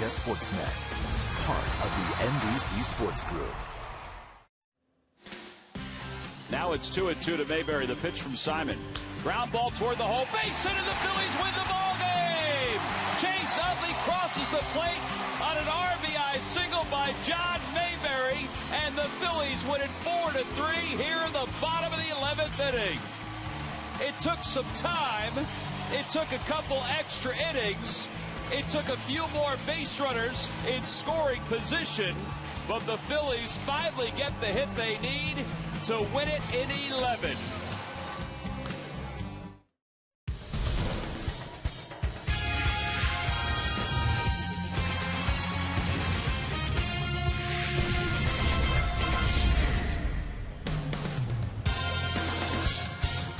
via Sportsnet. Part of the NBC Sports Group. Now it's 2-2 to Mayberry. The pitch from Simon. Ground ball toward the home base, and the Phillies win the ball game. Chase Utley crosses the plate on an RBI single by John Mayberry, and the Phillies win it 4-3 here in the bottom of the 11th inning. It took some time. It took a couple extra innings. It took a few more base runners in scoring position, but the Phillies finally get the hit they need to win it in 11.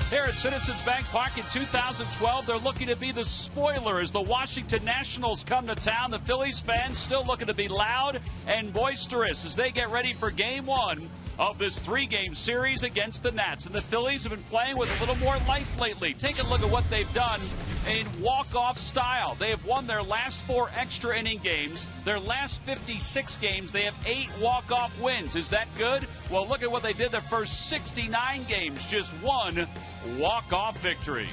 Here at Citizens Bank Park in 2012, they're looking to be the spoiler as the Washington Nationals come to town. The Phillies fans still looking to be loud and boisterous as they get ready for Game 1 of this three-game series against the Nats. And the Phillies have been playing with a little more life lately. Take a look at what they've done in walk-off style. They have won their last 4 extra inning games. Their last 56 games, they have 8 walk-off wins. Is that good? Well, look at what they did their first 69 games. Just 1 walk-off victory.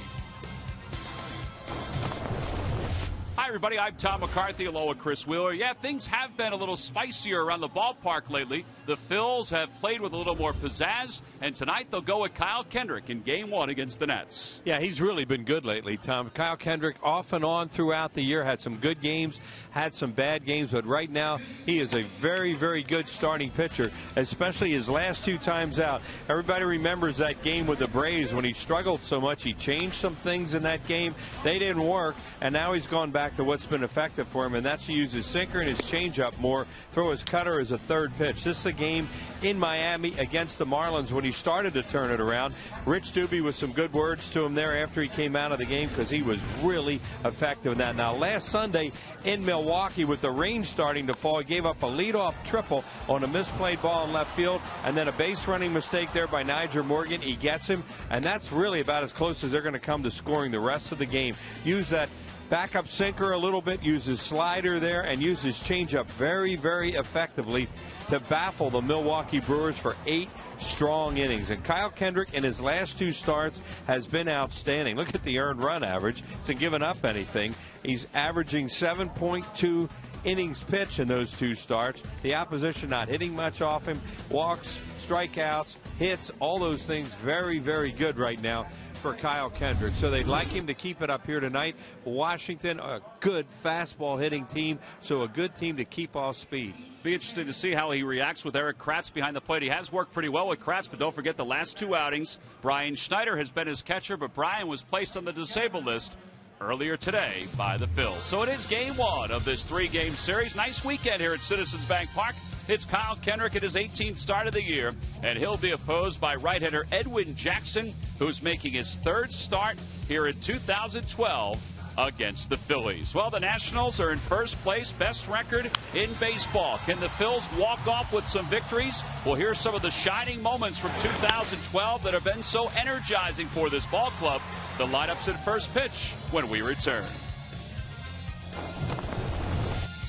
Hi, everybody. I'm Tom McCarthy, along with Chris Wheeler. Yeah, things have been a little spicier around the ballpark lately. The Phils have played with a little more pizzazz, and tonight they'll go with Kyle Kendrick in Game 1 against the Nets. Yeah, he's really been good lately, Tom. Kyle Kendrick off and on throughout the year, had some good games, had some bad games, but right now he is a very, very good starting pitcher, especially his last 2 times out. Everybody remembers that game with the Braves when he struggled so much. He changed some things in that game. They didn't work, and now he's gone back to what's been effective for him, and that's to use his sinker and his changeup more, throw his cutter as a third pitch. This is a game in Miami against the Marlins when he started to turn it around. Rich Doobie with some good words to him there after he came out of the game because he was really effective in that. Now, last Sunday in Milwaukee with the rain starting to fall, he gave up a leadoff triple on a misplayed ball in left field and then a base running mistake there by Nyjer Morgan. He gets him, and that's really about as close as they're going to come to scoring the rest of the game. Use that backup sinker a little bit, use his slider there, and use his changeup very, very effectively to baffle the Milwaukee Brewers for 8 strong innings. And Kyle Kendrick in his last 2 starts has been outstanding. Look at the earned run average. He hasn't given up anything. He's averaging 7.2 innings pitched in those 2 starts. The opposition not hitting much off him. Walks, strikeouts, hits, all those things very, very good right now for Kyle Kendrick. So they'd like him to keep it up here tonight. Washington, a good fastball hitting team, so a good team to keep off speed. Be interesting to see how he reacts with Eric Kratz behind the plate. He has worked pretty well with Kratz, but don't forget the last 2 outings. Brian Schneider has been his catcher, but Brian was placed on the disabled list earlier today by the Phils. So it is Game 1 of this 3-game series. Nice weekend here at Citizens Bank Park. It's Kyle Kendrick at his 18th start of the year, and he'll be opposed by right-hander Edwin Jackson, who's making his 3rd start here in 2012 against the Phillies. Well, the Nationals are in first place, best record in baseball. Can the Phils walk off with some victories? Well, here's some of the shining moments from 2012 that have been so energizing for this ball club. The lineups at first pitch when we return.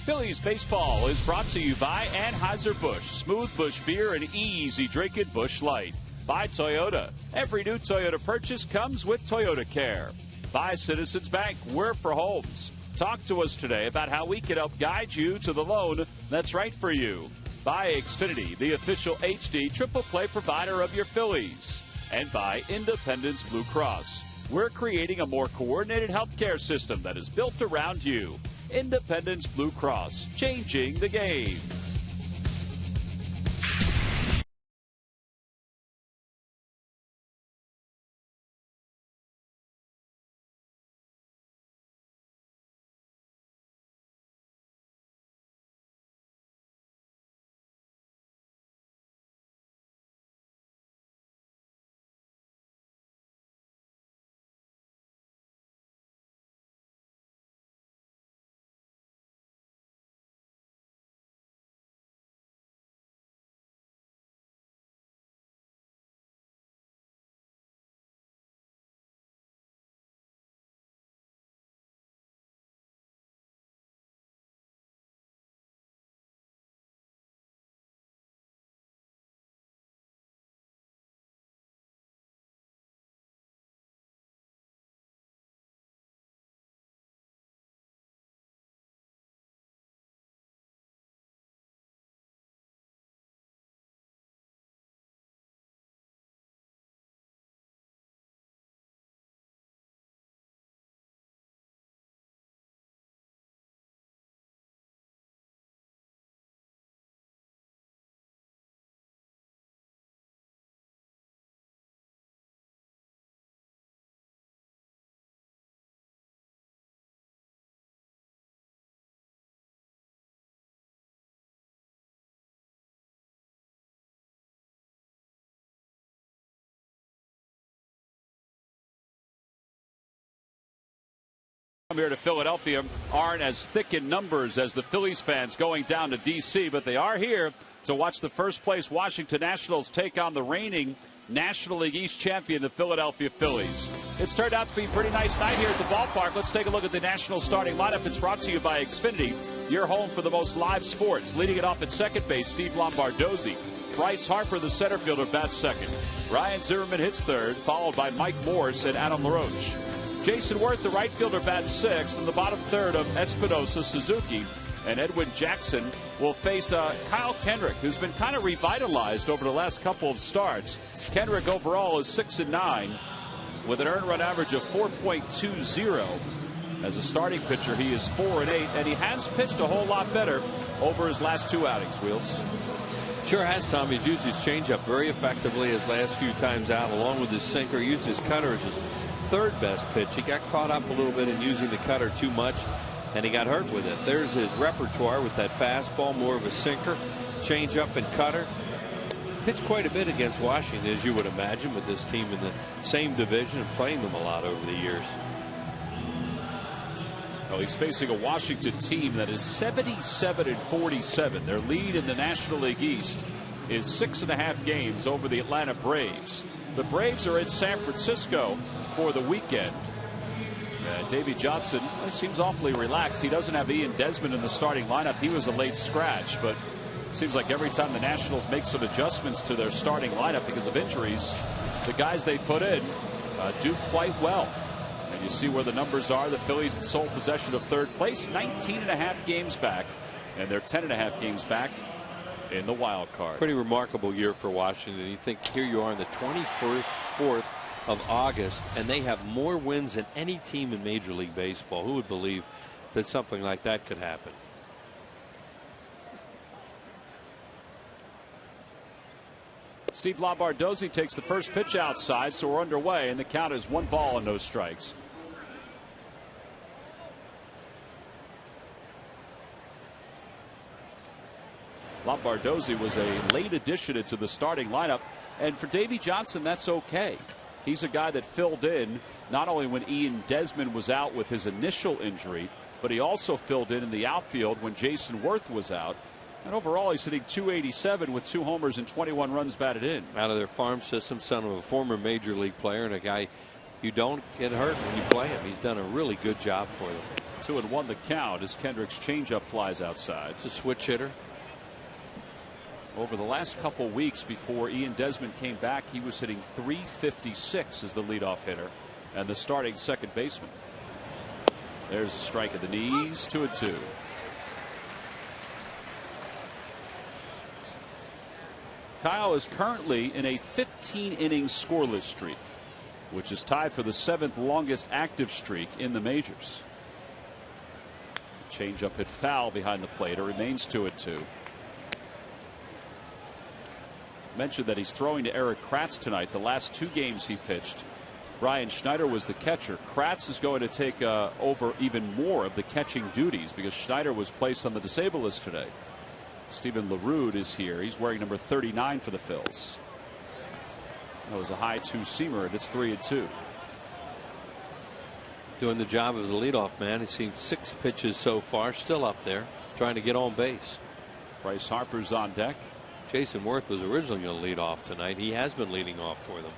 Phillies baseball is brought to you by Anheuser-Busch, smooth Busch beer and easy drinking Busch Light. By Toyota, every new Toyota purchase comes with Toyota Care. By Citizens Bank, we're for homes. Talk to us today about how we can help guide you to the loan that's right for you. By Xfinity, the official HD triple play provider of your Phillies. And by Independence Blue Cross. We're creating a more coordinated healthcare system that is built around you. Independence Blue Cross, changing the game. Here to Philadelphia aren't as thick in numbers as the Phillies fans going down to D.C., but they are here to watch the first place Washington Nationals take on the reigning National League East champion, the Philadelphia Phillies. It's turned out to be a pretty nice night here at the ballpark. Let's take a look at the Nationals starting lineup. It's brought to you by Xfinity, your home for the most live sports. Leading it off at second base, Steve Lombardozzi. Bryce Harper, the center fielder, bats second. Ryan Zimmerman hits third, followed by Mike Morse and Adam LaRoche. Jason Worth, the right fielder, bats sixth. In the bottom third of Espinosa, Suzuki, and Edwin Jackson will face Kyle Kendrick, who's been kind of revitalized over the last couple of starts. Kendrick overall is 6-9 with an earned run average of 4.20. As a starting pitcher, he is 4-8, and he has pitched a whole lot better over his last two outings. Wheels. Sure has, Tom. He's used his changeup very effectively his last few times out, along with his sinker. He used his cutter as his third best pitch. He got caught up a little bit in using the cutter too much, and he got hurt with it. There's his repertoire with that fastball, more of a sinker, changeup, and cutter. Pitched quite a bit against Washington, as you would imagine, with this team in the same division and playing them a lot over the years. Well, he's facing a Washington team that is 77-47. Their lead in the National League East is 6.5 games over the Atlanta Braves. The Braves are in San Francisco for the weekend. Davey Johnson seems awfully relaxed. He doesn't have Ian Desmond in the starting lineup. He was a late scratch, but it seems like every time the Nationals make some adjustments to their starting lineup because of injuries, the guys they put in do quite well. And you see where the numbers are. The Phillies in sole possession of third place, 19.5 games back, and they're 10.5 games back in the wild card. Pretty remarkable year for Washington. You think here you are on the 24th of August, and they have more wins than any team in Major League Baseball. Who would believe that something like that could happen? Steve Lombardozzi takes the first pitch outside, so we're underway, and the count is 1 ball and no strikes. Lombardozzi was a late addition into the starting lineup, and for Davey Johnson, that's okay. He's a guy that filled in not only when Ian Desmond was out with his initial injury, but he also filled in the outfield when Jason Worth was out. And overall, he's hitting .287 with 2 homers and 21 runs batted in. Out of their farm system, son of a former Major League player and a guy you don't get hurt when you play him. He's done a really good job for them. 2-1 the count as Kendrick's changeup flies outside. It's a switch hitter. Over the last couple weeks before Ian Desmond came back, he was hitting .356 as the leadoff hitter and the starting second baseman. There's a strike at the knees, 2-2. Kyle is currently in a 15-inning scoreless streak, which is tied for the 7th longest active streak in the majors. Changeup hit foul behind the plate. It remains 2-2. Mentioned that he's throwing to Eric Kratz tonight. The last 2 games he pitched, Brian Schneider was the catcher. Kratz is going to take over even more of the catching duties because Schneider was placed on the disabled list today. Stephen LaRue is here. He's wearing number 39 for the Phils. That was a high 2-seamer, and it's 3-2. Doing the job as a leadoff man. He's seen 6 pitches so far, still up there, trying to get on base. Bryce Harper's on deck. Jason Worth was originally going to lead off tonight. He has been leading off for them.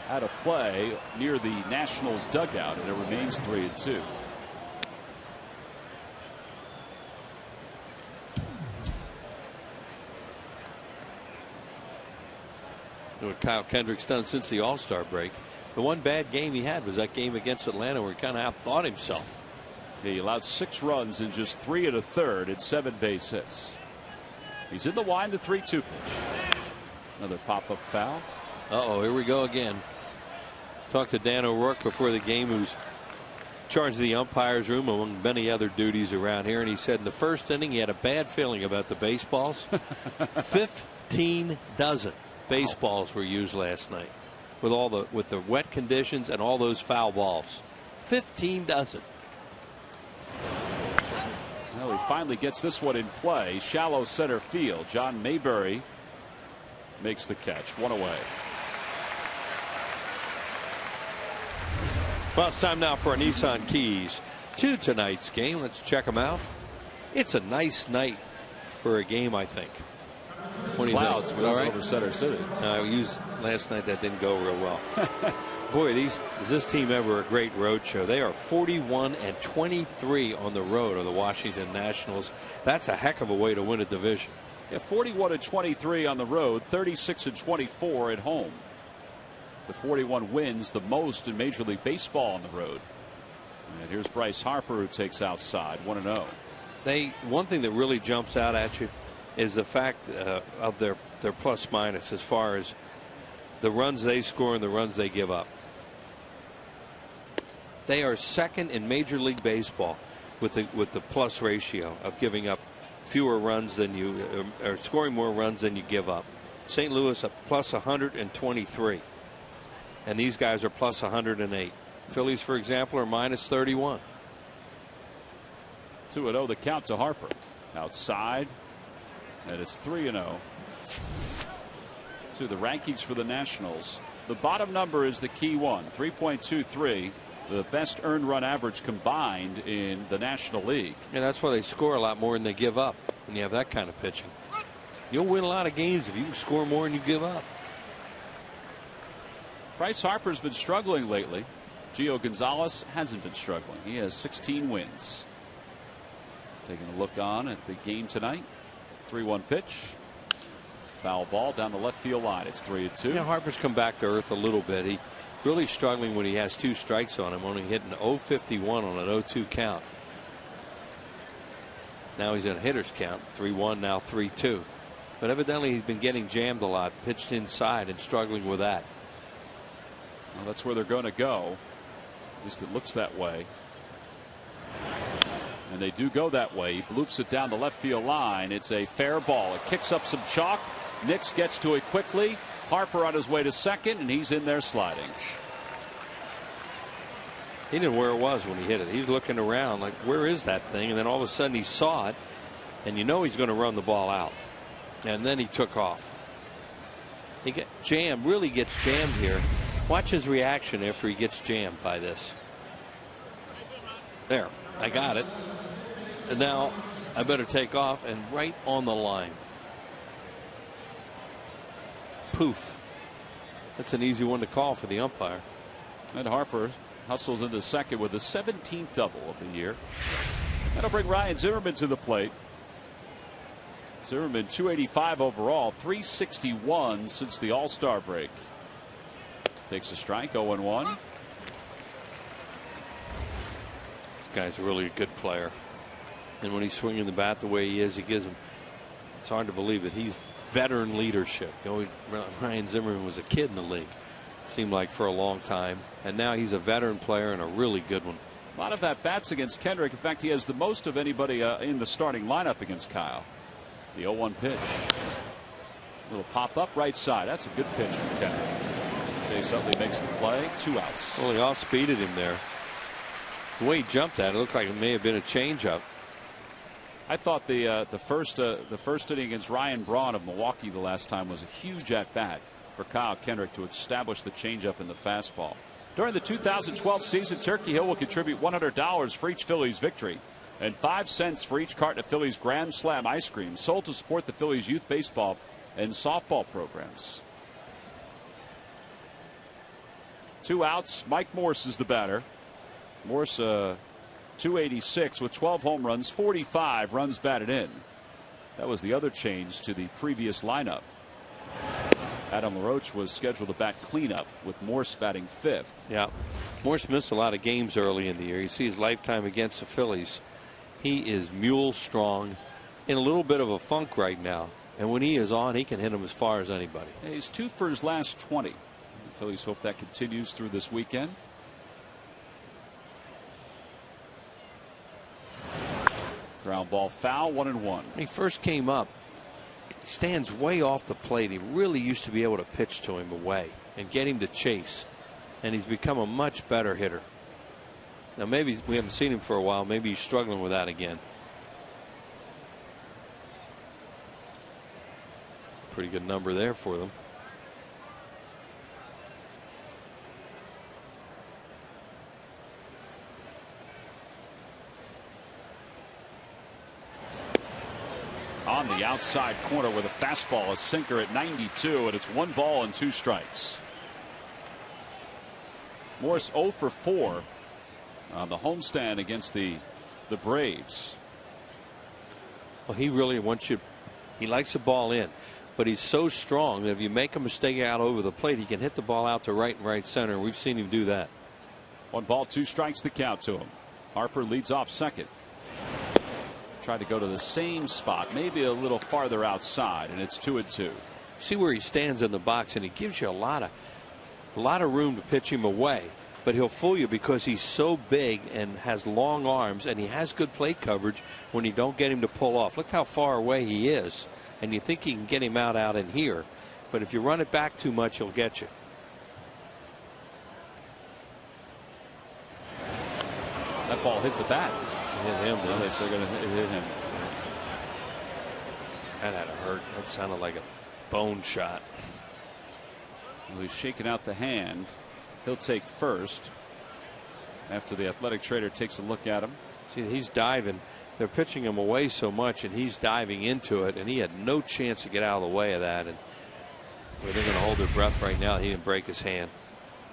Out of play near the Nationals dugout, and it remains 3-2. What Kyle Kendrick's done since the All-Star break. The one bad game he had was that game against Atlanta where he kind of outthought himself. He allowed 6 runs in just 3 1/3 and 7 base hits. He's in the wind, the 3-2 pitch. Another pop-up foul. Uh-oh, here we go again. Talked to Dan O'Rourke before the game, who's charged of the umpire's room among many other duties around here, and he said in the first inning he had a bad feeling about the baseballs. 15 dozen baseballs were used last night with the wet conditions and all those foul balls. 15 dozen. Well, he finally gets this one in play. Shallow center field. John Mayberry makes the catch. 1 away. Well, it's time now for our Nissan keys to tonight's game. Let's check them out. It's a nice night for a game, I think. Clouds for right? over Center City. I used last night. That didn't go real well. Boy, is this team ever a great road show. They are 41-23 on the road of the Washington Nationals. That's a heck of a way to win a division. Yeah, 41-23 on the road, 36-24 at home. The 41 wins the most in Major League Baseball on the road. And here's Bryce Harper, who takes outside 1-0. One thing that really jumps out at you is the fact of their plus minus as far as the runs they score and the runs they give up. They are second in Major League Baseball with the plus ratio of giving up fewer runs than you or scoring more runs than you give up. St. Louis a plus 123, and these guys are plus 108. Phillies, for example, are minus 31. 2-0 the count to Harper. Outside, and it's 3-0. So the rankings for the Nationals. The bottom number is the key one, 3.23. The best earned run average combined in the National League. And that's why they score a lot more than they give up when you have that kind of pitching. You'll win a lot of games if you can score more than you give up. Bryce Harper's been struggling lately. Gio Gonzalez hasn't been struggling. He has 16 wins. Taking a look on at the game tonight. 3-1 pitch. Foul ball down the left field line. It's 3-2. Yeah, Harper's come back to earth a little bit. He's really struggling when he has 2 strikes on him, only hitting 0-51 on an 0-2 count. Now he's in a hitter's count, 3-1, now 3-2. But evidently he's been getting jammed a lot, pitched inside and struggling with that. Well, that's where they're going to go. At least it looks that way. And they do go that way. He bloops it down the left field line. It's a fair ball. It kicks up some chalk. Nix gets to it quickly. Harper on his way to second, and he's in there sliding. He didn't know where it was when he hit it. He's looking around like, where is that thing? And then all of a sudden he saw it, and you know he's going to run the ball out. And then he took off. He got jammed, really gets jammed here. Watch his reaction after he gets jammed by this. There, I got it. And now I better take off, and right on the line. Poof. That's an easy one to call for the umpire. And Harper hustles into second with the 17th double of the year. That'll bring Ryan Zimmerman to the plate. Zimmerman 285 overall, 361 since the All-Star break. Takes a strike, 0-1. This guy's really a good player. And when he's swinging the bat the way he is, he gives him, it's hard to believe it. He's veteran leadership. You know, Ryan Zimmerman was a kid in the league, seemed like, for a long time. And now he's a veteran player and a really good one. A lot of at-bats against Kendrick. In fact, he has the most of anybody in the starting lineup against Kyle. The 0-1 pitch. Little pop-up right side. That's a good pitch from Kendrick. Chase Utley makes the play. 2 outs. Well, he off-speeded him there. The way he jumped at it looked like it may have been a changeup. I thought the first inning against Ryan Braun of Milwaukee the last time was a huge at bat for Kyle Kendrick to establish the changeup in the fastball. During the 2012 season, Turkey Hill will contribute $100 for each Phillies victory and 5 cents for each carton of Phillies Grand Slam ice cream sold to support the Phillies youth baseball and softball programs. 2 outs. Mike Morse is the batter. Morse 286 with 12 home runs, 45 runs batted in. That was the other change to the previous lineup. Adam LaRoche was scheduled to bat cleanup with Morse batting 5th. Yeah, Morse missed a lot of games early in the year. You see his lifetime against the Phillies. He is mule strong, in a little bit of a funk right now. And when he is on, he can hit him as far as anybody. He's 2 for his last 20. The Phillies hope that continues through this weekend. Ground ball foul, 1-1. When he first came up, he stands way off the plate. He really used to be able to pitch to him away and get him to chase. And he's become a much better hitter. Now, maybe we haven't seen him for a while. Maybe he's struggling with that again. Pretty good number there for them. on the outside corner with a fastball, a sinker at 92, and it's 1 ball and 2 strikes. Morris 0 for 4 on the homestand against the Braves. Well, he really wants you. He likes the ball in, but he's so strong that if you make a mistake out over the plate, he can hit the ball out to right and right center. We've seen him do that. 1 ball, 2 strikes, the count to him. Harper leads off second. Tried to go to the same spot, maybe a little farther outside, and it's 2-2. See where he stands in the box, and he gives you a lot of room to pitch him away. But he'll fool you because he's so big and has long arms, and he has good plate coverage when you don't get him to pull off. Look how far away he is, and you think you can get him out in here. But if you run it back too much, he'll get you. That ball hit the bat. Hit him. Well, they say going to hit him. That had to hurt. That sounded like a bone shot. Well, he's shaking out the hand. He'll take first after the athletic trainer takes a look at him. See, he's diving. They're pitching him away so much, and he's diving into it, and he had no chance to get out of the way of that. And they're going to hold their breath right now. He didn't break his hand.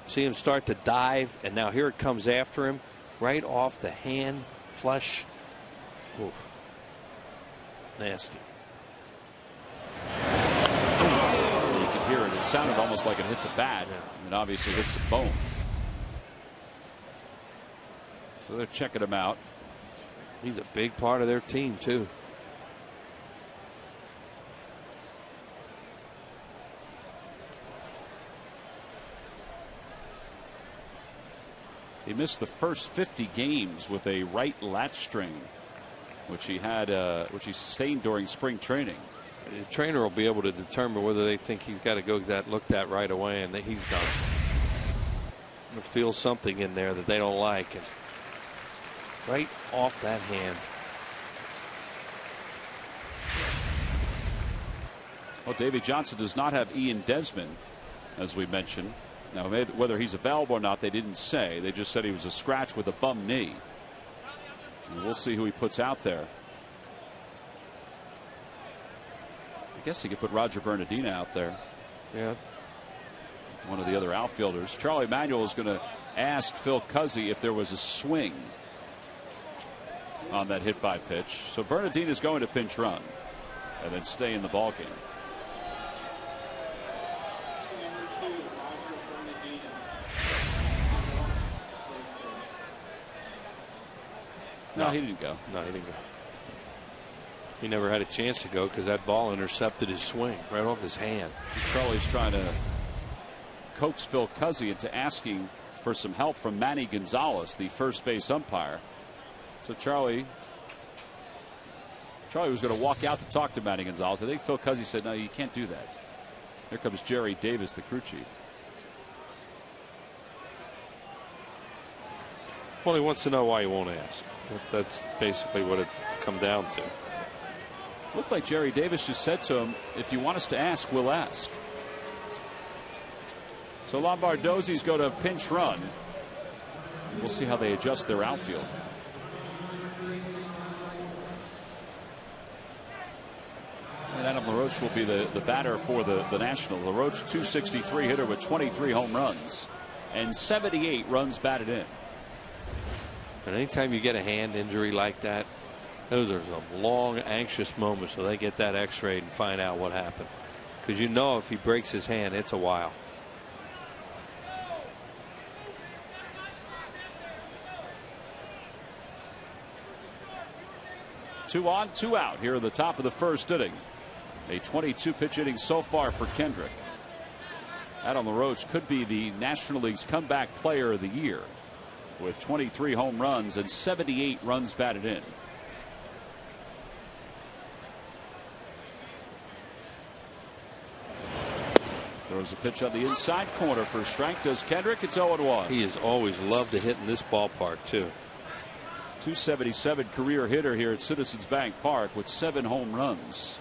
See him start to dive, and now here it comes after him, right off the hand, flush. Oof. Nasty. You can hear it. It sounded almost like it hit the bat. And it obviously hits the bone. So they're checking him out. He's a big part of their team, too. He missed the first 50 games with a right lat strain, which he sustained during spring training. The trainer will be able to determine whether they think he's got to go get looked at right away, and he's done. Going to feel something in there that they don't like, and right off that hand. Well, Davey Johnson does not have Ian Desmond, as we mentioned. Now, whether he's available or not, they didn't say. They just said he was a scratch with a bum knee. And we'll see who he puts out there. I guess he could put Roger Bernardina out there. Yeah. One of the other outfielders. Charlie Manuel is going to ask Phil Cuzzy if there was a swing on that hit by pitch. So Bernardina is going to pinch run and then stay in the ball game. No, he didn't go. No, he didn't go. He never had a chance to go because that ball intercepted his swing right off his hand. Charlie's trying to coax Phil Cuzzy into asking for some help from Manny Gonzalez, the first base umpire. So Charlie was going to walk out to talk to Manny Gonzalez. I think Phil Cuzzy said, no, you can't do that. Here comes Jerry Davis, the crew chief. Well, he wants to know why he won't ask. That's basically what it come down to. Looked like Jerry Davis just said to him, if you want us to ask, we'll ask. So Lombardozzi's go to pinch run. We'll see how they adjust their outfield. And Adam LaRoche will be the batter for the National. LaRoche, 263 hitter with 23 home runs and 78 runs batted in. And anytime you get a hand injury like that, those are some long, anxious moments. So they get that X-ray and find out what happened. Because you know if he breaks his hand, it's a while. Two on, two out here at the top of the first inning. A 22-pitch inning so far for Kendrick. Adam LaRoche could be the National League's comeback player of the year with 23 home runs and 78 runs batted in. Throws a pitch on the inside corner for a strike. Does Kendrick? It's 0-1. He has always loved to hit in this ballpark, too. 277 career hitter here at Citizens Bank Park with 7 home runs.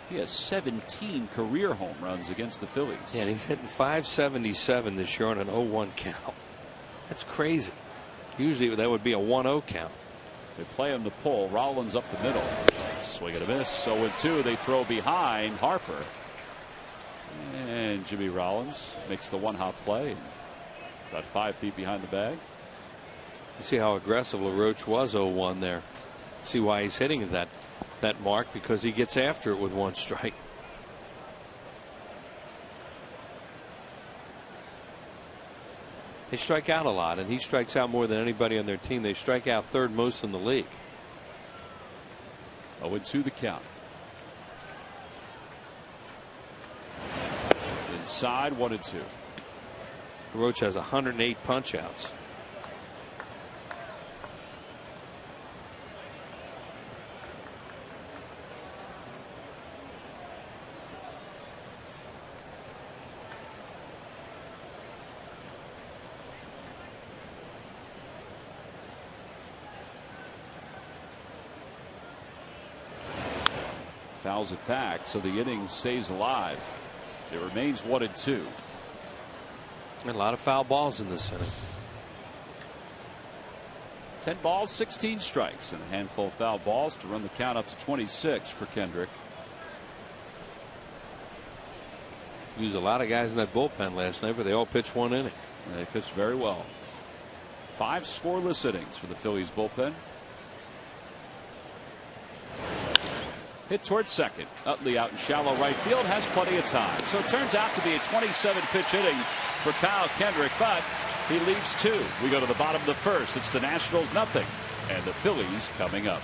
He has 17 career home runs against the Phillies. Yeah, and he's hitting .577 this year on an 0-1 count. That's crazy. Usually that would be a 1-0 count. They play him to pull. Rollins up the middle. Swing and a miss. 0-2. They throw behind Harper. And Jimmy Rollins makes the one-hop play. About 5 feet behind the bag. You see how aggressive LaRoche was 0-1 there. See why he's hitting at that mark, because he gets after it with one strike. They strike out a lot, and he strikes out more than anybody on their team. They strike out third most in the league. 0-2 the count. Inside 1-2. Roach has 108 punch outs. Fouls it back, so the inning stays alive. It remains 1-2. A lot of foul balls in this inning. 10 balls, 16 strikes, and a handful of foul balls to run the count up to 26 for Kendrick. Used a lot of guys in that bullpen last night, but they all pitched one inning. And they pitched very well. 5 scoreless innings for the Phillies bullpen. Hit towards second. Utley out in shallow right field, has plenty of time. So it turns out to be a 27 pitch inning for Kyle Kendrick, but he leaves 2. We go to the bottom of the first. It's the Nationals nothing, and the Phillies coming up.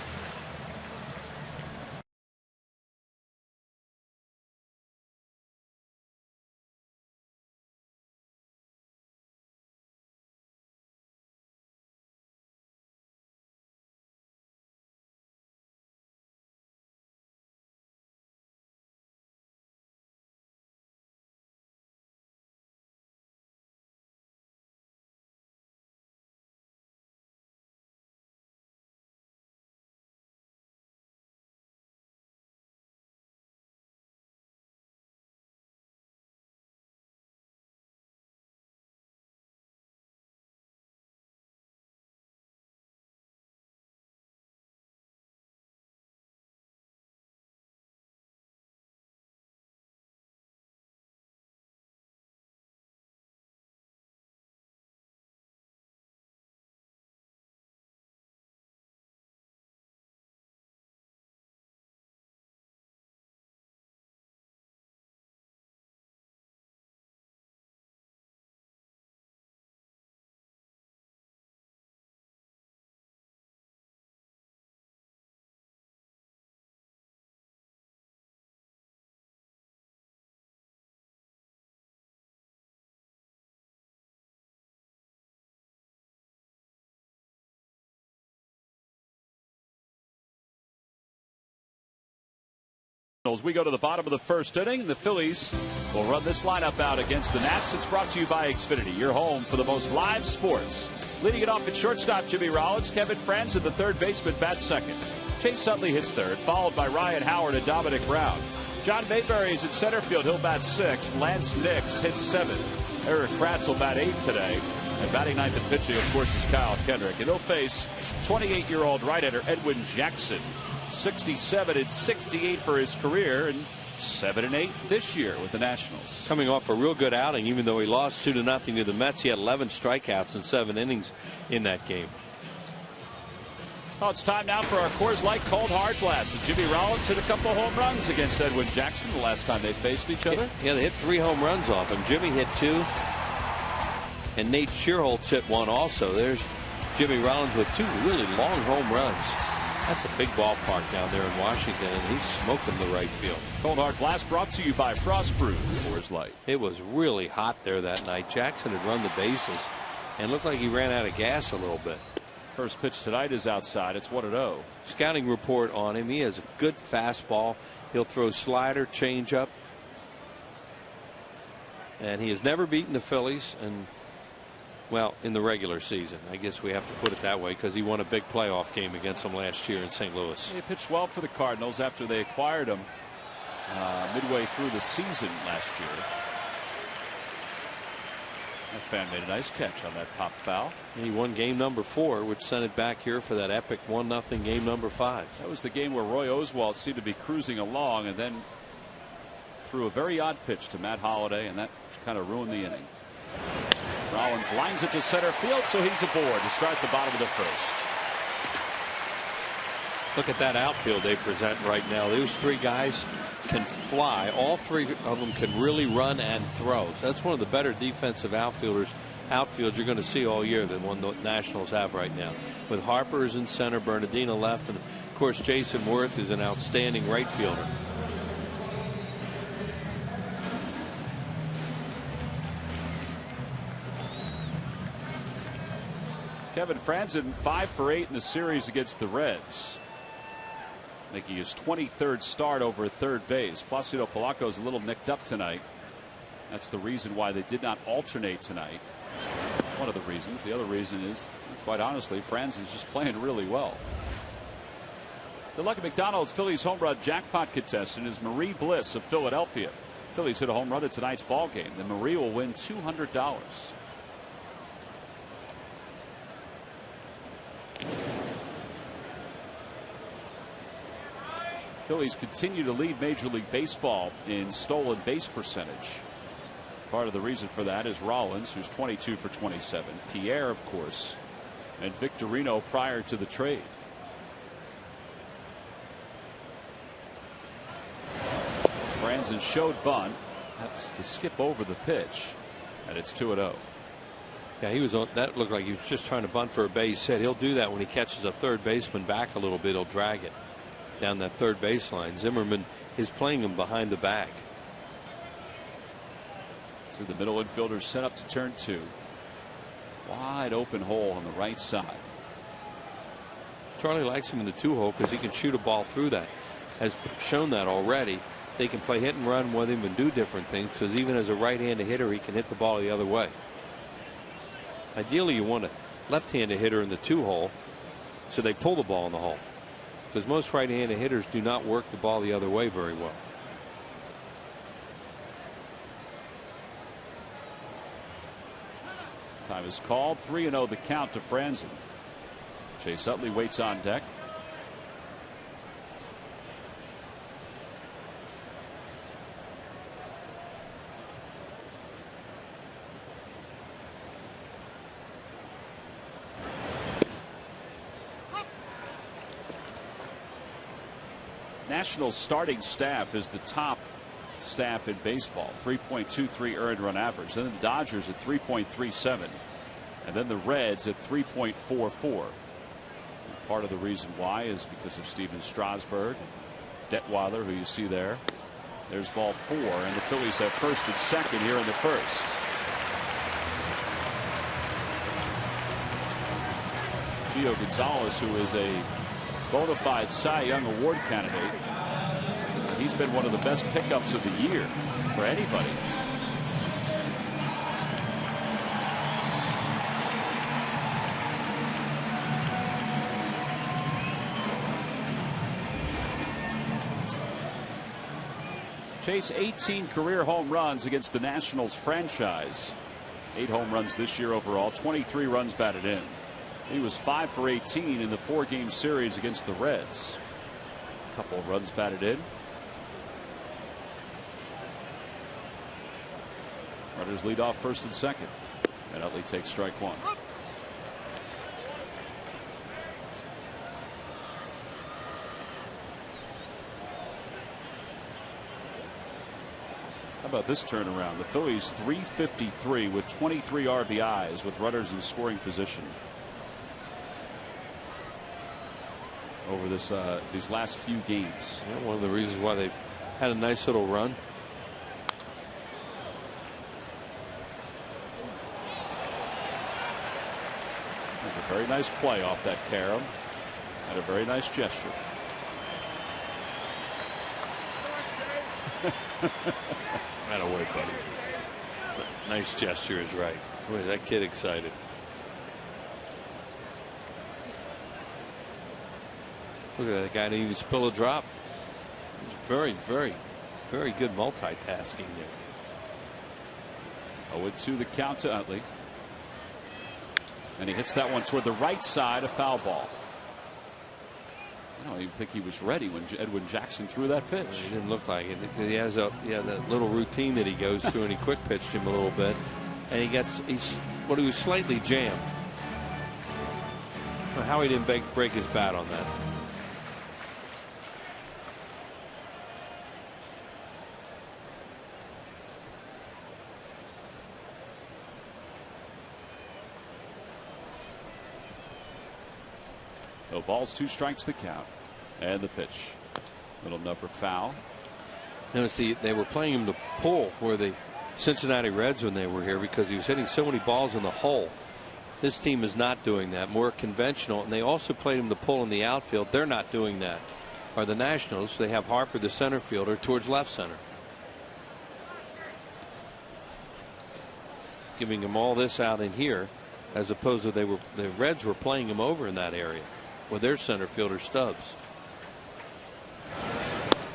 We go to the bottom of the first inning. The Phillies will run this lineup out against the Nats. It's brought to you by Xfinity, your home for the most live sports. Leading it off at shortstop, Jimmy Rollins. Kevin Franz at the third baseman bats second. Chase Utley hits third, followed by Ryan Howard and Dominic Brown. John Mayberry is at center field. He'll bat sixth. Lance Nix hits seventh. Eric Kratz will bat eighth today. And batting ninth and pitching, of course, is Kyle Kendrick. And he'll face 28-year-old right-hander Edwin Jackson. 67 and 68 for his career, and 7-8 this year with the Nationals. Coming off a real good outing, even though he lost 2-0 to the Mets. He had 11 strikeouts in 7 innings in that game. Well, it's time now for our Coors Light Cold Hard Blast. And Jimmy Rollins hit a couple home runs against Edwin Jackson the last time they faced each other. Yeah, they hit 3 home runs off him. Jimmy hit 2, and Nate Schierholtz hit 1 also. There's Jimmy Rollins with 2 really long home runs. That's a big ballpark down there in Washington, and he smoked them to right field. Cold Hard Blast brought to you by Frost Brew Coors Light. It was really hot there that night. Jackson had run the bases and looked like he ran out of gas a little bit. First pitch tonight is outside. It's 1-0. Scouting report on him. He has a good fastball. He'll throw slider, changeup. And he has never beaten the Phillies, and well, in the regular season. I guess we have to put it that way, because he won a big playoff game against them last year in St. Louis. He pitched well for the Cardinals after they acquired him midway through the season last year. That fan made a nice catch on that pop foul. He won game number 4, which sent it back here for that epic 1-0 game number 5. That was the game where Roy Oswalt seemed to be cruising along and then threw a very odd pitch to Matt Holliday, and that kind of ruined the inning. Rollins lines it to center field, so he's aboard to start the bottom of the first. Look at that outfield they present right now. Those 3 guys can fly. All 3 of them can really run and throw. So that's one of the better defensive outfields you're going to see all year than one the Nationals have right now. With Harper is in center, Bernardino left, and of course Jason Worth is an outstanding right fielder. Kevin Franzen 5 for 8 in the series against the Reds, making his 23rd start over at third base. Placido Polanco is a little nicked up tonight. That's the reason why they did not alternate tonight. One of the reasons. The other reason is, quite honestly, Franzen's just playing really well. The Lucky McDonald's Phillies home run jackpot contestant is Marie Bliss of Philadelphia. Phillies hit a home run at tonight's ball game. Then Marie will win $200. Phillies continue to lead Major League Baseball in stolen base percentage. Part of the reason for that is Rollins, who's 22 for 27. Pierre, of course, and Victorino prior to the trade. Franzen showed bunt. That's to skip over the pitch, and it's 2-0. Yeah, he was on that. Looked like he was just trying to bunt for a base hit. He'll do that when he catches a third baseman back a little bit. He'll drag it down that third baseline. Zimmerman is playing him behind the bag. So the middle infielder set up to turn 2. Wide open hole on the right side. Charlie likes him in the 2-hole because he can shoot a ball through that. Has shown that already. They can play hit and run with him and do different things, because even as a right-handed hitter, he can hit the ball the other way. Ideally, you want a left-handed hitter in the 2-hole so they pull the ball in the hole, because most right-handed hitters do not work the ball the other way very well. Time is called. 3-0 the count to Franzen. Chase Utley waits on deck. National starting staff is the top staff in baseball, 3.23 earned run average. Then the Dodgers at 3.37, and then the Reds at 3.44. Part of the reason why is because of Steven Strasburg, Detweiler, who you see there. There's ball 4, and the Phillies have first and second here in the first. Gio Gonzalez, who is a bona fide Cy Young Award candidate. He's been one of the best pickups of the year for anybody. Chase 18 career home runs against the Nationals franchise. 8 home runs this year overall, 23 runs batted in. He was 5 for 18 in the 4-game series against the Reds. A couple of runs batted in. Runners lead off first and second, and Utley takes strike 1. How about this turnaround? The Phillies 353 with 23 RBIs with runners in scoring position over this these last few games. Yeah, one of the reasons why they've had a nice little run. There's a very nice play off that carom, and a very nice gesture. Right away, buddy. Nice gesture is right. Boy, that kid excited. Look at that guy, didn't even spill a drop. It's very, very, very good multitasking there. 0-2 the count to Utley. And he hits that one toward the right side, a foul ball. I don't even think he was ready when Edwin Jackson threw that pitch. He didn't look like it. He has that little routine that he goes through, and he quick pitched him a little bit, and he was slightly jammed. How he didn't break his bat on that. No balls, 2 strikes the count. And the pitch. Little number foul. Now, see, they were playing him to pull where the Cincinnati Reds when they were here because he was hitting so many balls in the hole. This team is not doing that. More conventional. And they also played him to pull in the outfield. They're not doing that. Are the Nationals. They have Harper, the center fielder, towards left center. Giving him all this out in here as opposed to the Reds were playing him over in that area with their center fielder Stubbs.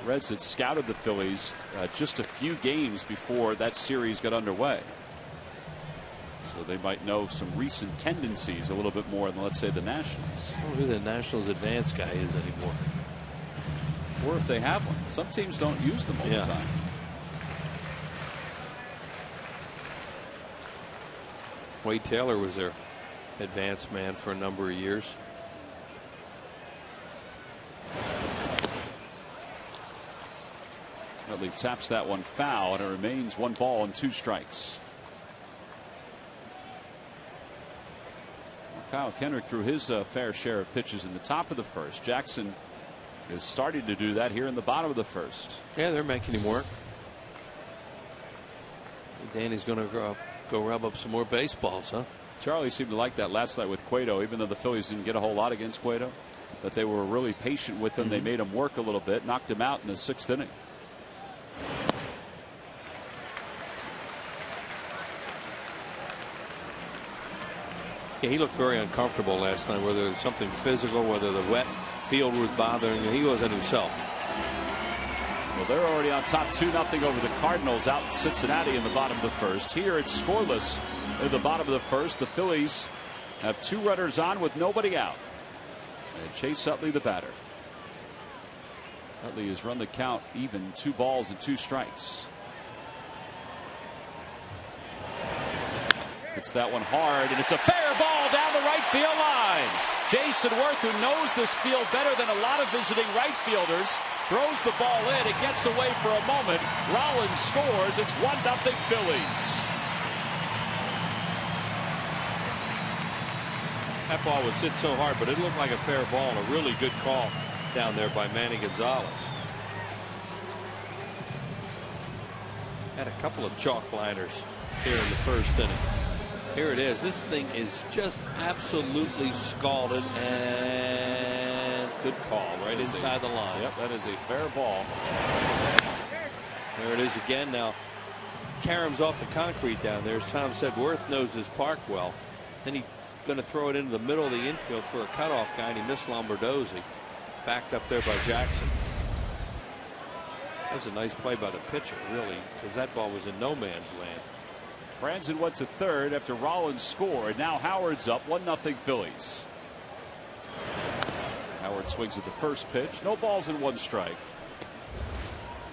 Reds had scouted the Phillies just a few games before that series got underway. So they might know some recent tendencies a little bit more than, let's say, the Nationals. I don't know who the Nationals advanced guy is anymore. Or if they have one. Some teams don't use them all the time. Wade Taylor was their advanced man for a number of years. Utley taps that one foul, and it remains 1 ball and 2 strikes. Well, Kyle Kendrick threw his fair share of pitches in the top of the first. Jackson is starting to do that here in the bottom of the first. Yeah, they're making him work. Danny's going to go rub up some more baseballs, huh? Charlie seemed to like that last night with Cueto, even though the Phillies didn't get a whole lot against Cueto. That they were really patient with him. They made him work a little bit, knocked him out in the 6th inning. Yeah, he looked very uncomfortable last night, whether it was something physical, whether the wet field was bothering him. He wasn't himself. Well, they're already on top 2-0 over the Cardinals out in Cincinnati in the bottom of the first. Here it's scoreless in the bottom of the first. The Phillies have 2 runners on with nobody out. And Chase Utley, the batter. Utley has run the count even, 2 balls and 2 strikes. Hits that one hard, and it's a fair ball down the right field line. Jason Worth, who knows this field better than a lot of visiting right fielders, throws the ball in. It gets away for a moment. Rollins scores. It's 1-0 Phillies. That ball was hit so hard, but it looked like a fair ball and a really good call down there by Manny Gonzalez. Had a couple of chalk liners here in the first inning. Here it is. This thing is just absolutely scalded, and good call right inside the line. Yep, that is a fair ball. There it is again. Now Karam's off the concrete down there. As Tom said, Worth knows his park well. Then he's going to throw it into the middle of the infield for a cutoff guy, and he missed Lombardozzi. Backed up there by Jackson. That was a nice play by the pitcher, really, because that ball was in no man's land. Franzen went to third after Rollins scored. Now Howard's up 1-0 Phillies. Howard swings at the first pitch. No balls and 1 strike.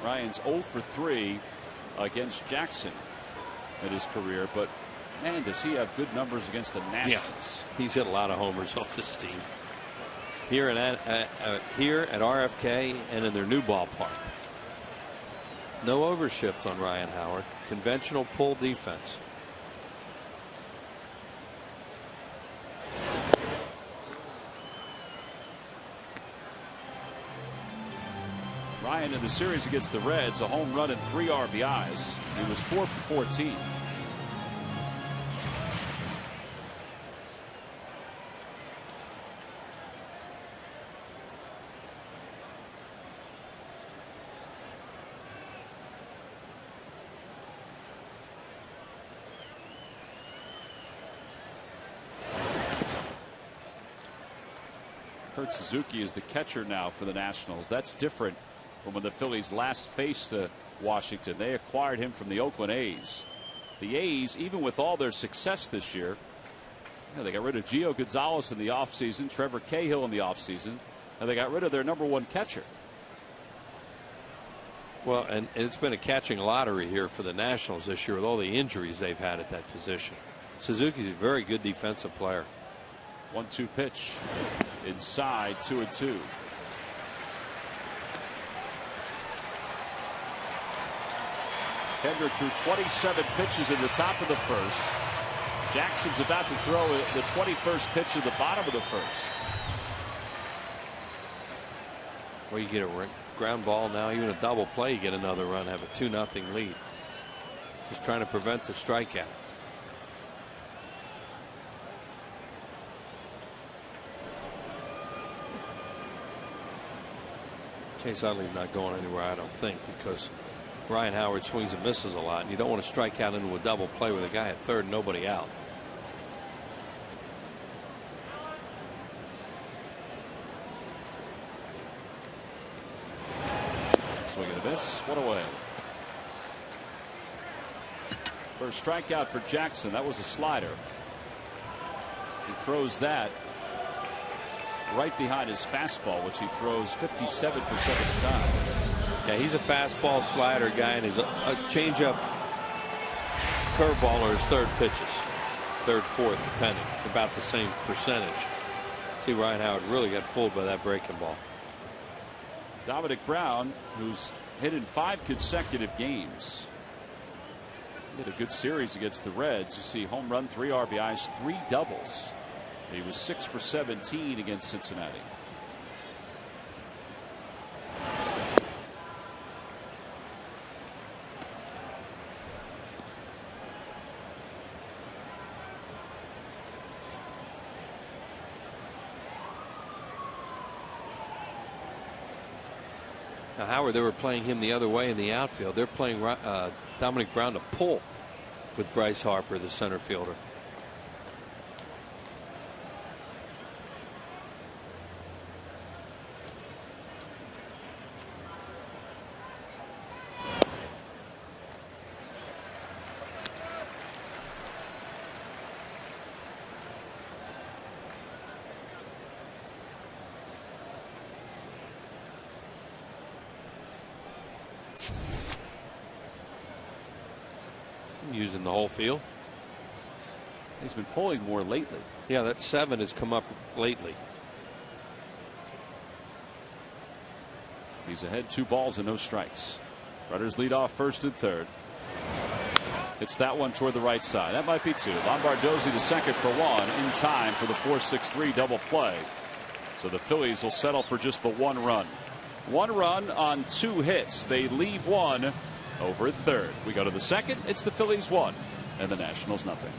Ryan's 0 for 3 against Jackson in his career, but man, does he have good numbers against the Nationals. Yeah, he's hit a lot of homers off this team. Here at RFK and in their new ballpark. No overshift on Ryan Howard. Conventional pull defense. Ryan in the series against the Reds, a home run and 3 RBIs. He was 4 for 14. Kurt Suzuki is the catcher now for the Nationals. That's different from when the Phillies last faced Washington. They acquired him from the Oakland A's. The A's, even with all their success this year, they got rid of Gio Gonzalez in the offseason, Trevor Cahill in the offseason, and they got rid of their #1 catcher. Well, and it's been a catching lottery here for the Nationals this year with all the injuries they've had at that position. Suzuki's a very good defensive player. 1-2 pitch inside, 2-2. Kendrick threw 27 pitches in the top of the first. Jackson's about to throw the 21st pitch in the bottom of the first. Well, you get a ground ball now, even a double play, you get another run, have a 2-0 lead. Just trying to prevent the strikeout. Chase Utley's not going anywhere, I don't think, because Ryan Howard swings and misses a lot, and you don't want to strike out into a double play with a guy at third and nobody out. Swing and a miss, one away. First strikeout for Jackson. That was a slider. He throws that right behind his fastball, which he throws 57% of the time. Yeah, he's a fastball slider guy, and he's a changeup, curveball are his third pitches. Third, fourth, depending. About the same percentage. See, Ryan Howard really got fooled by that breaking ball. Dominic Brown, who's hit in 5 consecutive games. He had a good series against the Reds. You see home run, 3 RBIs, 3 doubles. He was 6 for 17 against Cincinnati. Now, Howard, they were playing him the other way in the outfield. They're playing Dominic Brown to pull with Bryce Harper, the center fielder. Using the whole field. He's been pulling more lately. Yeah, that 7 has come up lately. He's ahead 2 balls and no strikes. Runners lead off first and third. Hits that one toward the right side. That might be 2. Lombardozzi to second for 1 in time for the 4-6-3 double play. So the Phillies will settle for just the 1 run. 1 run on 2 hits. They leave 1 over at third. We go to the second. It's the Phillies 1 and the Nationals nothing.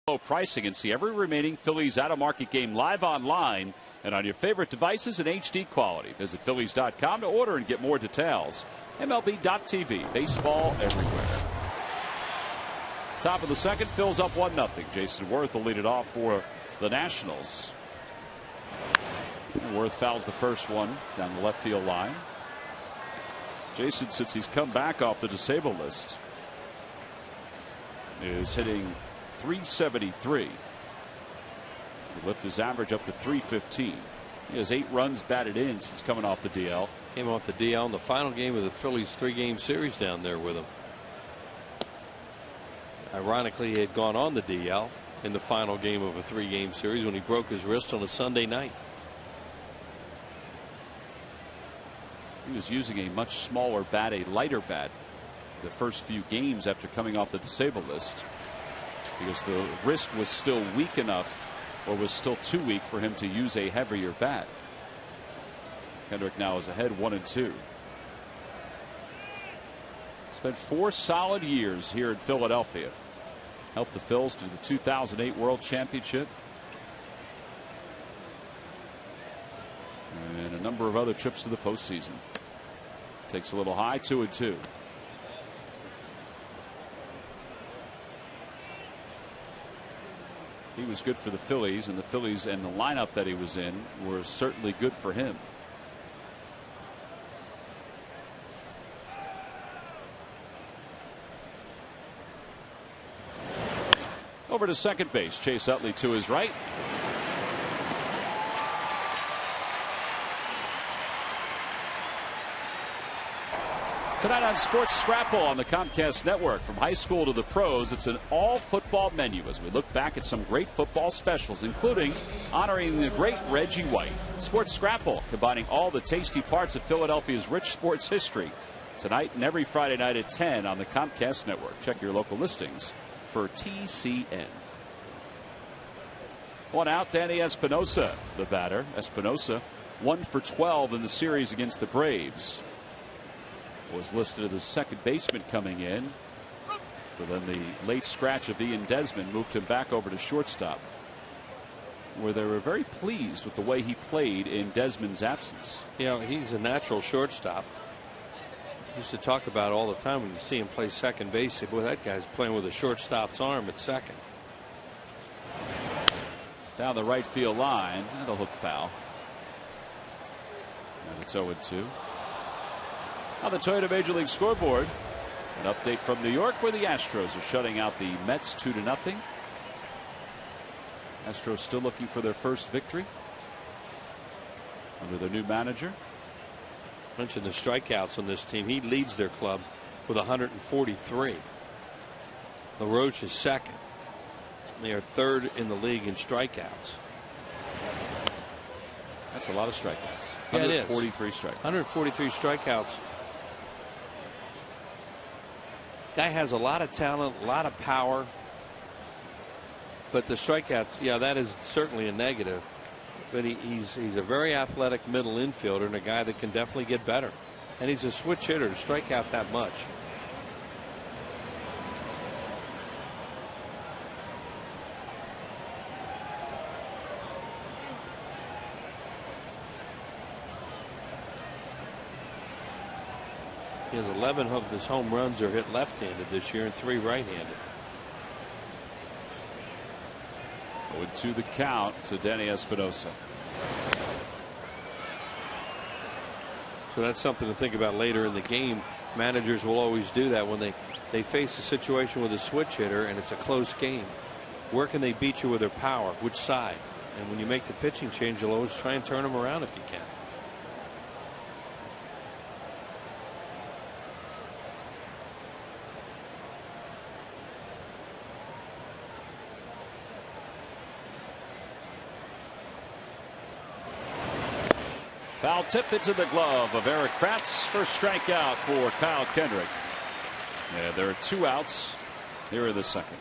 low pricing and see every remaining Phillies out-of-market game live online and on your favorite devices in HD quality. Visit Phillies.com to order and get more details. MLB.tv. Baseball everywhere. Top of the second. Phil's up 1-0. Jason Worth will lead it off for the Nationals. And Worth fouls the first one down the left field line. Jason, since he's come back off the disabled list, is hitting .373 to lift his average up to .315. He has 8 runs batted in since coming off the DL. Came off the DL in the final game of the Phillies 3-game series down there with him. Ironically, he had gone on the DL in the final game of a 3-game series when he broke his wrist on a Sunday night. He was using a much smaller bat, a lighter bat, the first few games after coming off the disabled list, because the wrist was still weak enough, or was still too weak for him to use a heavier bat. Kendrick now is ahead 1-2. Spent 4 solid years here in Philadelphia. Helped the Phils to the 2008 World Championship. And a number of other trips to the postseason. Takes a little high, 2-2. He was good for the Phillies, and the Phillies and the lineup that he was in were certainly good for him. Over to second base. Chase Utley to his right. Tonight on Sports Scrapple on the Comcast Network, from high school to the pros, it's an all-football menu as we look back at some great football specials, including honoring the great Reggie White. Sports Scrapple, combining all the tasty parts of Philadelphia's rich sports history. Tonight and every Friday night at 10 on the Comcast Network. Check your local listings for TCN. One out, Danny Espinosa, the batter. Espinosa, 1 for 12 in the series against the Braves. Was listed as the second baseman coming in, but then the late scratch of Ian Desmond moved him back over to shortstop, where they were very pleased with the way he played in Desmond's absence. You know, he's a natural shortstop. Used to talk about it all the time when you see him play second base. Boy, that guy's playing with a shortstop's arm at second. Down the right field line. That'll hook foul. And it's 0-2. On the Toyota Major League scoreboard, an update from New York, where the Astros are shutting out the Mets 2-0. Astros still looking for their first victory under their new manager. Mentioned the strikeouts on this team. He leads their club with 143. LaRoche is second. They are third in the league in strikeouts. That's a lot of strikeouts. Yeah, it is. 143 strikeouts. 143 strikeouts. Guy has a lot of talent, a lot of power, but the strikeouts, yeah, that is certainly a negative. But he's a very athletic middle infielder and a guy that can definitely get better. And he's a switch hitter to strike out that much. He has 11 of his home runs are hit left-handed this year and 3 right-handed. To the count to Danny Espinosa. So that's something to think about later in the game. Managers will always do that when they face a situation with a switch hitter and it's a close game. Where can they beat you with their power? Which side? And when you make the pitching change, you'll always try and turn them around if you can. Foul tip into the glove of Eric Kratz. First strikeout for Kyle Kendrick. Yeah, there are 2 outs here in the second.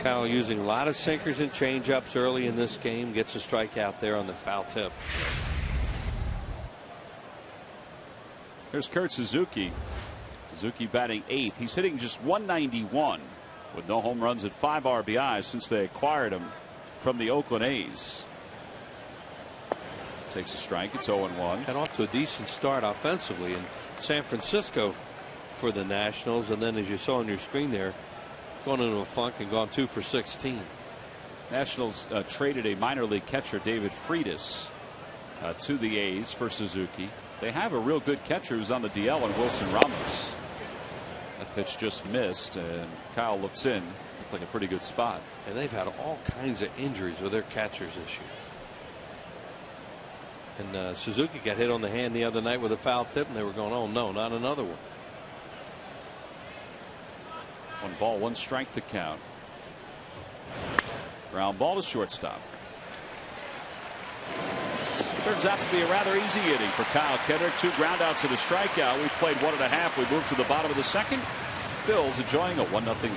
Kyle using a lot of sinkers and changeups early in this game. Gets a strikeout there on the foul tip. Here's Kurt Suzuki. Suzuki batting 8th. He's hitting just 191 with no home runs and 5 RBIs since they acquired him from the Oakland A's. Takes a strike. It's 0-1. Got off to a decent start offensively in San Francisco for the Nationals, and then as you saw on your screen there, going into a funk and gone 2 for 16. Nationals traded a minor league catcher, David Freitas, to the A's for Suzuki. They have a real good catcher who's on the DL in Wilson Ramos. That pitch just missed, and Kyle looks in. Looks like a pretty good spot. And they've had all kinds of injuries with their catchers this year. And Suzuki got hit on the hand the other night with a foul tip, and they were going, oh no, not another one. 1 ball, 1 strike to count. Ground ball to shortstop. Turns out to be a rather easy inning for Kyle Kendrick. 2 groundouts and a strikeout. We played 1.5. We moved to the bottom of the second. Phil's enjoying a 1-0 lead.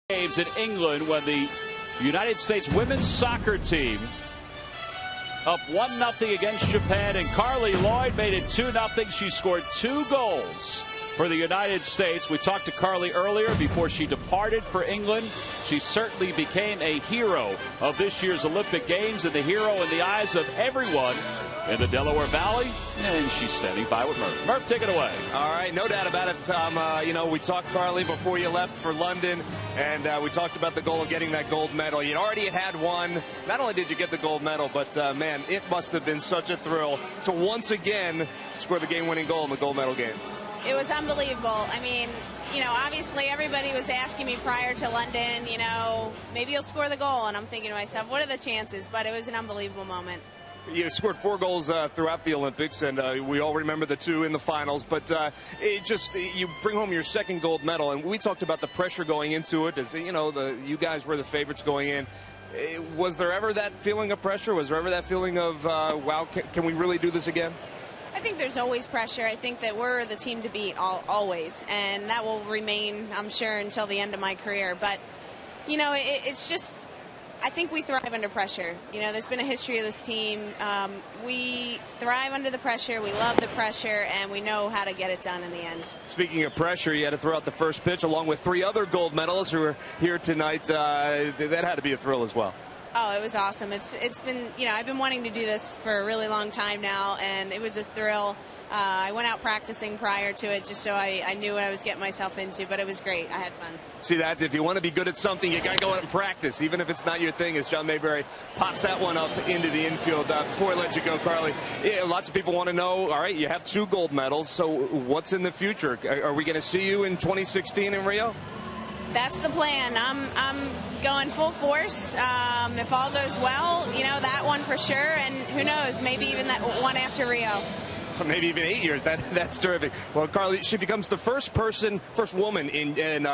Games in England when the United States women's soccer team up 1-0 against Japan, and Carly Lloyd made it 2-0. She scored 2 goals for the United States. We talked to Carly earlier before she departed for England. She certainly became a hero of this year's Olympic Games and the hero in the eyes of everyone in the Delaware Valley, and she's standing by with Murph. Murph, take it away. All right, no doubt about it, Tom. We talked, Carly, before you left for London, and we talked about the goal of getting that gold medal. You'd already had one. Not only did you get the gold medal, but, man, it must have been such a thrill to once again score the game-winning goal in the gold medal game. It was unbelievable. I mean, obviously everybody was asking me prior to London, maybe you'll score the goal. And I'm thinking to myself, what are the chances? But it was an unbelievable moment. You scored 4 goals throughout the Olympics, and we all remember the 2 in the finals. But you bring home your 2nd gold medal, and we talked about the pressure going into it. As you guys were the favorites going in. Was there ever that feeling of pressure? Was there ever that feeling of, wow, can we really do this again? I think there's always pressure. I think that we're the team to beat always, and that will remain, I'm sure, until the end of my career. But, it's just, I think we thrive under pressure. There's been a history of this team. We thrive under the pressure. We love the pressure, and we know how to get it done in the end. Speaking of pressure, you had to throw out the first pitch along with 3 other gold medalists who are here tonight. That had to be a thrill as well. Oh, it was awesome. It's been, I've been wanting to do this for a really long time now, and it was a thrill. I went out practicing prior to it just so I knew what I was getting myself into, but it was great. I had fun. See that? If you want to be good at something, you got to go out and practice, even if it's not your thing, as John Mayberry pops that one up into the infield. Before I let you go, Carly, lots of people want to know, all right, you have 2 gold medals, so what's in the future? Are we going to see you in 2016 in Rio? That's the plan. I'm going full force. If all goes well, that one for sure, and who knows, maybe even that one after Rio. Maybe even 8 years. That's terrific. Well, Carly, she becomes the first woman in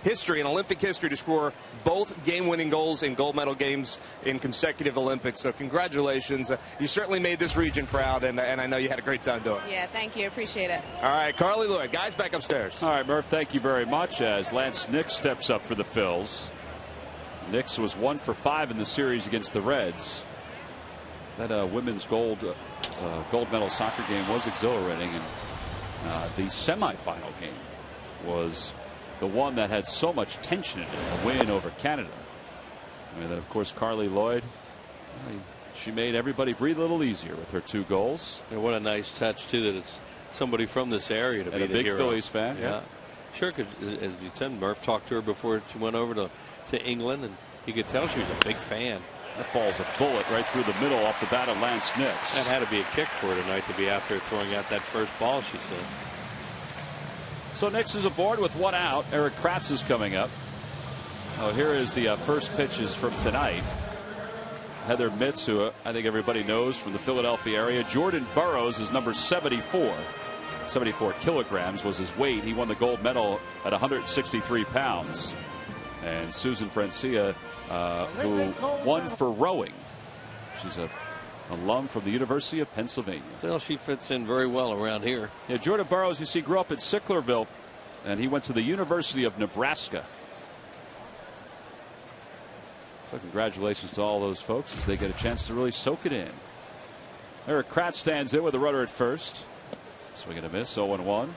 history, in Olympic history, to score both game-winning goals in gold medal games in consecutive Olympics. So congratulations. You certainly made this region proud, and I know you had a great time doing it. Yeah, thank you. Appreciate it. All right, Carly Lloyd, guys back upstairs. All right, Murph, thank you very much as Lance Nix steps up for the Phils. Nix was 1 for 5 in the series against the Reds. That women's gold medal soccer game was exhilarating, and the semifinal game was the one that had so much tension in it, a win over Canada. And then, of course, Carly Lloyd, she made everybody breathe a little easier with her 2 goals. And what a nice touch, too, that it's somebody from this area to be a the big hero. Phillies fan. Yeah. Sure, because as you said, Murph talked to her before she went over to England, and you could tell she was a big fan. That ball's a bullet right through the middle off the bat of Lance Nix. That had to be a kick for her tonight to be out there throwing out that first ball, she said. So Nix is aboard with 1 out. Eric Kratz is coming up. Oh, here is the first pitches from tonight. Heather Mitz, who I think everybody knows from the Philadelphia area. Jordan Burroughs is number 74. 74 kilograms was his weight. He won the gold medal at 163 pounds. And Susan Francia, who won for rowing. She's a alum from the University of Pennsylvania. Well, she fits in very well around here. Yeah, Jordan Burroughs, you see, grew up in Sicklerville, and he went to the University of Nebraska. So congratulations to all those folks as they get a chance to really soak it in. Eric Kratz stands in with a runner at first. Swing and a miss, 0-1.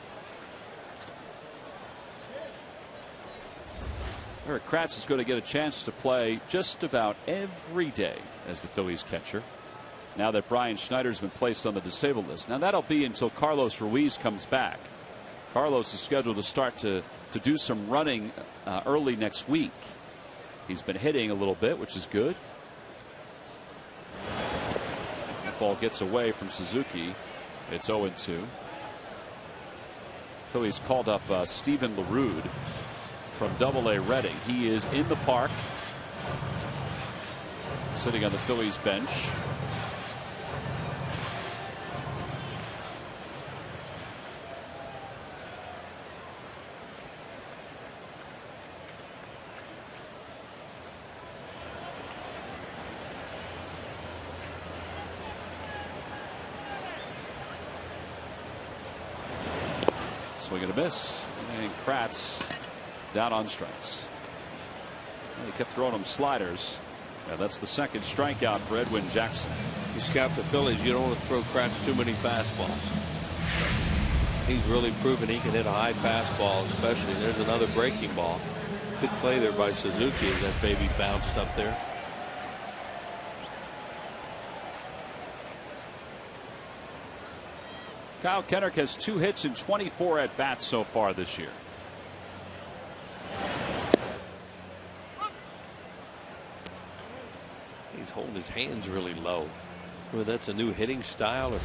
Eric Kratz is going to get a chance to play just about every day as the Phillies catcher, now that Brian Schneider's been placed on the disabled list. Now that'll be until Carlos Ruiz comes back. Carlos is scheduled to start to do some running early next week. He's been hitting a little bit, which is good. That ball gets away from Suzuki. It's 0-2. Phillies called up Stephen LaRude from Double-A Reading. He is in the park, sitting on the Phillies bench. Swing and a miss, and Kratz down on strikes. He kept throwing him sliders. Yeah, that's the second strikeout for Edwin Jackson. You scout the Phillies, you don't want to throw Kratz too many fastballs. He's really proven he can hit a high fastball, especially. There's another breaking ball. Good play there by Suzuki as that baby bounced up there. Kyle Kendrick has 2 hits in 24 at bats so far this year. He's holding his hands really low. Well, that's a new hitting style.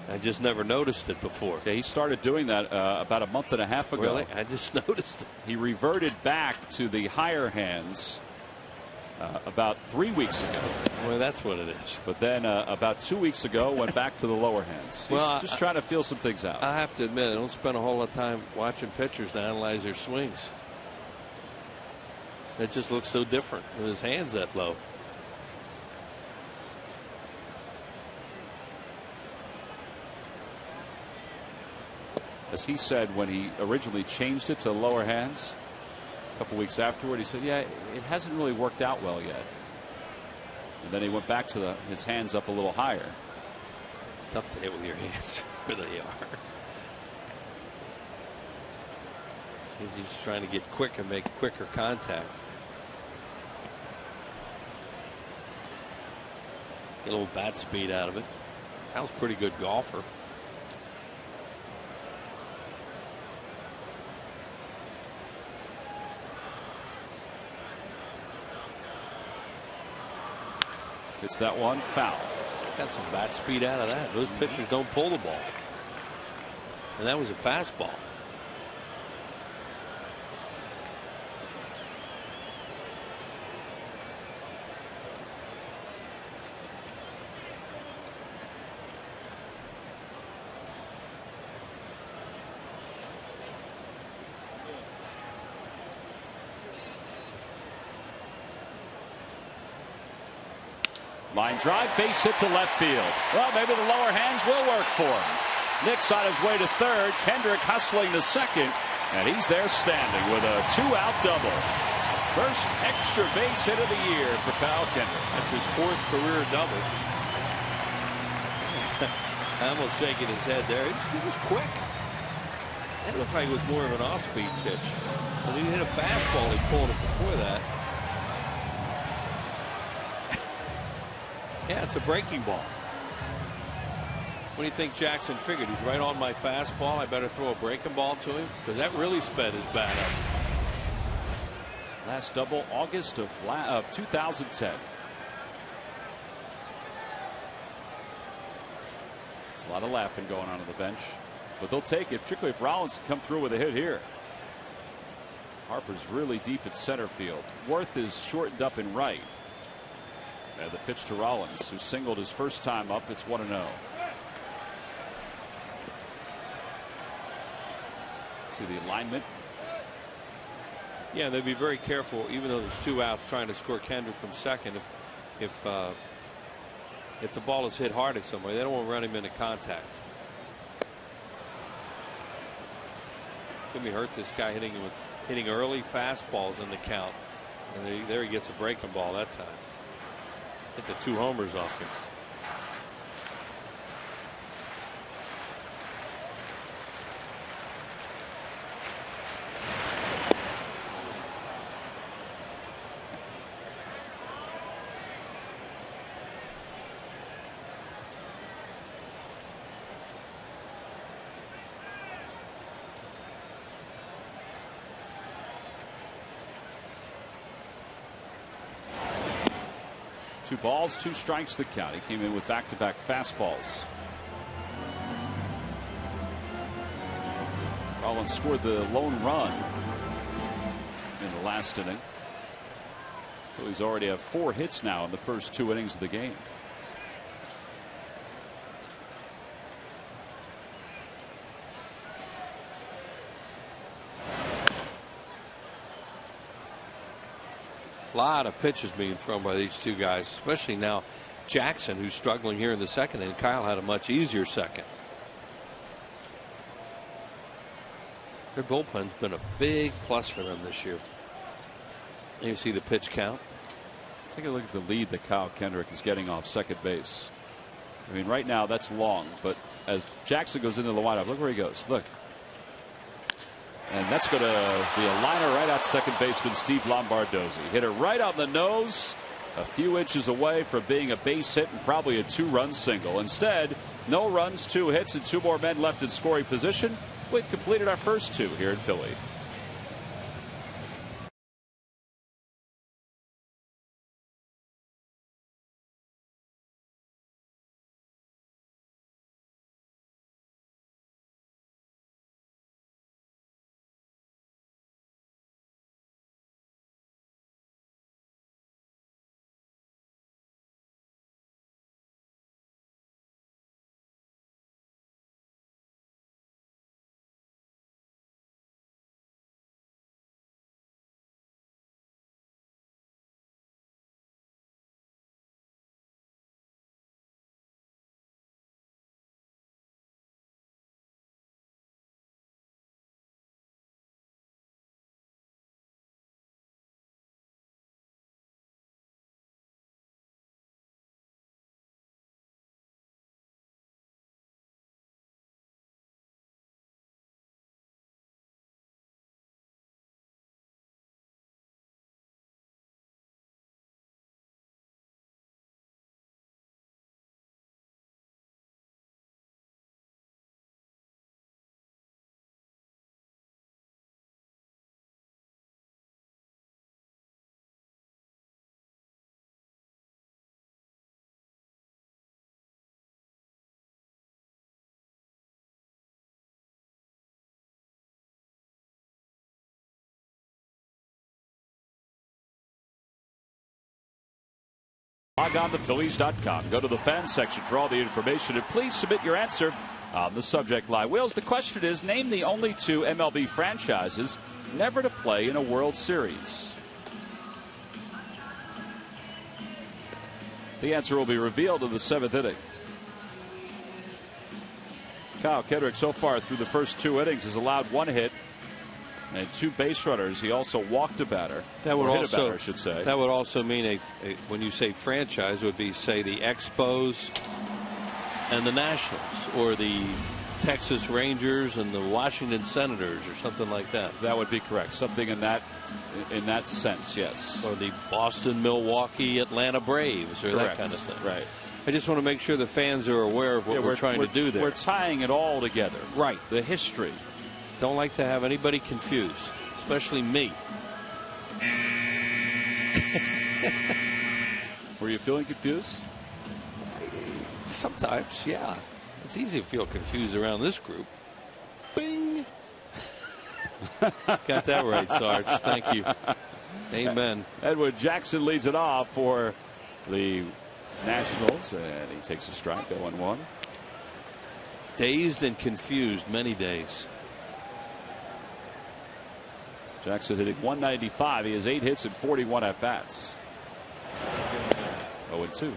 I just never noticed it before. Yeah, he started doing that about a month and a half ago. Really? I just noticed it. He reverted back to the higher hands about 3 weeks ago. Well, that's what it is. But then about 2 weeks ago went back to the lower hands. He's just trying to feel some things out. I have to admit, I don't spend a whole lot of time watching pitchers to analyze their swings. It just looks so different with his hands that low. As he said when he originally changed it to lower hands a couple weeks afterward, he said, yeah, it hasn't really worked out well yet. And then he went back to his hands up a little higher. Tough to hit with your hands. Really are. He's just trying to get quick and make quicker contact. Get a little bat speed out of it. Kyle's a pretty good golfer. It's that one foul. Got some bat speed out of that. Those pitchers don't pull the ball. And that was a fastball. Line drive, base hit to left field. Well, maybe the lower hands will work for him. Nick's on his way to third. Kendrick hustling to second. And he's there standing with a 2-out double. First extra base hit of the year for Kyle Kendrick. That's his 4th career double. Almost shaking his head there. He was quick. It looked like it was more of an off-speed pitch. When he hit a fastball, he pulled it before that. Yeah, it's a breaking ball. What do you think Jackson figured? He's right on my fastball. I better throw a breaking ball to him because that really sped his bat up. Last double August of 2010. There's a lot of laughing going on the bench, but they'll take it, particularly if Rollins can come through with a hit here. Harper's really deep at center field. Worth is shortened up in right. And the pitch to Rollins, who singled his first time up. It's 1-0. See the alignment. Yeah, they'd be very careful, even though there's 2 outs, trying to score Kendrick from second. If the ball is hit hard at somebody, they don't want to run him into contact. It's going to hurt this guy hitting early fastballs in the count, and there he gets a breaking ball that time. Hit the 2 homers off him. Two balls, 2 strikes the count. He came in with back-to-back fastballs. Rollins scored the lone run in the last inning. So he's already have 4 hits now in the first 2 innings of the game. A lot of pitches being thrown by these 2 guys, especially now Jackson, who's struggling here in the second, and Kyle had a much easier second. Their bullpen's been a big plus for them this year. And you see the pitch count. Take a look at the lead that Kyle Kendrick is getting off second base. I mean, right now that's long, but as Jackson goes into the windup, look where he goes. Look. And that's going to be a liner right out second baseman Steve Lombardozzi. Hit it right on the nose, a few inches away from being a base hit and probably a 2-run single. Instead, no runs, 2 hits, and 2 more men left in scoring position. We've completed our first 2 here in Philly. Log on to Phillies.com. Go to the fan section for all the information, and please submit your answer on the subject line. Wills, the question is, name the only 2 MLB franchises never to play in a World Series. The answer will be revealed in the 7th inning. Kyle Kendrick so far through the first 2 innings has allowed 1 hit and 2 base runners. He also walked a batter. That would hit also, a batter, I should say. That would also mean when you say franchise, would be, say, the Expos and the Nationals, or the Texas Rangers and the Washington Senators, or something like that. That would be correct. Something in that sense, yes. Or the Boston, Milwaukee, Atlanta Braves, or correct. That kind of thing. Right. I just want to make sure the fans are aware of what we're trying to do there. We're tying it all together. Right. The history. Don't like to have anybody confused, especially me. Were you feeling confused? Sometimes, yeah. It's easy to feel confused around this group. Bing. Got that right, Sarge. Thank you. Amen. Edwin Jackson leads it off for the Nationals, and he takes a strike, 0-1. Dazed and confused many days. Jackson hitting .195. He has 8 hits and 41 at bats. 0-2.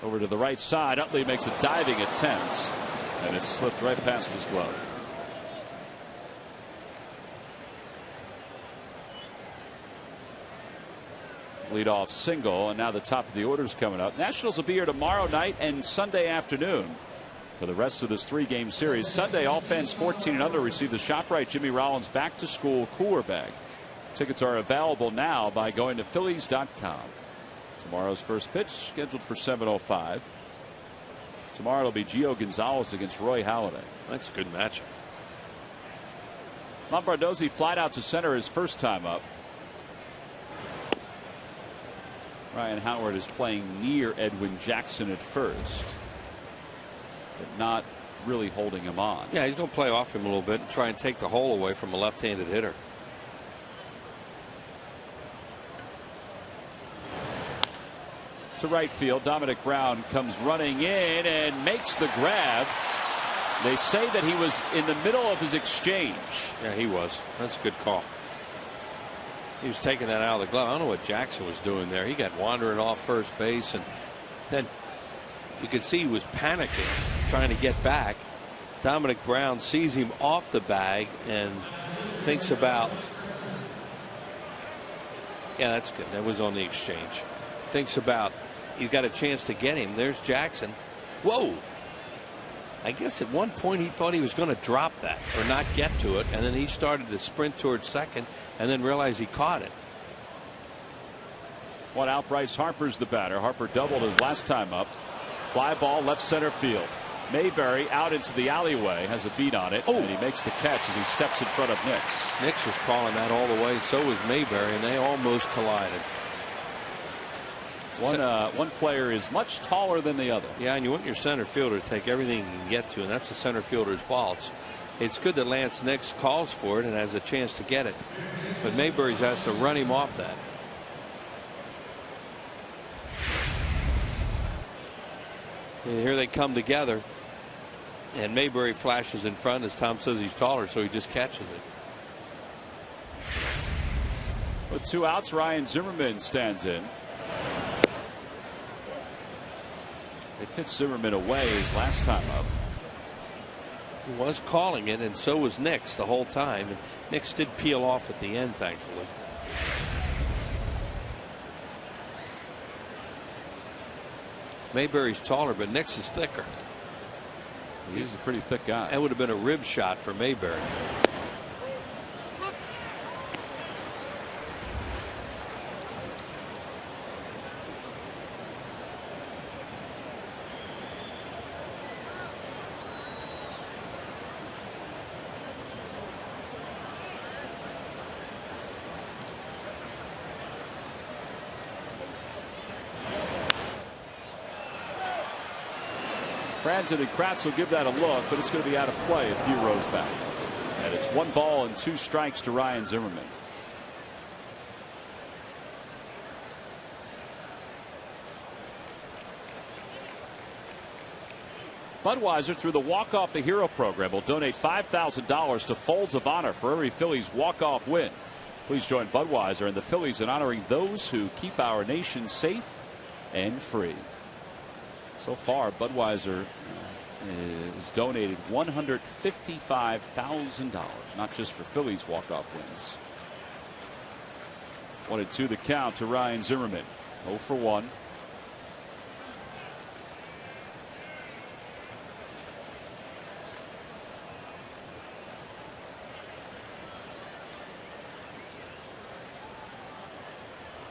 Over to the right side. Utley makes a diving attempt, and it slipped right past his glove. Leadoff single, and now the top of the order is coming up. Nationals will be here tomorrow night and Sunday afternoon for the rest of this 3-game series. Sunday, all fans 14 and under receive the ShopRite Jimmy Rollins Back to School Cooler Bag. Tickets are available now by going to Phillies.com. Tomorrow's first pitch scheduled for 7:05. Tomorrow it'll be Gio Gonzalez against Roy Halladay. That's a good matchup. Lombardozzi flied out to center his first time up. Ryan Howard is playing near Edwin Jackson at first, but not really holding him on. Yeah, he's going to play off him a little bit and try and take the hole away from a left-handed hitter. To right field, Dominic Brown comes running in and makes the grab. They say that he was in the middle of his exchange. Yeah, he was. That's a good call. He was taking that out of the glove. I don't know what Jackson was doing there. He got wandering off first base, and then you could see he was panicking, trying to get back. Dominic Brown sees him off the bag and thinks about, yeah, that's good. That was on the exchange. Thinks about, he's got a chance to get him. There's Jackson. Whoa. I guess at one point he thought he was going to drop that or not get to it, and then he started to sprint towards second and then realized he caught it. One out. Bryce Harper's the batter. Harper doubled his last time up. Fly ball left center field. Mayberry out into the alleyway, has a beat on it, and he makes the catch as he steps in front of Nix. Nix was calling that all the way. So was Mayberry, and they almost collided. One player is much taller than the other. Yeah, and you want your center fielder to take everything he can get to, and that's the center fielder's ball. It's good that Lance Nix calls for it and has a chance to get it, but Mayberry has to run him off that. And here they come together, and Mayberry flashes in front as Tom says he's taller, so he just catches it. With 2 outs, Ryan Zimmerman stands in. They pitched Zimmerman away his last time up. He was calling it, and so was Nix the whole time. And Nix did peel off at the end, thankfully. Mayberry's taller, but Nix is thicker. He's a pretty thick guy. That would have been a rib shot for Mayberry. Franzen and Kratz will give that a look, but it's going to be out of play a few rows back. And it's 1 ball and 2 strikes to Ryan Zimmerman. Budweiser, through the Walk Off a Hero program, will donate $5,000 to Folds of Honor for every Phillies walk-off win. Please join Budweiser and the Phillies in honoring those who keep our nation safe and free. So far, Budweiser has donated $155,000, not just for Phillies walk-off wins. 1-2 the count to Ryan Zimmerman. 0 for 1.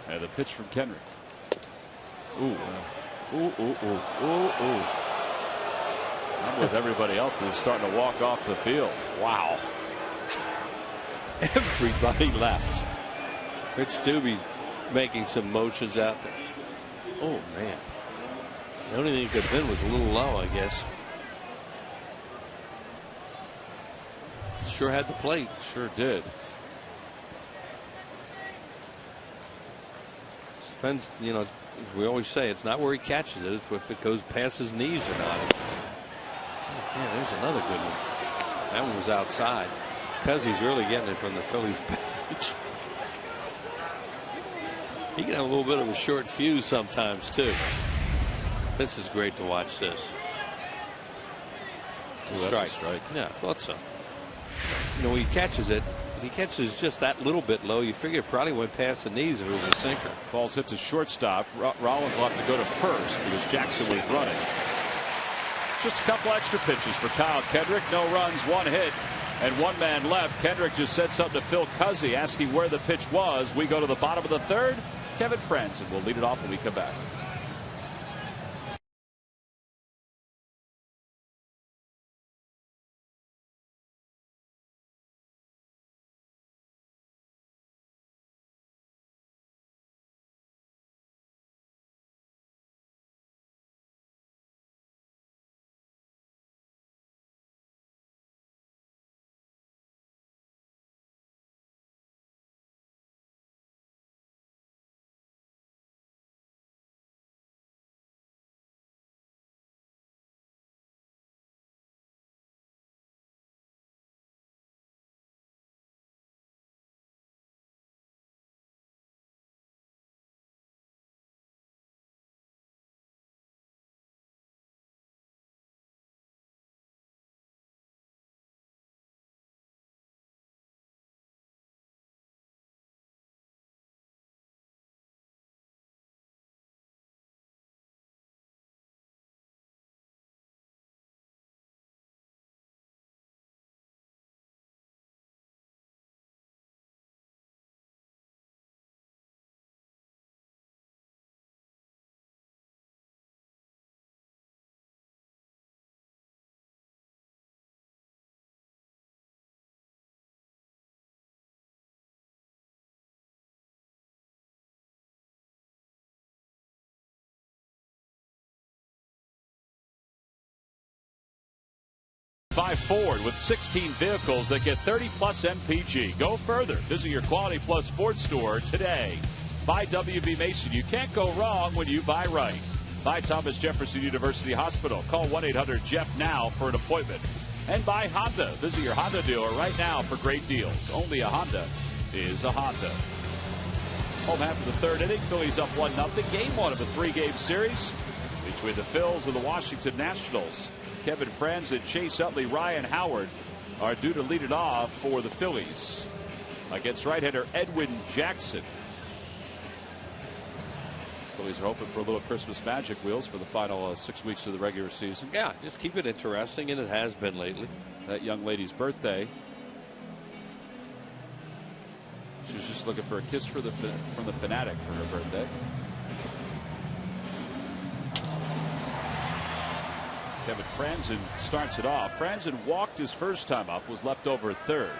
And the pitch from Kendrick. Ooh. Ooh, ooh, ooh, ooh, ooh. I'm with everybody else that's starting to walk off the field. Wow. Everybody left. Rich Stubbe making some motions out there. Oh, man. The only thing it could have been was a little low, I guess. Sure had the plate. Sure did. Depends, you know, we always say it's not where he catches it, it's if it goes past his knees or not. Yeah, there's another good one. That one was outside. Because he's really getting it from the Phillies bench. He can have a little bit of a short fuse sometimes, too. This is great to watch this. That's a strike. Yeah, I thought so. You know, when he catches it, if he catches just that little bit low, you figure it probably went past the knees if it was a sinker. Ball's hit to shortstop. Rollins will have to go to first because Jackson was running. Just a couple extra pitches for Kyle Kendrick. No runs, 1 hit, and 1 man left. Kendrick just said something to Phil Cuzzy, asking where the pitch was. We go to the bottom of the 3rd. Kevin Franzen will lead it off when we come back. Ford with 16 vehicles that get 30+ MPG. Go further. Visit your Quality Plus sports store today. Buy WB Mason. You can't go wrong when you buy right. Buy Thomas Jefferson University Hospital. Call 1-800-JEFF now for an appointment. And buy Honda. Visit your Honda dealer right now for great deals. Only a Honda is a Honda. Home half of the 3rd inning. Phillies up 1-0. Game 1 of a 3-game series between the Phils and the Washington Nationals. Kevin Franzen, Chase Utley, Ryan Howard are due to lead it off for the Phillies against right-hander Edwin Jackson. Phillies are hoping for a little Christmas magic, Wheels, for the final 6 weeks of the regular season. Yeah, just keep it interesting, and it has been lately. That young lady's birthday. She was just looking for a kiss from the fanatic for her birthday. Kevin Franzen starts it off. Franzen walked his first time up, was left over at 3rd.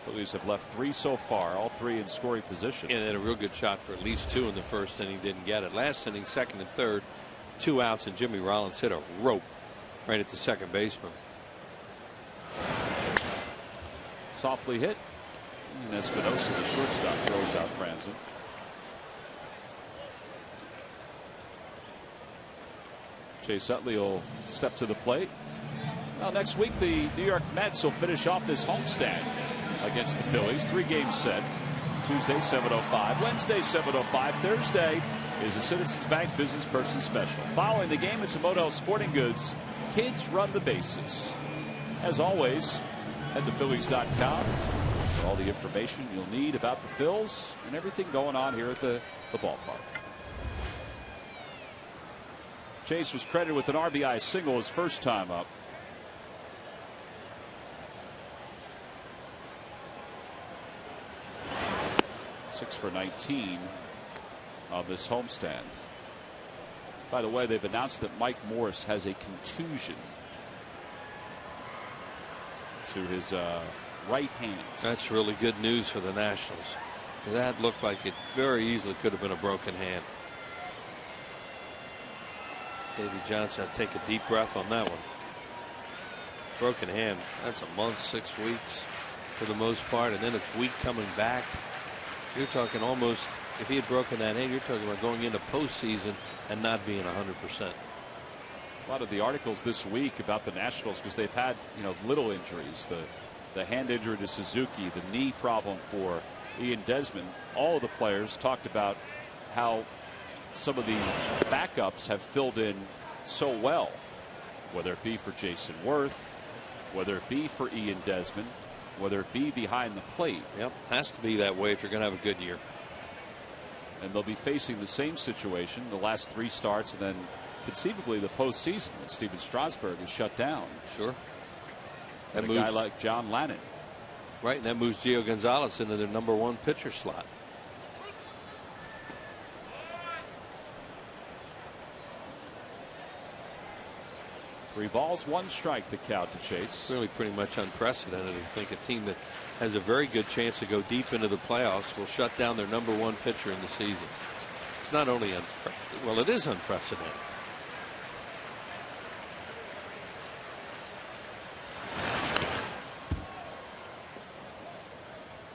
Phillies have left 3 so far, all 3 in scoring position. And they had a real good shot for at least 2 in the first inning, didn't get it. Last inning, 2nd and 3rd, 2 outs, and Jimmy Rollins hit a rope right at the second baseman. Softly hit. And Espinosa, the shortstop, throws out Franzen. Chase Utley will step to the plate. Well, next week the New York Mets will finish off this homestand against the Phillies. 3-game set. Tuesday 7:05, Wednesday 7:05, Thursday is the Citizens Bank Business Person Special. Following the game, it's a Model Sporting Goods. Kids run the bases. As always, head to Phillies.com for all the information you'll need about the Phils and everything going on here at the ballpark. Chase was credited with an RBI single his first time up. Six for 19 on this homestand. By the way, they've announced that Mike Morris has a contusion to his right hand. That's really good news for the Nationals. That looked like it very easily could have been a broken hand. Davey Johnson had to take a deep breath on that one. Broken hand, that's a month, 6 weeks for the most part, and then it's weak coming back. You're talking almost, if he had broken that hand, you're talking about going into postseason and not being 100%. A lot of the articles this week about the Nationals, because they've had, little injuries, the hand injury to Suzuki, the knee problem for Ian Desmond. All of the players talked about how some of the backups have filled in so well, whether it be for Jason Worth, whether it be for Ian Desmond, whether it be behind the plate. Yep, has to be that way if you're going to have a good year. And they'll be facing the same situation the last 3 starts, and then conceivably the postseason when Steven Strasburg is shut down. Sure. And a guy like John Lannon. Right, and that moves Gio Gonzalez into their #1 pitcher slot. Three balls, 1 strike, the count to Chase. Really pretty much unprecedented. I think a team that has a very good chance to go deep into the playoffs will shut down their #1 pitcher in the season. It's not only well, it is unprecedented.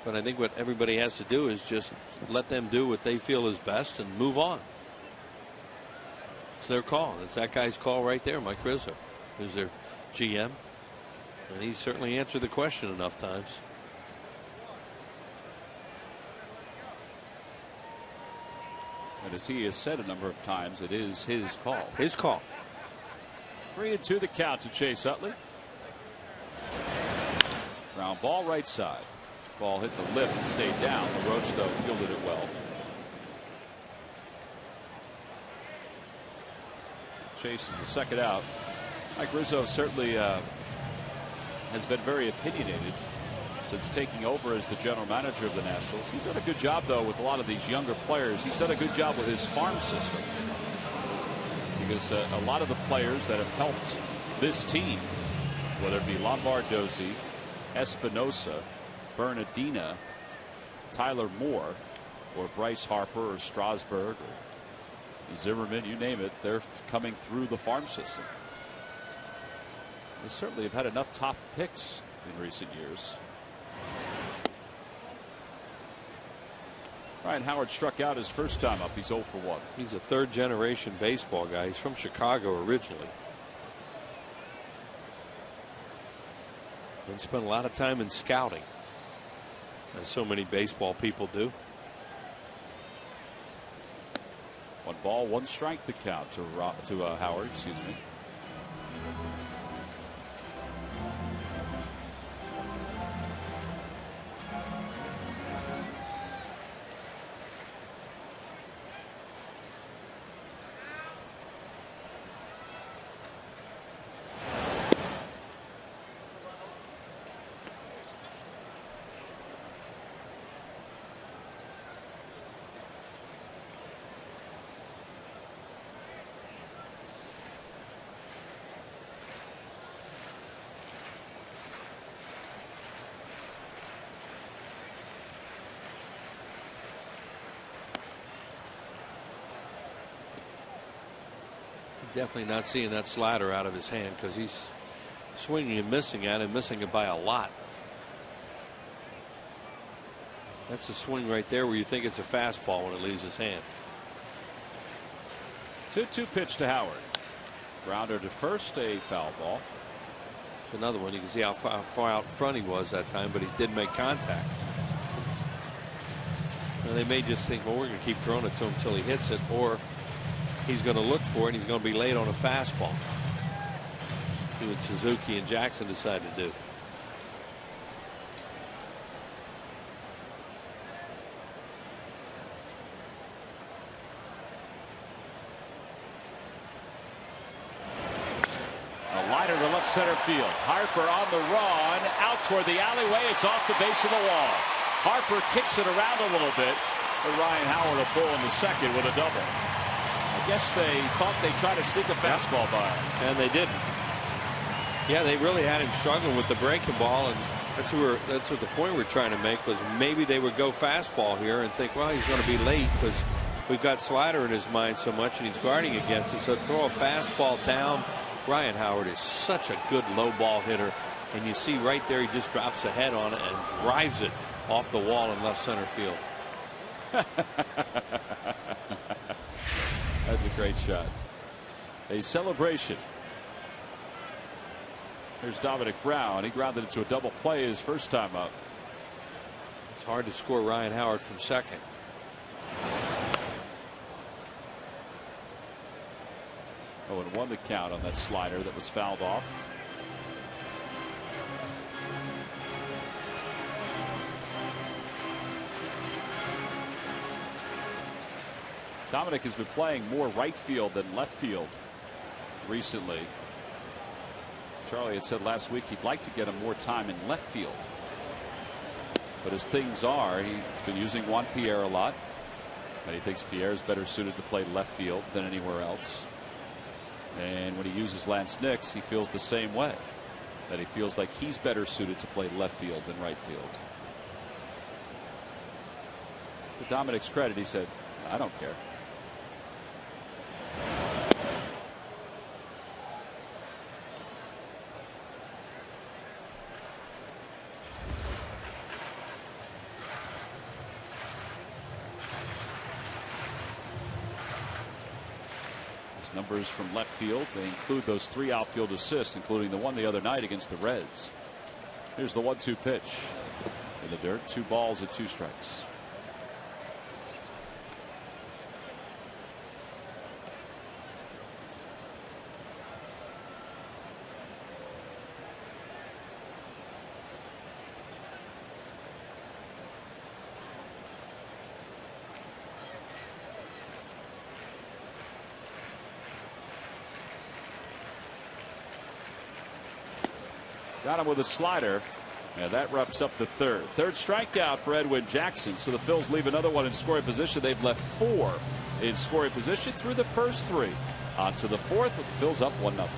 But I think what everybody has to do is just let them do what they feel is best and move on. It's their call. It's that guy's call right there, Mike Rizzo, who's their GM. And he certainly answered the question enough times. And as he has said a number of times, it is his call. His call. 3-2 the count to Chase Utley. Ground ball right side. Ball hit the lip and stayed down. LaRoche, though, fielded it well. Chase is the second out. Mike Rizzo certainly has been very opinionated since taking over as the general manager of the Nationals. He's done a good job, though, with a lot of these younger players. He's done a good job with his farm system, because a lot of the players that have helped this team, whether it be Lombardozzi, Espinosa, Bernardina, Tyler Moore, or Bryce Harper, or Strasburg, or Zimmerman, you name it, they're coming through the farm system. They certainly have had enough top picks in recent years. Ryan Howard struck out his first time up. He's 0 for 1. He's a 3rd-generation baseball guy. He's from Chicago originally. And spent a lot of time in scouting, as so many baseball people do. 1 ball, 1 strike the count to Howard. Excuse me. Definitely not seeing that slider out of his hand, because he's swinging and missing at it, missing it by a lot. That's a swing right there where you think it's a fastball when it leaves his hand. 2-2 pitch to Howard. Grounder to first, a foul ball. Another one. You can see how far out front he was that time, but he did make contact. And they may just think, well, we're going to keep throwing it to him until he hits it, or he's going to look for it and he's going to be late on a fastball. See what Suzuki and Jackson decide to do. A liner to left center field. Harper on the run, out toward the alleyway. It's off the base of the wall. Harper kicks it around a little bit. But Ryan Howard will pull in the second with a double. I guess they thought they'd try to sneak a fastball by him. And they didn't. Yeah, they really had him struggling with the breaking ball, and that's what the point we're trying to make was maybe they would go fastball here and think, well, he's going to be late because we've got slider in his mind so much and he's guarding against it. So throw a fastball down. Ryan Howard is such a good low ball hitter, and you see right there he just drops a head on it and drives it off the wall in left center field. That's a great shot. A celebration. Here's Dominic Brown. He grounded into a double play his first time up. It's hard to score Ryan Howard from second. Oh, and 1 to count on that slider that was fouled off. Dominic has been playing more right field than left field recently. Charlie had said last week he'd like to get him more time in left field. But as things are, he's been using Juan Pierre a lot. And he thinks Pierre is better suited to play left field than anywhere else. And when he uses Lance Nix, he feels the same way. That he feels like he's better suited to play left field than right field. To Dominic's credit, he said, I don't care. Numbers from left field, they include those 3 outfield assists, including the one the other night against the Reds. Here's the 1-2 pitch in the dirt. 2 balls and 2 strikes. Got him with a slider, and that wraps up the third. Third strikeout for Edwin Jackson. So the Phils leave another one in scoring position. They've left 4 in scoring position through the first 3. On to the 4th with the Phils up 1-0.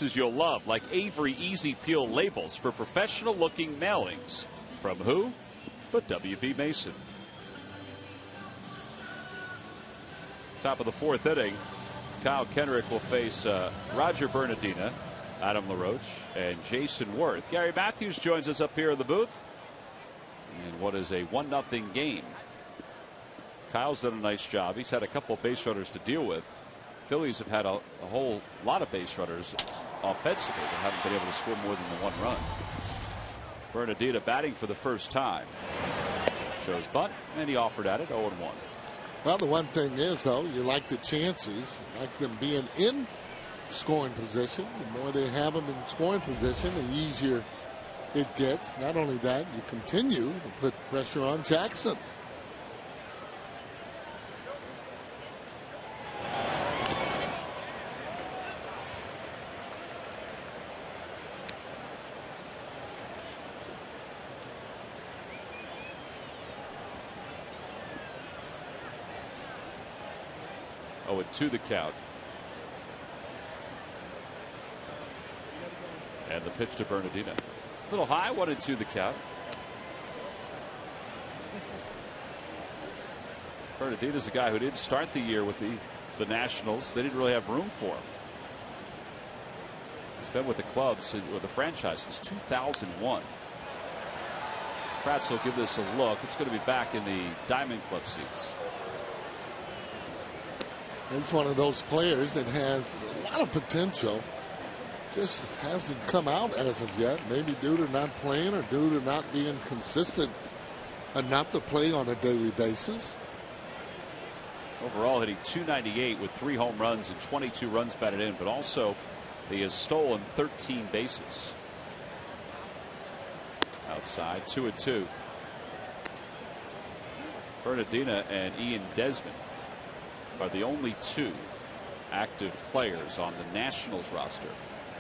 You'll love, like Avery Easy Peel labels for professional looking mailings. From who? but W.B. Mason. Top of the 4th inning, Kyle Kendrick will face Roger Bernardina, Adam LaRoche, and Jason Worth. Gary Matthews joins us up here in the booth in what is a 1-0 game. Kyle's done a nice job. He's had a couple of base runners to deal with. Phillies have had a whole lot of base runners offensively but haven't been able to score more than the 1 run. Bernardina batting for the first time. Shows bunt, and he offered at it 0-1. Well, the one thing is, though, you like the chances, you like them being in scoring position. The more they have them in scoring position, the easier it gets. Not only that, you continue to put pressure on Jackson. Oh, and 2 the count. And the pitch to Bernardina. A little high, 1-2 the count. Bernardina's a guy who didn't start the year with the Nationals. They didn't really have room for him. He's been with the clubs, with the franchise since 2001. Kratz will give this a look. It's going to be back in the Diamond Club seats. It's one of those players that has a lot of potential. Just hasn't come out as of yet. Maybe due to not playing or due to not being consistent enough to play on a daily basis. Overall hitting .298 with 3 home runs and 22 runs batted in, but also he has stolen 13 bases. Outside, 2-2. Bernardina and Ian Desmond are the only 2 active players on the Nationals roster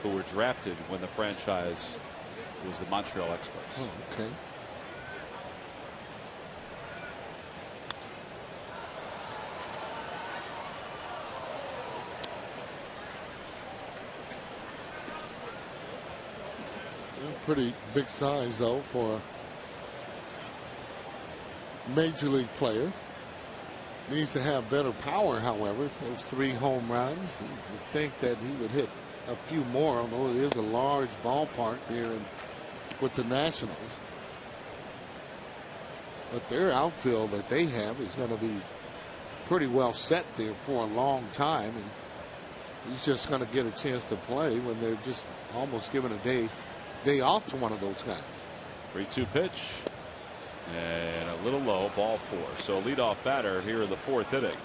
who were drafted when the franchise was the Montreal Expos. Oh, okay. Pretty big size, though, for a major league player. Needs to have better power, however. Those 3 home runs. You would think that he would hit a few more, although it is a large ballpark there with the Nationals. But their outfield that they have is going to be pretty well set there for a long time. And he's just going to get a chance to play when they're just almost giving a day off to one of those guys. 3-2 pitch. And a little low, ball 4. So leadoff batter here in the 4th inning.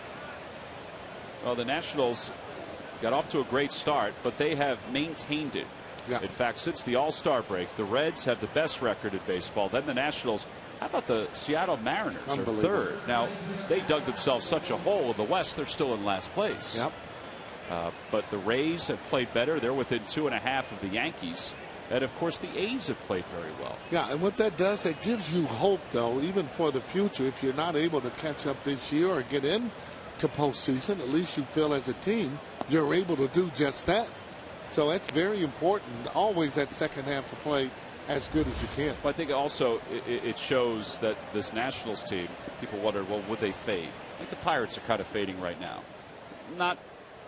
Well, the Nationals got off to a great start, but they have maintained it. Yeah. In fact, since the All-Star break, the Reds have the best record in baseball. Then the Nationals. How about the Seattle Mariners are 3rd? Now, they dug themselves such a hole in the West, they're still in last place. Yep. But the Rays have played better. They're within 2.5 of the Yankees. And, of course, the A's have played very well. Yeah, and what that does, it gives you hope, though, even for the future. If you're not able to catch up this year or get into postseason, at least you feel as a team you're able to do just that. So that's very important, always that second half to play as good as you can. Well, I think also it shows that this Nationals team, people wonder, well, would they fade? I think the Pirates are kind of fading right now.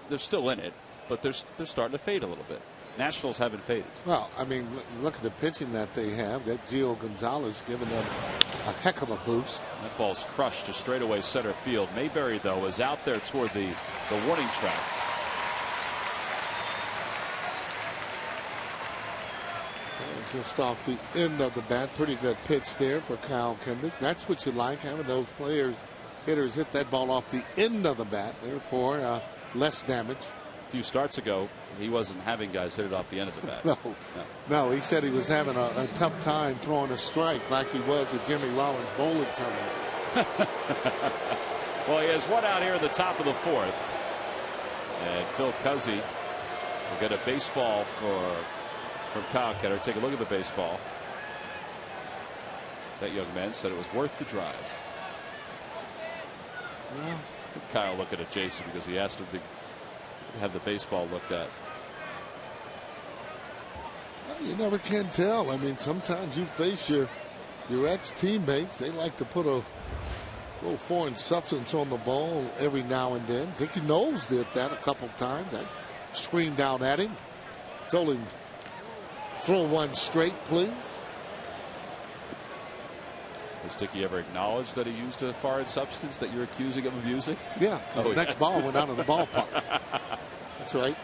They're still in it, but they're starting to fade a little bit. Nationals haven't faded. Well, I mean, look at the pitching that they have. That Gio Gonzalez giving them a heck of a boost. That ball's crushed to straightaway center field. Mayberry, though, is out there toward the warning track. And just off the end of the bat. Pretty good pitch there for Kyle Kendrick. That's what you like, having those hitters hit that ball off the end of the bat. Therefore, less damage. A few starts ago, he wasn't having guys hit it off the end of the bat. No, he said he was having a tough time throwing a strike like he was at Jimmy Rollins' bowling tournament. Well, he has one out here at the top of the 4th. And Phil Cuzzy will get a baseball from Kyle Kendrick. Take a look at the baseball. That young man said it was worth the drive. Well, Kyle looking at Jason because he asked him to have the baseball looked at. You never can tell. I mean, sometimes you face your your ex-teammates, they like to put a little foreign substance on the ball every now and then. Dickie Knowles did that a couple times. I screamed out at him, told him, throw one straight, please. Has Dickie ever acknowledged that he used a foreign substance that you're accusing him of using? Yeah, because the next ball went out of the ballpark. That's right.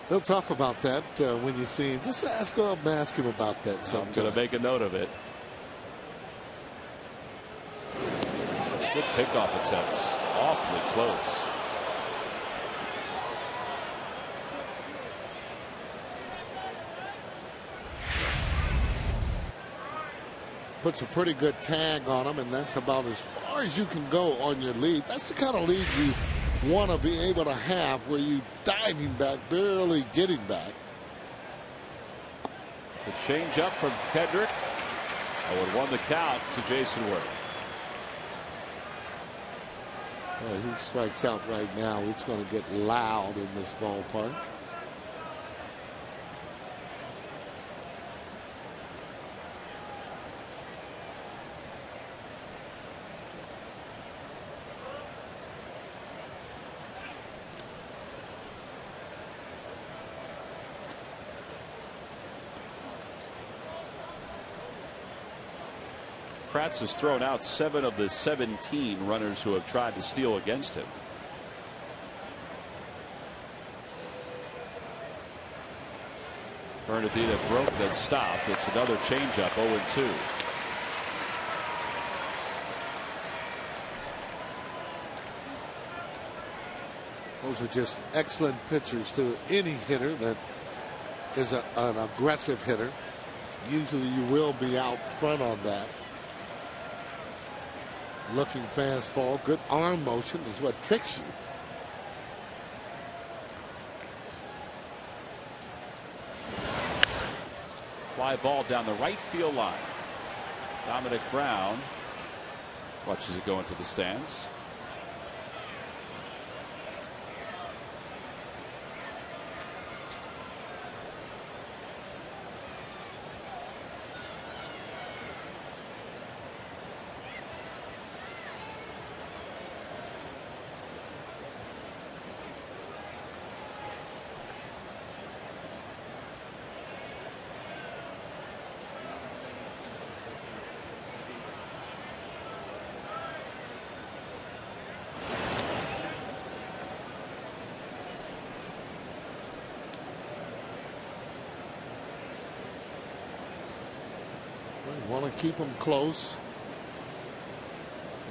They'll talk about that when you see him. Just go up and ask him about that sometime. I'm going to make a note of it. Good pickoff attempts. Awfully close. Puts a pretty good tag on him, and that's about as far as you can go on your lead. That's the kind of lead you want to be able to have, where you diving back, barely getting back. The change up from Kendrick. Would won the count to Jason Worth. Well, he strikes out right now. It's going to get loud in this ballpark. Kratz has thrown out 7 of the 17 runners who have tried to steal against him. Bernardina broke, then stopped. It's another changeup, 0-2. Those are just excellent pitchers to any hitter that is an aggressive hitter. Usually you will be out front on that. Looking fastball, good arm motion is what tricks you. Fly ball down the right field line. Dominic Brown watches it go into the stands. Want to keep them close.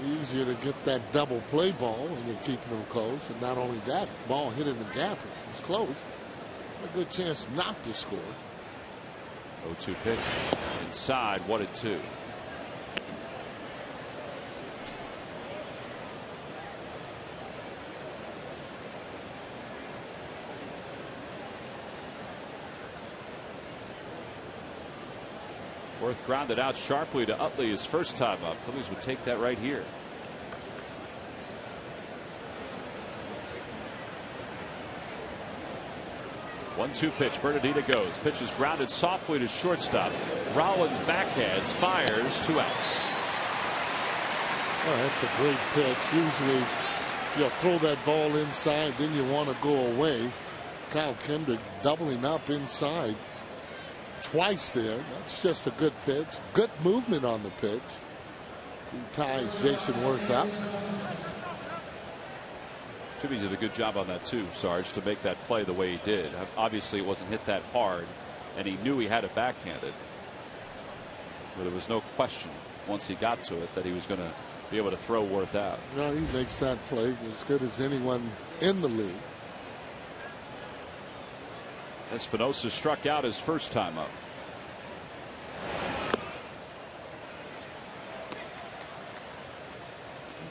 Easier to get that double play ball when you're keeping them close. And not only that, the ball hit in the gap. If it's close, a good chance not to score. 0-2 pitch inside, 1-2. Worth grounded out sharply to Utley his first time up. Phillies would take that right here. One-two pitch. Bernardina goes. Pitch is grounded softly to shortstop. Rollins backhands, fires, 2 outs. Oh, that's a great pitch. Usually you'll throw that ball inside, then you want to go away. Kyle Kendrick doubling up inside twice there. That's just a good pitch. Good movement on the pitch. He ties Jason Worth up. Jimmy did a good job on that too, Sarge, to make that play the way he did. Obviously it wasn't hit that hard, and he knew he had it backhanded. But there was no question once he got to it that he was going to be able to throw Worth out. No, he makes that play as good as anyone in the league. Espinosa struck out his first time up.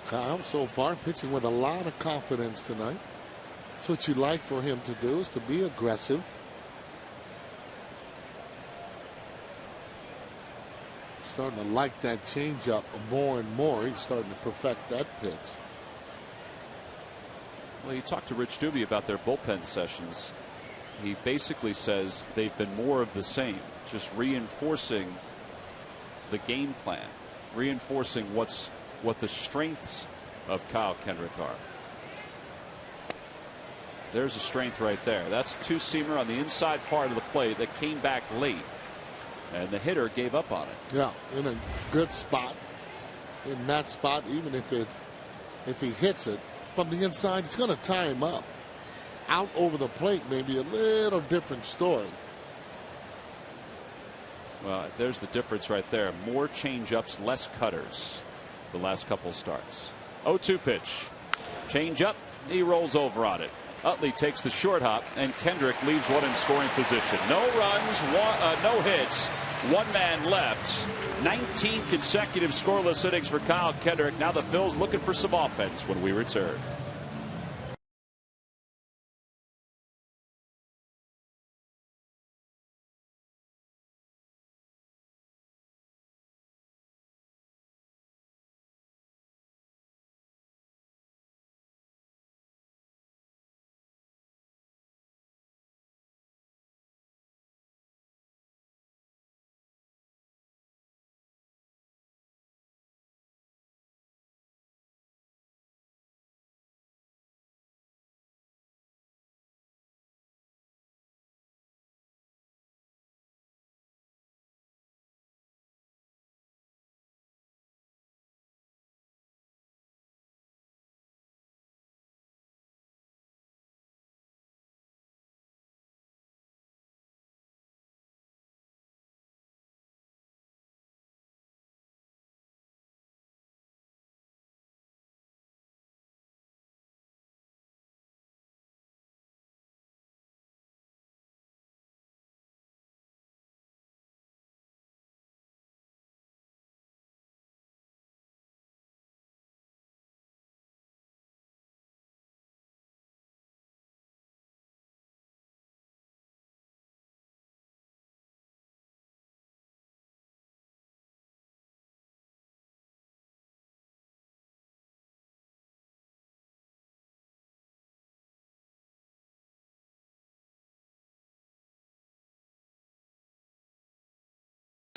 Kyle so far pitching with a lot of confidence tonight. That's what you like for him to do, is to be aggressive. Starting to like that changeup more and more. He's starting to perfect that pitch. Well, you talked to Rich Doobie about their bullpen sessions. He basically says they've been more of the same, just reinforcing the game plan, reinforcing what the strengths of Kyle Kendrick are. There's a strength right there. That's a two-seamer on the inside part of the plate that came back late, and the hitter gave up on it. Yeah, in a good spot. In that spot, even if he hits it from the inside, it's going to tie him up. Out over the plate, maybe a little different story. Well, there's the difference right there. More change-ups, less cutters the last couple starts. 0-2 pitch. Change up. He rolls over on it. Utley takes the short hop, and Kendrick leaves one in scoring position. No runs, no hits, one man left. 19 consecutive scoreless innings for Kyle Kendrick. Now the Phils looking for some offense when we return.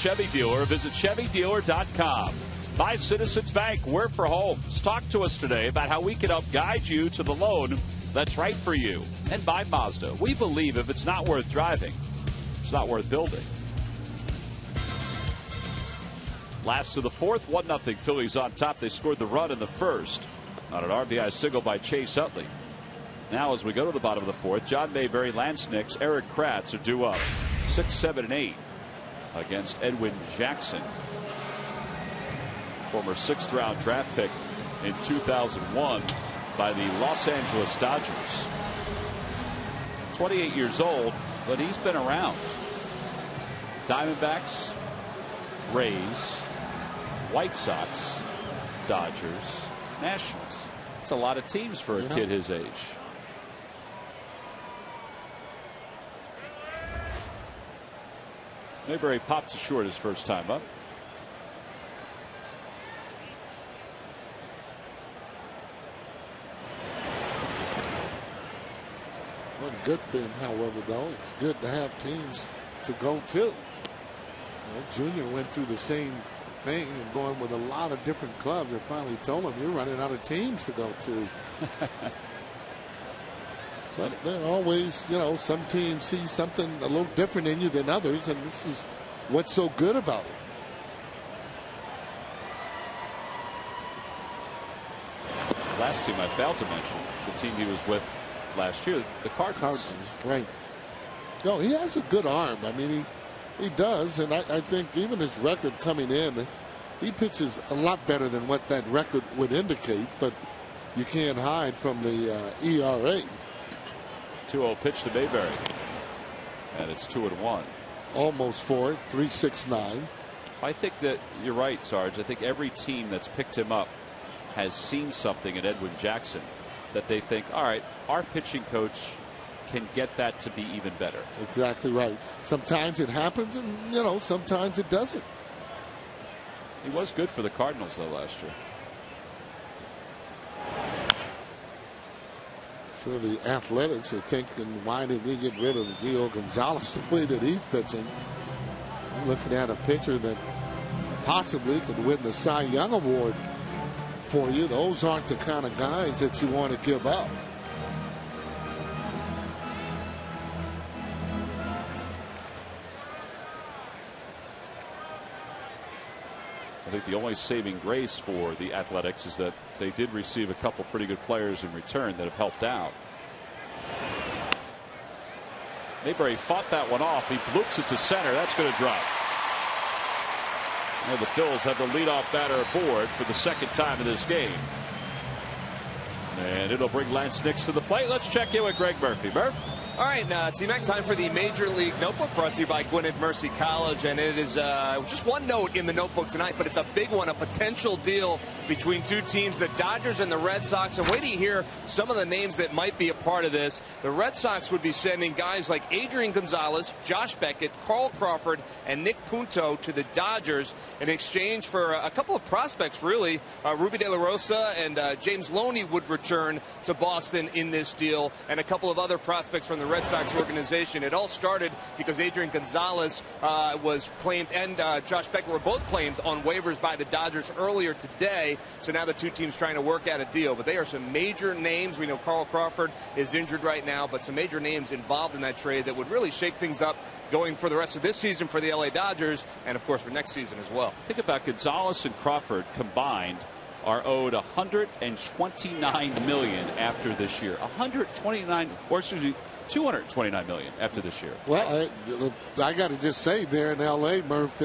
Chevy dealer. Visit ChevyDealer.com. By Citizens Bank, we're for homes. Talk to us today about how we can help guide you to the loan that's right for you. And by Mazda, we believe if it's not worth driving, it's not worth building. Last of the fourth, 1-0 Phillies on top. They scored the run in the first on an RBI single by Chase Utley. Now as we go to the bottom of the fourth, John Mayberry, Lance Nix, Eric Kratz are due up. 6, 7, and 8 against Edwin Jackson, former 6th round draft pick in 2001 by the Los Angeles Dodgers. 28 years old, but he's been around. Diamondbacks, Rays, White Sox, Dodgers, Nationals. It's a lot of teams for a kid his age. Mayberry popped to short his first time up. One good thing, however, though, it's good to have teams to go to. Junior went through the same thing and going with a lot of different clubs. They finally told him, you're running out of teams to go to. But there always, some teams see something a little different in you than others, and this is what's so good about it. Last team I failed to mention, the team he was with last year, the Cardinals. Right. No, he has a good arm. I mean, he does, and I think even his record coming in, he pitches a lot better than what that record would indicate, but you can't hide from the ERA. 2-0 pitch to Mayberry, and it's 2-1. Almost for it, 3.69. I think that you're right, Sarge. I think every team that's picked him up has seen something in Edwin Jackson that they think, all right, our pitching coach can get that to be even better. Exactly right. Sometimes it happens, and sometimes it doesn't. He was good for the Cardinals though last year. Sure, the Athletics are thinking, why did we get rid of Gio Gonzalez the way that he's pitching? I'm looking at a pitcher that possibly could win the Cy Young Award for you. Those aren't the kind of guys that you want to give up. I think the only saving grace for the Athletics is that they did receive a couple pretty good players in return that have helped out. Mayberry fought that one off. He bloops it to center. That's going to drop. And the Phils have the leadoff batter aboard for the second time in this game. And it'll bring Lance Nix to the plate. Let's check in with Greg Murphy. Murph? All right, T-Mac, time for the Major League Notebook, brought to you by Gwinnett Mercy College. And it is just one note in the notebook tonight, but it's a big one, a potential deal between two teams, the Dodgers and the Red Sox. And wait till you hear some of the names that might be a part of this. The Red Sox would be sending guys like Adrian Gonzalez, Josh Beckett, Carl Crawford, and Nick Punto to the Dodgers in exchange for a couple of prospects, really. Ruby De La Rosa and James Loney would return to Boston in this deal, and a couple of other prospects from the Red Sox organization. It all started because Adrian Gonzalez was claimed and Josh Beckett were both claimed on waivers by the Dodgers earlier today. So now the two teams trying to work out a deal. But they are some major names. We know Carl Crawford is injured right now, but some major names involved in that trade that would really shake things up going for the rest of this season for the LA Dodgers and, of course, for next season as well. Think about Gonzalez and Crawford combined are owed $129 million after this year. 129, or excuse me, $229 million after this year. Well, I got to just say, there in L.A., Murph,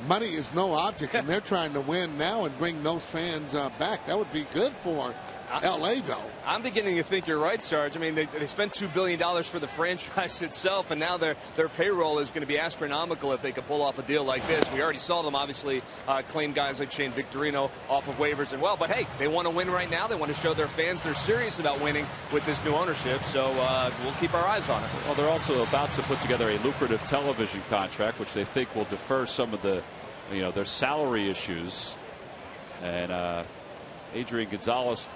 money is no object, and they're trying to win now and bring those fans back. That would be good for L.A., though. I'm beginning to think you're right, Sarge. I mean, they spent $2 billion for the franchise itself, and now their payroll is going to be astronomical if they could pull off a deal like this. We already saw them, obviously, claim guys like Shane Victorino off of waivers and well. But, hey, they want to win right now. They want to show their fans they're serious about winning with this new ownership. So we'll keep our eyes on it. Well, they're also about to put together a lucrative television contract, which they think will defer some of the, their salary issues. And Adrian Gonzalez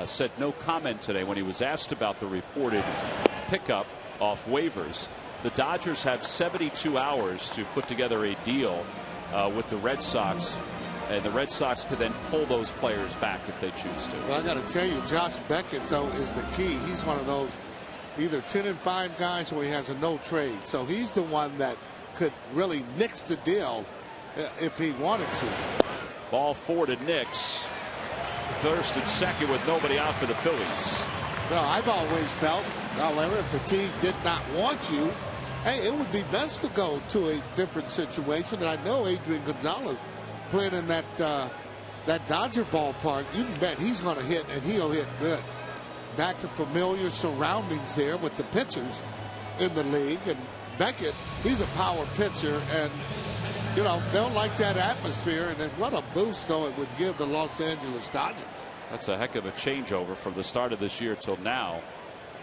said no comment today when he was asked about the reported pickup off waivers. The Dodgers have 72 hours to put together a deal with the Red Sox, and the Red Sox could then pull those players back if they choose to. Well, I got to tell you, Josh Beckett, though, is the key. He's one of those either 10-5 guys where he has a no trade. So he's the one that could really nix the deal if he wanted to. Ball 4 to Nix. First and second with nobody out for the Phillies. Well, I've always felt, however, if a team did not want you, hey, it would be best to go to a different situation. And I know Adrian Gonzalez playing in that Dodger ballpark, you can bet he's going to hit, and he'll hit good. Back to familiar surroundings there with the pitchers in the league. And Beckett, he's a power pitcher, and they'll like that atmosphere, and then what a boost, though, it would give the Los Angeles Dodgers. That's a heck of a changeover from the start of this year till now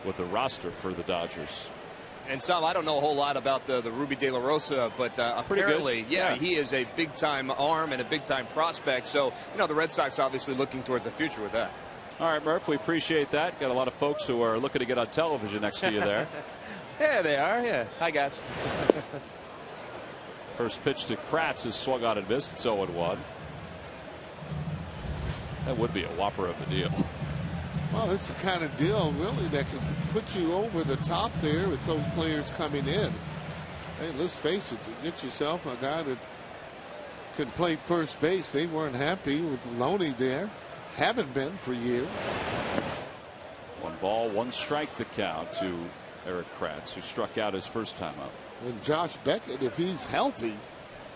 with the roster for the Dodgers. And Sam, I don't know a whole lot about the Ruby De La Rosa, but apparently, yeah, he is a big-time arm and a big-time prospect. So, the Red Sox obviously looking towards the future with that. All right, Murph, we appreciate that. Got a lot of folks who are looking to get on television next to you there. Yeah, they are. Yeah. Hi, guys. First pitch to Kratz is swung on and missed. It's 0-1. That would be a whopper of a deal. Well, it's the kind of deal, really, that can put you over the top there with those players coming in. Hey, let's face it, you get yourself a guy that can play first base. They weren't happy with Loney there. Haven't been for years. 1 ball, 1 strike the count to Eric Kratz, who struck out his first time up. And Josh Beckett, if he's healthy,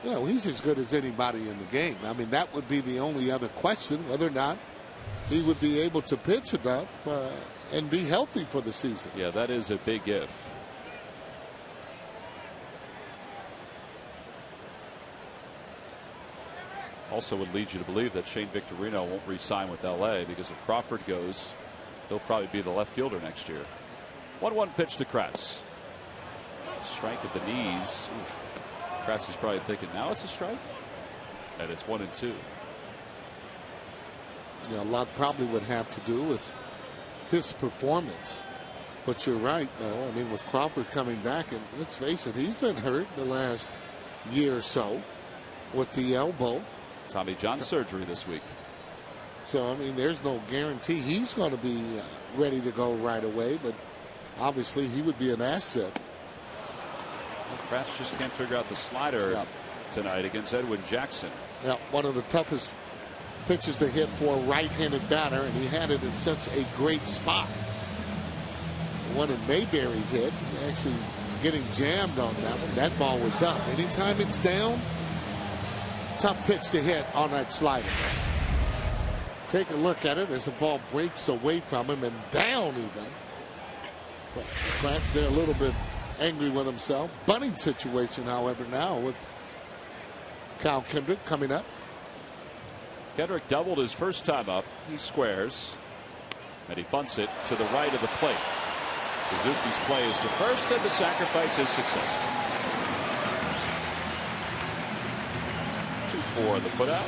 he's as good as anybody in the game. I mean, that would be the only other question, whether or not he would be able to pitch enough and be healthy for the season. Yeah, that is a big if. Also would lead you to believe that Shane Victorino won't re-sign with L.A. because if Crawford goes, he'll probably be the left fielder next year. 1-1 pitch to Kratz. Strike at the knees. Oof. Kratz is probably thinking, now it's a strike? And it's 1-2. Yeah, a lot probably would have to do with his performance. But you're right, though. I mean, with Crawford coming back, and let's face it, he's been hurt the last year or so. with the elbow. Tommy John surgery this week. So, I mean, there's no guarantee he's going to be ready to go right away, but obviously he would be an asset. Well, Kratz just can't figure out the slider tonight against Edwin Jackson. Yeah, one of the toughest pitches to hit for a right-handed batter, and he had it in such a great spot. The one that Mayberry hit, actually getting jammed on that one. That ball was up. Anytime it's down, tough pitch to hit on that slider. Take a look at it as the ball breaks away from him and down even. Kratz there a little bit angry with himself. Bunting situation, however, now with Kyle Kendrick coming up. Kendrick doubled his first time up. He squares. And he bunts it to the right of the plate. Suzuki's play is to first, and the sacrifice is successful. 2-4 in the putout.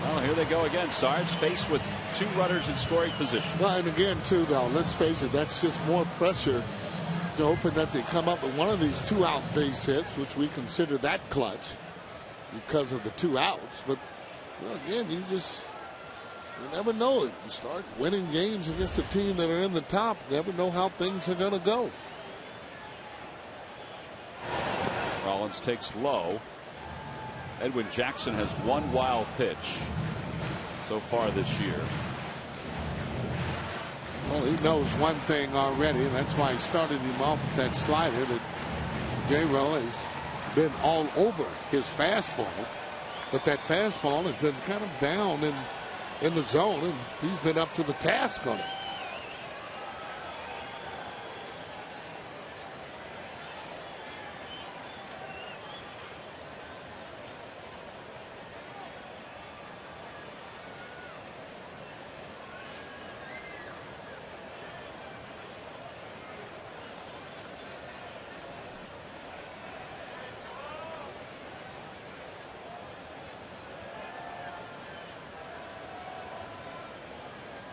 Well, here they go again. Sarge faced with 2 runners in scoring position. Well, and again, too, though, let's face it, that's just more pressure to hoping that they come up with one of these 2-out base hits, which we consider that clutch because of the 2 outs. But well, again, you never know it. You start winning games against the team that are in the top. You never know how things are going to go. Rollins takes low. Edwin Jackson has 1 wild pitch so far this year. Well, he knows one thing already, and that's why he started him off with that slider that J-Ro has been all over his fastball. But that fastball has been kind of down in the zone, and he's been up to the task on it.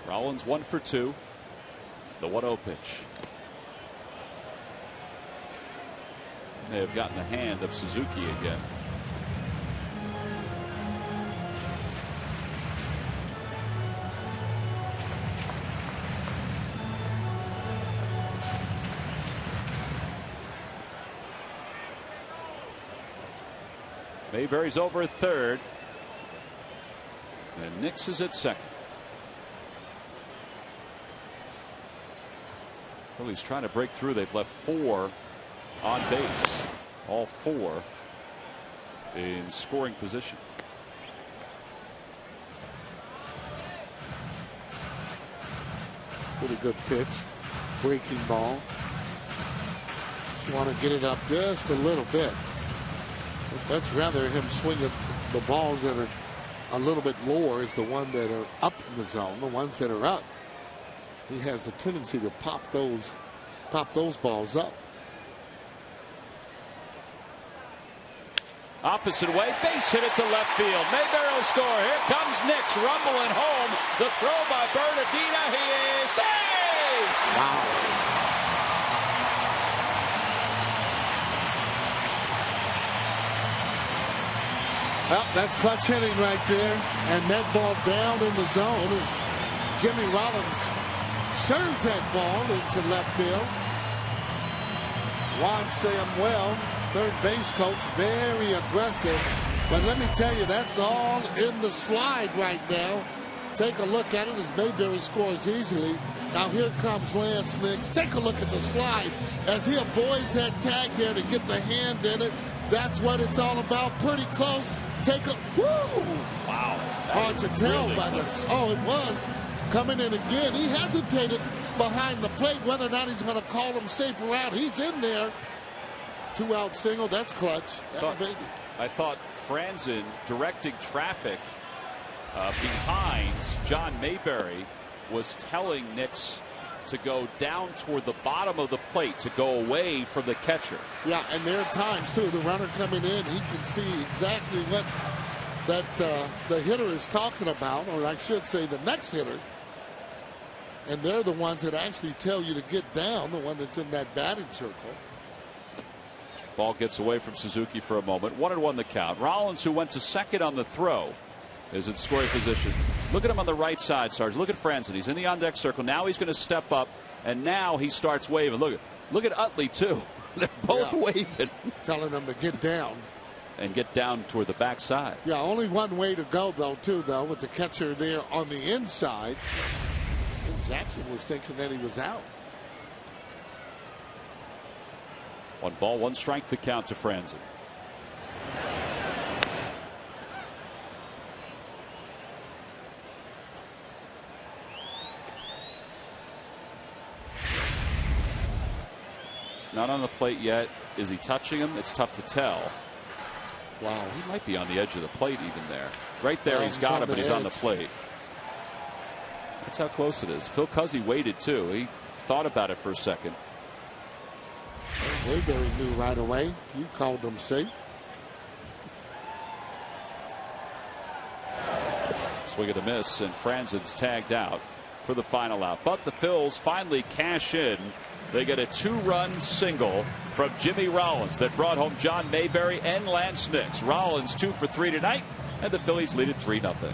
Rollins 1 for 2. The 1-0 pitch. May have gotten the hand of Suzuki again. Mayberry's over at third. And Nix is at second. Well, he's trying to break through. They've left 4 on base. All 4 in scoring position. Pretty good pitch. Breaking ball. Just want to get it up just a little bit. That's rather him swinging the balls that are a little bit lower is the one that are up in the zone. The ones that are up, he has a tendency to pop those balls up. Opposite way, base hit it to left field. Mayberry will score. Here comes Nix rumbling home. The throw by Bernardina. He is saved. Wow. Well, that's clutch hitting right there. And that ball down in the zone as Jimmy Rollins serves that ball into left field. Juan Samuel, third base coach, very aggressive. But let me tell you, that's all in the slide right now. Take a look at it as Mayberry scores easily. Now here comes Lance Nix. Take a look at the slide as he avoids that tag there to get the hand in it. That's what it's all about. Pretty close. Take a woo! Wow. Hard to tell really by close. the. Oh, it was coming in again. He hesitated behind the plate whether or not he's going to call him safer out. He's in there. 2-out single. That's clutch. I thought Franzen directing traffic behind John Mayberry was telling Nix to go down toward the bottom of the plate to go away from the catcher. Yeah, and there are times too, the runner coming in, he can see exactly what that the hitter is talking about, or I should say the next hitter, and they're the ones that actually tell you to get down, the one that's in that batting circle. Ball gets away from Suzuki for a moment. 1-1 the count. Rollins, who went to second on the throw, is in scoring position. Look at him on the right side, Sarge. Look at Franzen. He's in the on-deck circle. Now he's going to step up, and now he starts waving. Look at Utley, too. They're both waving. Telling them to get down. And get down toward the backside. Yeah, only one way to go, though, with the catcher there on the inside. And Jackson was thinking that he was out. 1-1 strike the count to Franzen. Not on the plate yet. Is he touching him? It's tough to tell. Wow, he might be on the edge of the plate even there. Right there, he's got him, but he's on the plate. That's how close it is. Phil Cuzzy waited, too. He thought about it for a second. Wayberry knew right away. He called him safe. Swing and a miss, and Franzen's tagged out for the final out. But the Phils finally cash in. They get a 2-run single from Jimmy Rollins that brought home John Mayberry and Lance Nix. Rollins 2 for 3 tonight, and the Phillies lead it 3-0.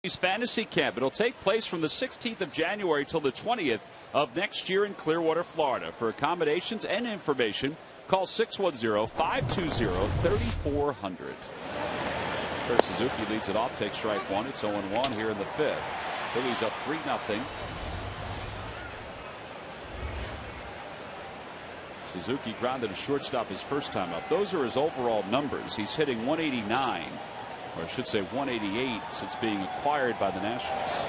Fantasy Camp. It'll take place from the 16th of January till the 20th of next year in Clearwater, Florida. For accommodations and information, call 610-520-3400. Kurt Suzuki leads it off, takes strike one. It's 0-1 here in the fifth. Phillies up 3-0. Suzuki grounded a shortstop his first time up. Those are his overall numbers. He's hitting 189. Or I should say 188 since being acquired by the Nationals.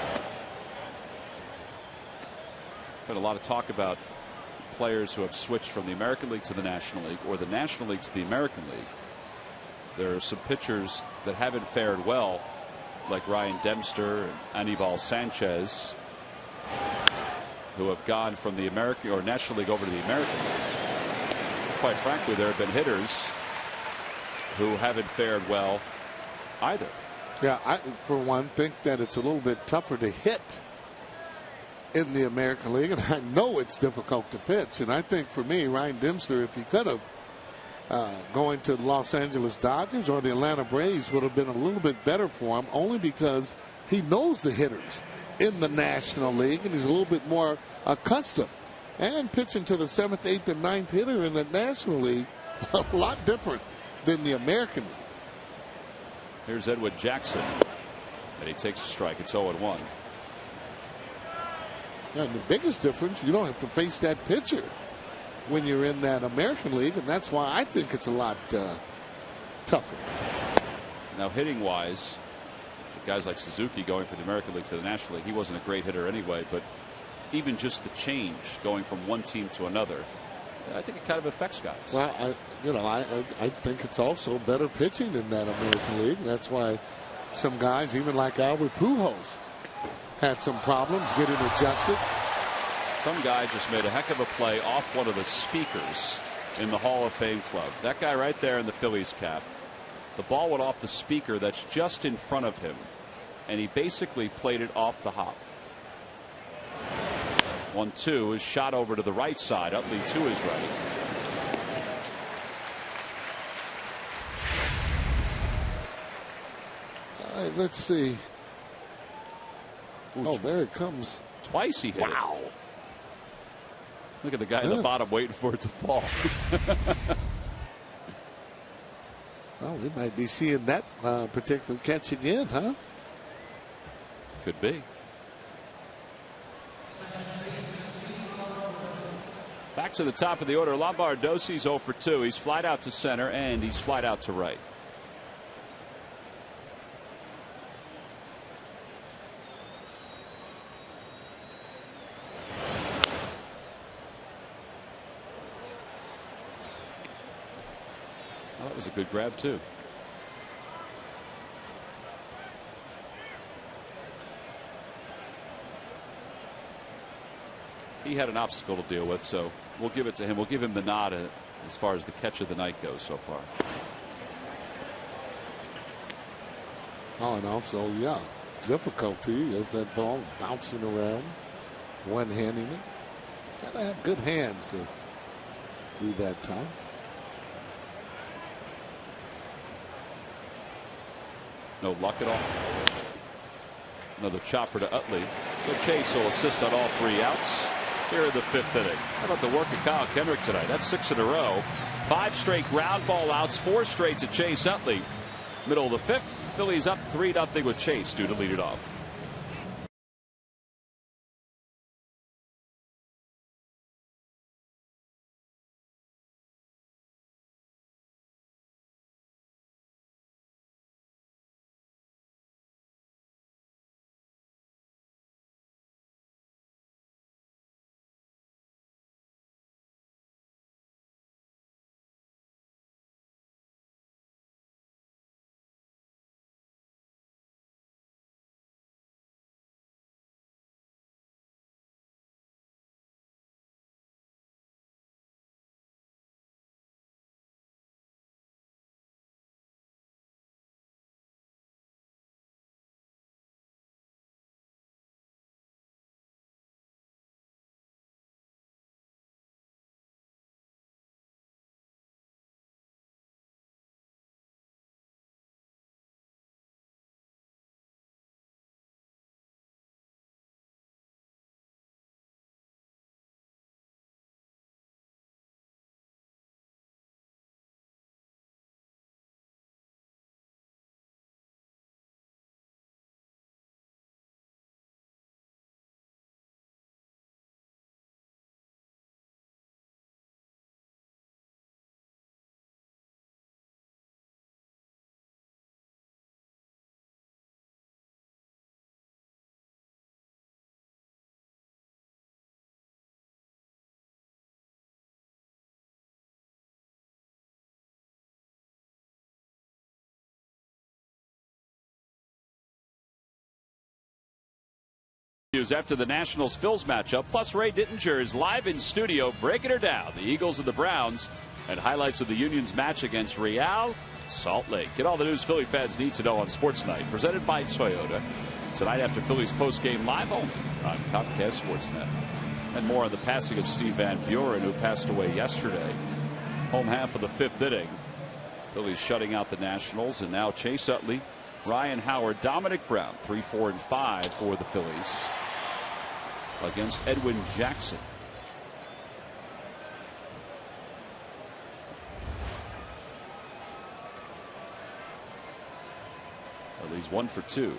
Been a lot of talk about players who have switched from the American League to the National League or the National League to the American League. There are some pitchers that haven't fared well, like Ryan Dempster and Anibal Sanchez, who have gone from the American or National League over to the American League. Quite frankly, there have been hitters who haven't fared well either. Yeah, I, for one, think that it's a little bit tougher to hit in the American League, and I know it's difficult to pitch. And I think for me, Ryan Dempster, if he could have going to the Los Angeles Dodgers or the Atlanta Braves, would have been a little bit better for him, only because he knows the hitters in the National League, and he's a little bit more accustomed. And pitching to the 7th, 8th, and 9th hitter in the National League, a lot different than the American League. Here's Edwin Jackson, and he takes a strike. It's 0-1. And the biggest difference, you don't have to face that pitcher when you're in that American League, and that's why I think it's a lot tougher. Now, hitting-wise, guys like Suzuki going from the American League to the National League, he wasn't a great hitter anyway, but even just the change going from one team to another, I think it kind of affects guys. Well, I think it's also better pitching in that American League. That's why some guys, even like Albert Pujols, had some problems getting adjusted. Some guy just made a heck of a play off one of the speakers in the Hall of Fame club. That guy right there in the Phillies cap. The ball went off the speaker that's just in front of him, and he basically played it off the hop. 1-2 is shot over to the right side. Utley to his right. All right, let's see. Oh, there it comes. Twice he hit wow. it. Look at the guy in the bottom waiting for it to fall. Well, we might be seeing that particular catch again, huh? Could be. Back to the top of the order. Lombardosi's 0 for 2. He's flied out to center and he's flied out to right. Well, that was a good grab too. He had an obstacle to deal with, so we'll give it to him. We'll give him the nod as far as the catch of the night goes so far. Oh, and also, yeah, difficulty is that ball bouncing around, one-handing it. Gotta have good hands to do that, Tom. No luck at all. Another chopper to Utley. So Chase will assist on all 3 outs here in the 5th inning. How about the work of Kyle Kendrick tonight? That's 6 in a row. 5 straight ground ball outs, 4 straight to Chase Utley. Middle of the 5th, Phillies up 3-0 with Chase due to lead it off. After the Nationals Phils matchup, plus Ray Dittinger is live in studio breaking her down. The Eagles and the Browns and highlights of the Union's match against Real Salt Lake. Get all the news Philly fans need to know on Sports Night, presented by Toyota. Tonight after Phillies postgame live only on Comcast Sportsnet. And more on the passing of Steve Van Buren, who passed away yesterday. Home half of the 5th inning. Phillies shutting out the Nationals, and now Chase Utley, Ryan Howard, Dominic Brown, 3, 4, and 5 for the Phillies against Edwin Jackson. Utley's 1 for 2.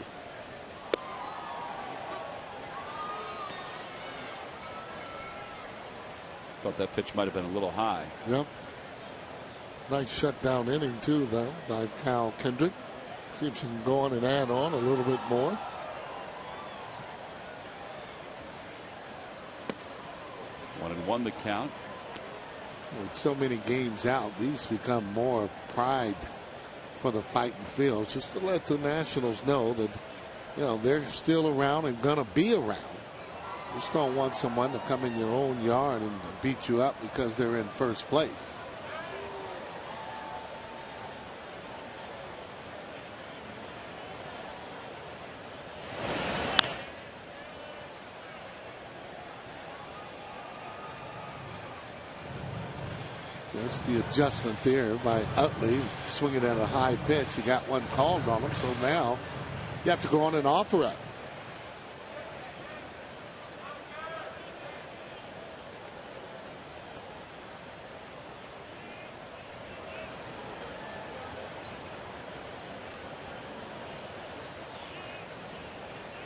Thought that pitch might have been a little high. Yep. Nice shutdown inning, too, though, by Kyle Kendrick. See if she can go on and add on a little bit more. 1-1 the count. With so many games out, these become more pride for the fighting fields, just to let the Nationals know that, you know, they're still around and going to be around. Just don't want someone to come in your own yard and beat you up because they're in first place. Just the adjustment there by Utley, swinging at a high pitch. He got one called on him, so now you have to go on and offer up.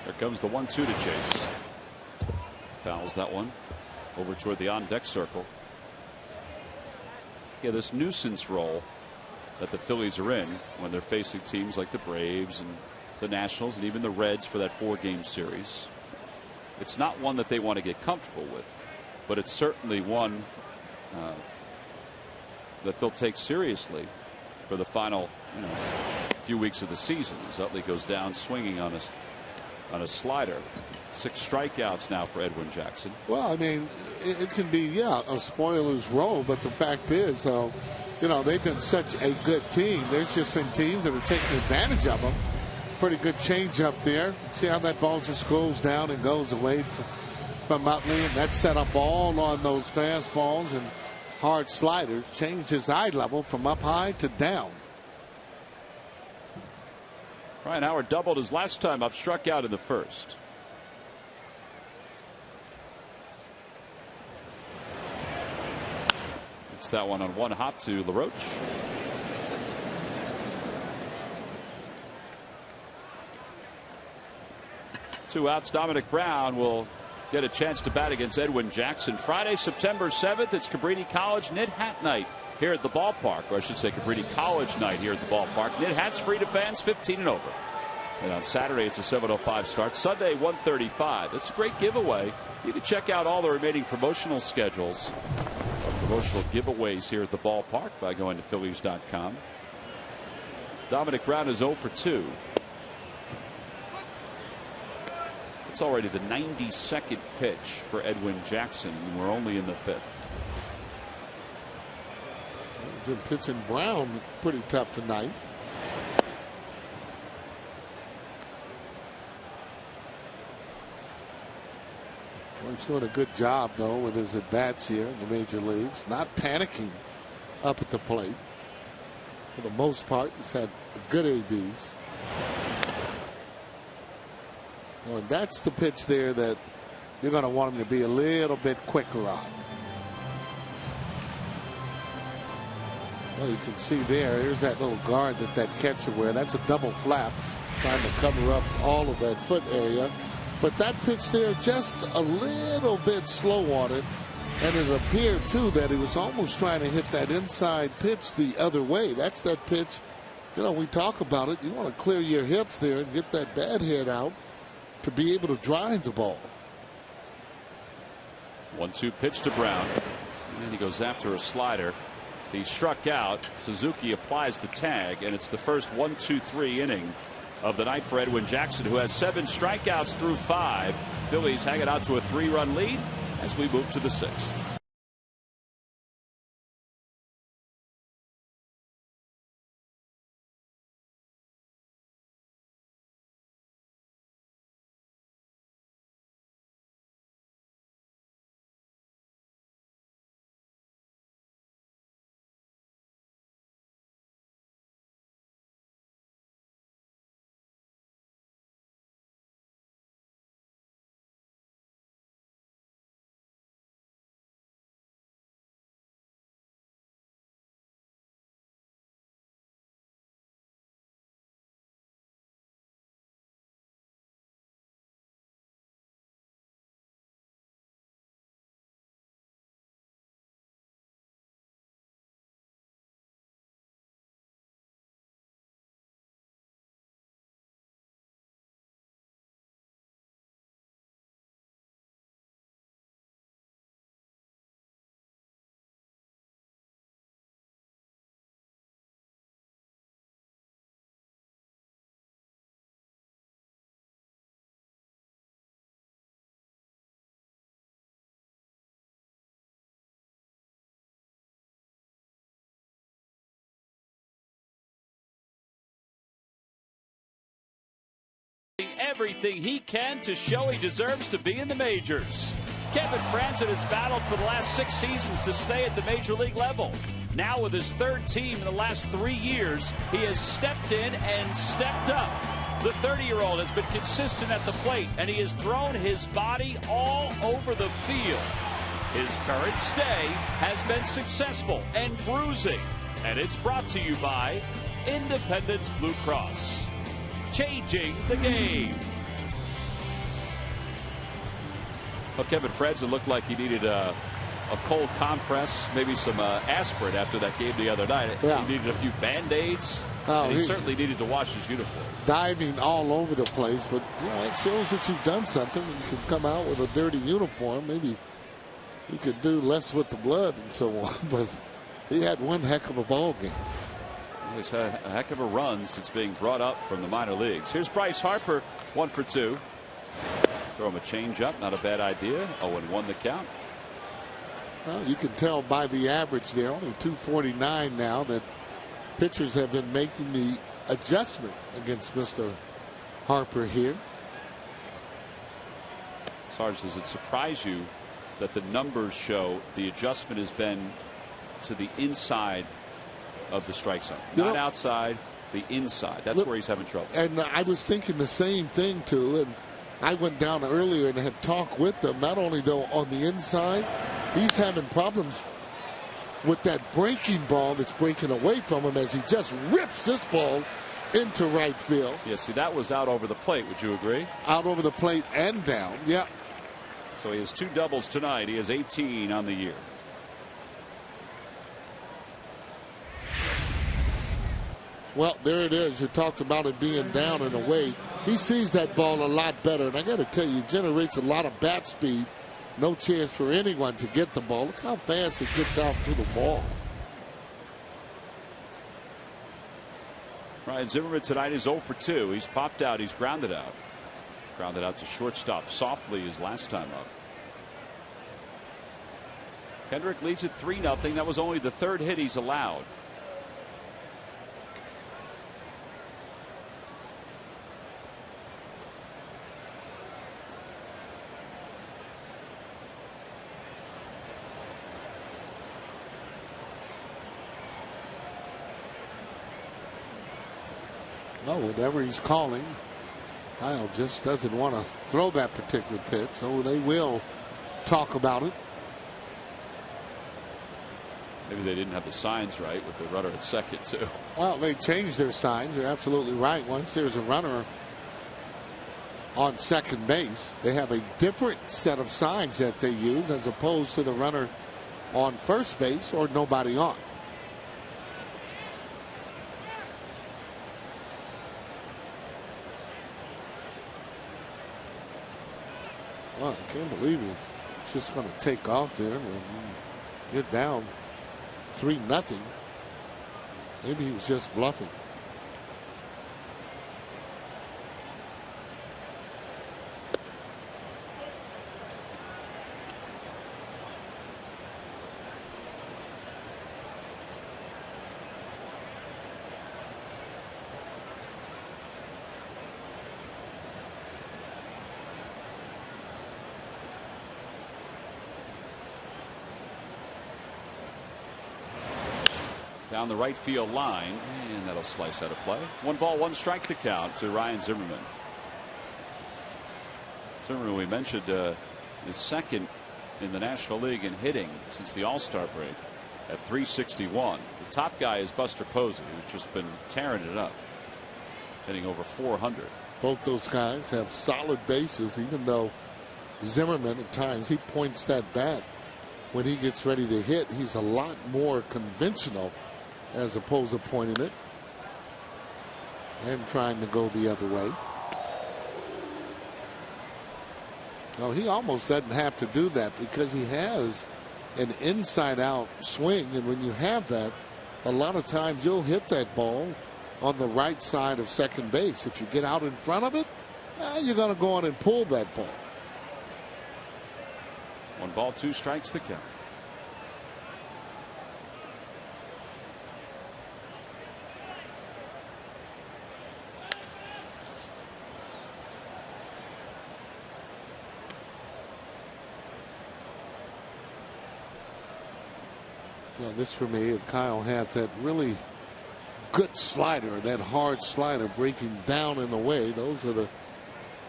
Here comes the 1-2 to Chase. Fouls that one over toward the on-deck circle. Yeah, this nuisance role that the Phillies are in when they're facing teams like the Braves and the Nationals and even the Reds for that 4-game series. It's not one that they want to get comfortable with, but it's certainly one that they'll take seriously for the final few weeks of the season. As Utley goes down swinging on a slider. 6 strikeouts now for Edwin Jackson. Well, I mean, it can be, yeah, a spoiler's role, but the fact is, you know, they've been such a good team. There's just been teams that are taking advantage of them. Pretty good change up there. See how that ball just goes down and goes away from Utley, and that's set up all on those fastballs and hard sliders. Changed his eye level from up high to down. Ryan Howard doubled his last time up, struck out in the first. It's that one on one hop to LaRoche. 2 outs. Dominic Brown will get a chance to bat against Edwin Jackson. Friday, September 7th, it's Cabrini College Knit Hat Night here at the ballpark, or I should say Cabrini College Night here at the ballpark. Knit hats free to fans 15 and over. And on Saturday, it's a 7:05 start. Sunday, 1:35. It's a great giveaway. You can check out all the remaining promotional schedules, promotional giveaways here at the ballpark by going to Phillies.com. Dominic Brown is 0 for 2. It's already the 92nd pitch for Edwin Jackson, and we're only in the 5th. Been pitching Brown pretty tough tonight. Well, he's doing a good job, though, with his at-bats here in the major leagues. Not panicking up at the plate. For the most part, he's had good ABs. Well, and that's the pitch there that you're going to want him to be a little bit quicker on. Well, you can see there's that little guard that catcher wear. That's a double flap, trying to cover up all of that foot area. But that pitch there, just a little bit slow on it. And it appeared, too, that he was almost trying to hit that inside pitch the other way. That's that pitch, you know, we talk about it. You want to clear your hips there and get that bad head out to be able to drive the ball. 1-2 pitch to Brown. And he goes after a slider. He struck out. Suzuki applies the tag, and it's the first 1-2-3 inning of the night for Edwin Jackson, who has 7 strikeouts through 5. Phillies hang it out to a 3-run lead as we move to the 6th. everything he can to show he deserves to be in the majors. Kevin Franzen has battled for the last 6 seasons to stay at the major league level. Now with his 3rd team in the last 3 years, he has stepped in and stepped up. The 30-year-old has been consistent at the plate, and he has thrown his body all over the field. His current stay has been successful and bruising, and it's brought to you by Independence Blue Cross. Changing the game. Well, Kevin Franzen looked like he needed a cold compress, maybe some aspirin after that game the other night. Yeah. He needed a few Band-Aids, and he certainly needed to wash his uniform. Diving all over the place, but it shows that you've done something. You can come out with a dirty uniform. Maybe you could do less with the blood and so on, but he had one heck of a ball game. He's had a heck of a run since being brought up from the minor leagues. Here's Bryce Harper, 1 for 2. Throw him a changeup, not a bad idea. 0-1 the count. Well, you can tell by the average there, only 249 now, that pitchers have been making the adjustment against Mr. Harper here. Sarge, does it surprise you that the numbers show the adjustment has been to the inside of the strike zone? Not outside, the inside. That's where he's having trouble. And I was thinking the same thing, too, and I went down earlier and had talked with them. Not only, though, on the inside, he's having problems with that breaking ball that's breaking away from him as he just rips this ball into right field. Yeah, see, that was out over the plate. Would you agree? Out over the plate and down, yeah. So he has 2 doubles tonight. He has 18 on the year. Well, there it is. You talked about it being down in a way. He sees that ball a lot better. And I got to tell you, it generates a lot of bat speed. No chance for anyone to get the ball. Look how fast it gets out to the ball. Ryan Zimmerman tonight is 0 for 2. He's popped out. He's grounded out. Grounded out to shortstop softly his last time up. Kendrick leads at 3-0. That was only the 3rd hit he's allowed. No, whatever he's calling, Kyle just doesn't want to throw that particular pitch, so they will talk about it. Maybe they didn't have the signs right with the runner at second, too. Well, they changed their signs. You're absolutely right. Once there's a runner on second base, they have a different set of signs that they use as opposed to the runner on first base or nobody on. Well, I can't believe he's just going to take off there and get down 3-0. Maybe he was just bluffing. Down the right field line, and that'll slice out of play. 1 ball, 1 strike the count to Ryan Zimmerman. Zimmerman, we mentioned, is second in the National League in hitting since the All-Star break at 361. The top guy is Buster Posey, who's just been tearing it up, hitting over 400. Both those guys have solid bases, even though Zimmerman at times he points that bat when he gets ready to hit. He's a lot more conventional as opposed to pointing it and trying to go the other way. No, he almost doesn't have to do that because he has an inside out swing, and when you have that, a lot of times you'll hit that ball on the right side of second base. If you get out in front of it, you're going to go on and pull that ball. 1 ball, 2 strikes the count. Well, this for me, if Kyle had that really good slider, that hard slider breaking down in the way, those are the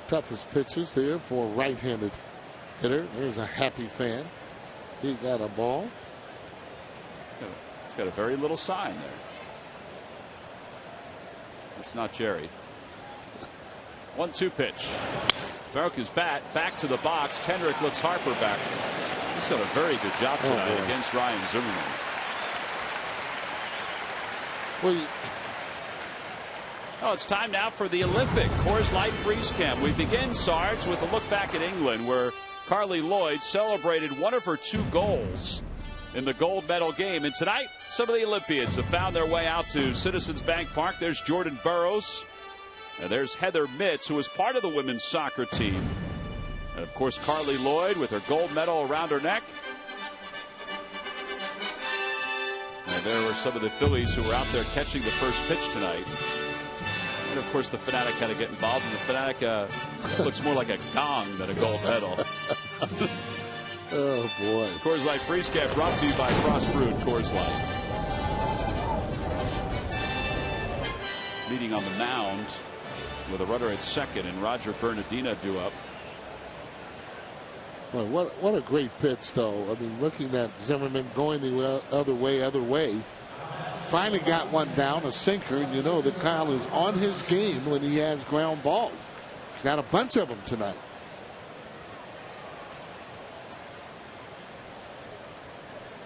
toughest pitches there for a right-handed hitter. There's a happy fan. He got a ball. He's got a very little sign there. It's not Jerry. 1-2 pitch. Broke his bat back to the box. Kendrick looks Harper back. He's done a very good job tonight against Ryan Zimmerman. Well, it's time now for the Olympic Coors Light Freeze Camp. We begin, Sarge, with a look back at England, where Carly Lloyd celebrated one of her 2 goals in the gold medal game. And tonight, some of the Olympians have found their way out to Citizens Bank Park. There's Jordan Burroughs. And there's Heather Mitz, who was part of the women's soccer team. And, of course, Carly Lloyd with her gold medal around her neck. And there were some of the Phillies who were out there catching the first pitch tonight. And, of course, the Fanatic had to get involved. And the Fanatic looks more like a gong than a gold medal. Oh, boy. Coors Light Freeze Camp brought to you by Frost Brewed Coors Light. Meeting on the mound with a runner at second and Roger Bernardino due up. Well, what a great pitch, though. I mean, looking at Zimmerman going the other way. Finally got one down, a sinker, and you know that Kyle is on his game when he has ground balls. He's got a bunch of them tonight.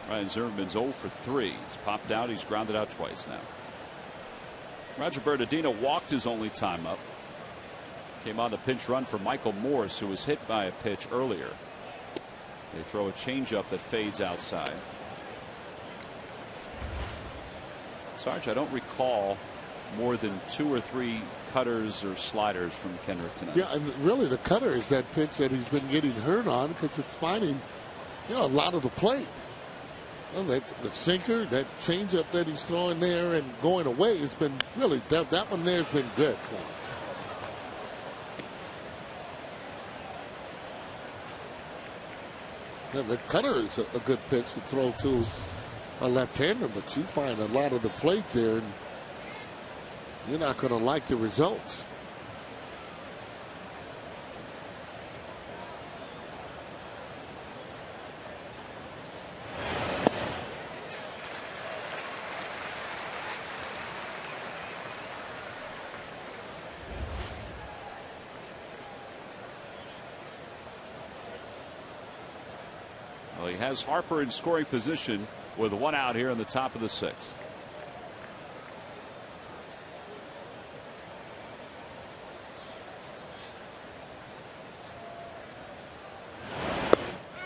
Ryan Zimmerman's 0 for 3. He's popped out. He's grounded out twice now. Roger Bernardino walked his only time up. Came on the pinch run for Michael Morse, who was hit by a pitch earlier. They throw a changeup that fades outside. Sarge, I don't recall more than 2 or 3 cutters or sliders from Kendrick tonight. Yeah, and really the cutter is that pitch that he's been getting hurt on because it's finding, a lot of the plate. Well, the sinker, that changeup that he's throwing there and going away has been really, that one there has been good for him. Yeah, the cutter is a good pitch to throw to a left-hander, but you find a lot of the plate there, and you're not going to like the results. Well, he has Harper in scoring position with 1 out here in the top of the 6th.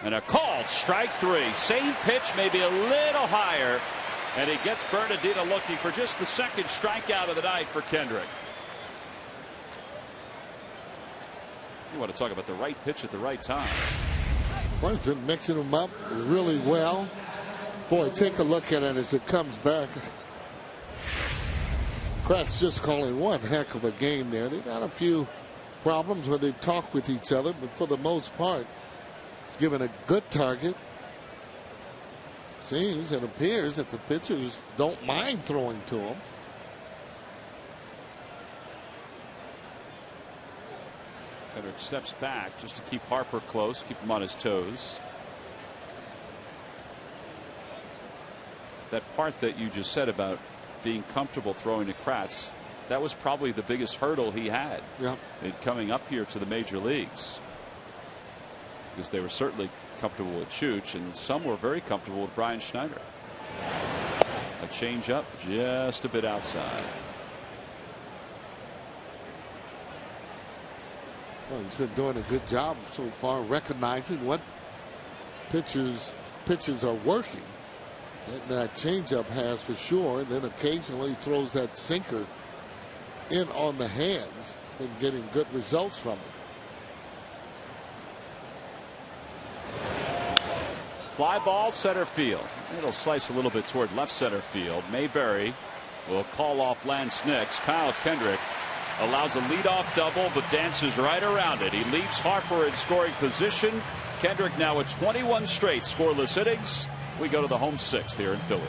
And a called strike 3. Same pitch, maybe a little higher. And he gets Bernardino looking for just the 2nd strikeout of the night for Kendrick. You want to talk about the right pitch at the right time. Well, he's been mixing them up really well. Boy, take a look at it as it comes back. Kratz just calling one heck of a game there. They've had a few problems where they've talked with each other, but for the most part, he's given a good target. Seems and appears that the pitchers don't mind throwing to him. Kendrick steps back just to keep Harper close, keep him on his toes. That part that you just said about being comfortable throwing to Kratz, that was probably the biggest hurdle he had in coming up here to the major leagues. Because they were certainly comfortable with Chooch, and some were very comfortable with Brian Schneider. A changeup just a bit outside. Well, he's been doing a good job so far recognizing what pitches are working. That changeup has for sure. And then occasionally he throws that sinker in on the hands. Been getting good results from it. Fly ball center field. It'll slice a little bit toward left center field. Mayberry will call off Lance Nix. Kyle Kendrick allows a leadoff double but dances right around it. He leaves Harper in scoring position. Kendrick now at 21 straight scoreless innings. We go to the home sixth here in Philly.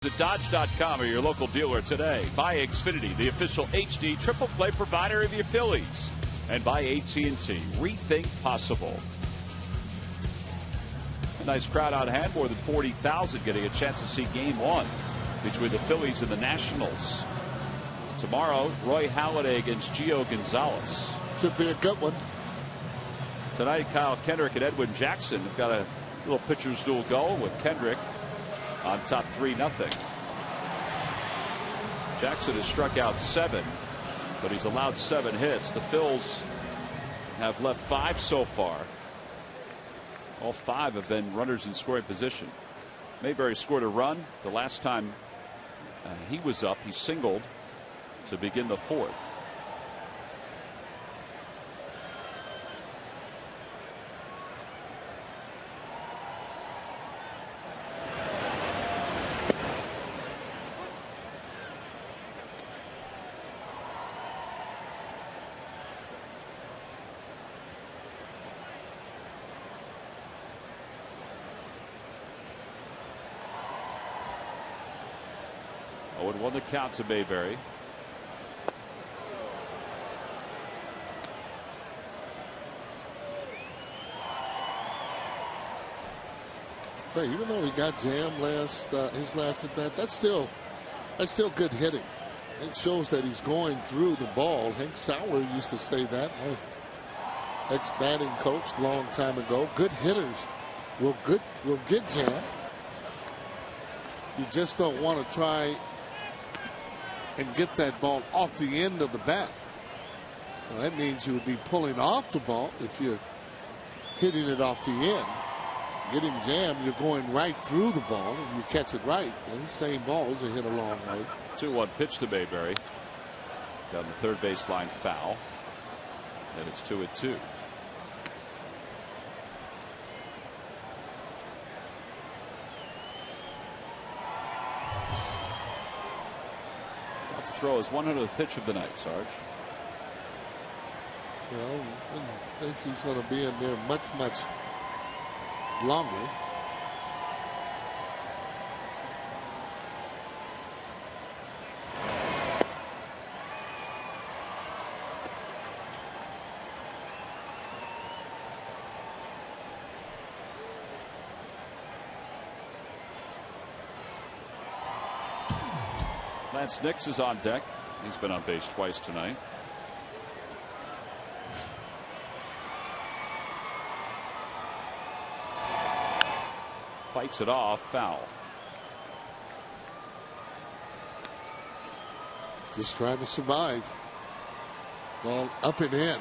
At Dodge.com or your local dealer today. By Xfinity, the official HD triple play provider of your Phillies. And by AT&T, rethink possible. A nice crowd on hand, more than 40,000 getting a chance to see game one between the Phillies and the Nationals. Tomorrow, Roy Halladay against Gio Gonzalez. Should be a good one. Tonight, Kyle Kendrick and Edwin Jackson have got a little pitcher's duel going with Kendrick on top 3-0. Jackson has struck out 7, but he's allowed 7 hits. The Phils have left 5 so far. All 5 have been runners in scoring position. Mayberry scored a run the last time he was up. He singled to begin the 4th. Won the count to Mayberry. But even though he got jammed his last at bat, that's still good hitting. It shows that he's going through the ball. Hank Sauer used to say that. My ex-batting coach a long time ago. Good hitters will get jammed. You just don't want to try and get that ball off the end of the bat. Well, that means you would be pulling off the ball if you're hitting it off the end. Getting jammed, you're going right through the ball, and you catch it right. And the same balls are hit a long way. 2-1 pitch to Mayberry. Down the third baseline foul. And it's 2-2. Throw his 100th pitch of the night, Sarge. Well, I think he's going to be in there much longer. Lance Nix is on deck. He's been on base twice tonight. Fights it off, foul. Just trying to survive. Ball up and in.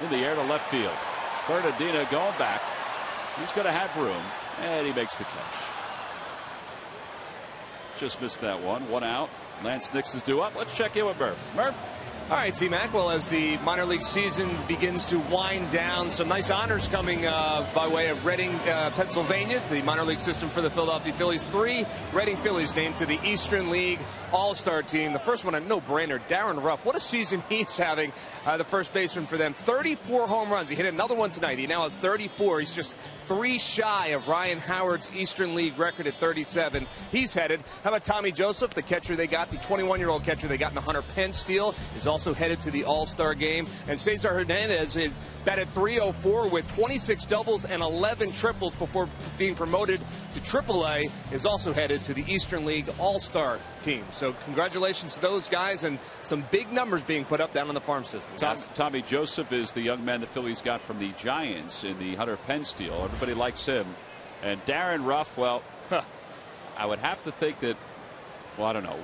in the air to left field. Bernardino going back. He's going to have room, and he makes the catch. Just missed that one. One out. Lance Nix is due up. Let's check in with Murph. Murph? All right, T-Mac. Well, as the minor league season begins to wind down, some nice honors coming by way of Reading, Pennsylvania, the minor league system for the Philadelphia Phillies. 3 Reading Phillies named to the Eastern League All-Star team. The first one, a no-brainer, Darren Ruff. What a season he's having, the first baseman for them. 34 home runs. He hit another one tonight. He now has 34. He's just 3 shy of Ryan Howard's Eastern League record at 37. He's headed. How about Tommy Joseph, the catcher they got, the 21-year-old catcher they got in the Hunter Pence deal, is also headed to the All-Star game. And Cesar Hernandez is batted .304 with 26 doubles and 11 triples before being promoted to AAA, is also headed to the Eastern League All-Star team. So congratulations to those guys, and some big numbers being put up down on the farm system. Tommy Joseph is the young man the Phillies got from the Giants in the Hunter Pence deal. Everybody likes him. And Darren Ruff, well, I would have to think that, well, I don't know.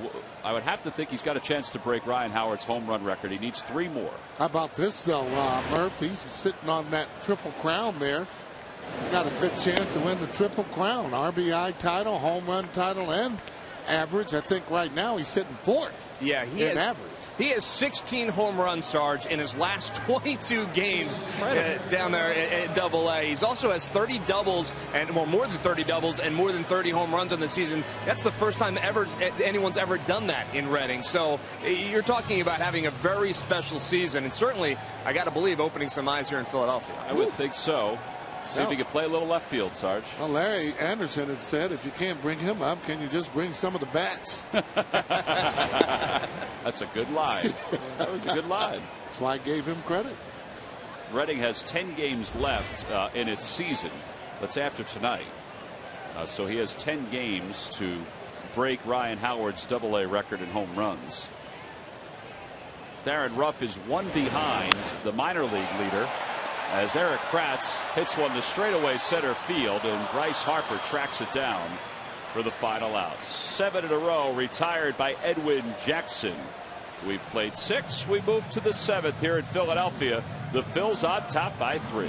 I would have to think he's got a chance to break Ryan Howard's home run record. He needs 3 more. How about this, though, Murph? He's sitting on that Triple Crown there. He's got a good chance to win the Triple Crown. RBI title, home run title, and average. I think right now he's sitting 4th. Yeah, average. He has 16 home runs, Sarge, in his last 22 games down there at AA. He also has 30 doubles, and well, more than 30 doubles and more than 30 home runs on the season. That's the first time ever anyone's ever done that in Reading. So you're talking about having a very special season, and certainly, I got to believe, opening some eyes here in Philadelphia. I would think so. See if he could play a little left field, Sarge. Well, Larry Anderson had said, if you can't bring him up, can you just bring some of the bats? That's a good line. That was a good line. That's why I gave him credit. Reading has 10 games left in its season. That's after tonight. So he has 10 games to break Ryan Howard's AA record in home runs. Darren Ruff is 1 behind the minor league leader, as Eric Kratz hits one to straightaway center field, and Bryce Harper tracks it down for the final out. 7 in a row retired by Edwin Jackson. We've played 6. We move to the 7th here in Philadelphia. The Phils on top by 3.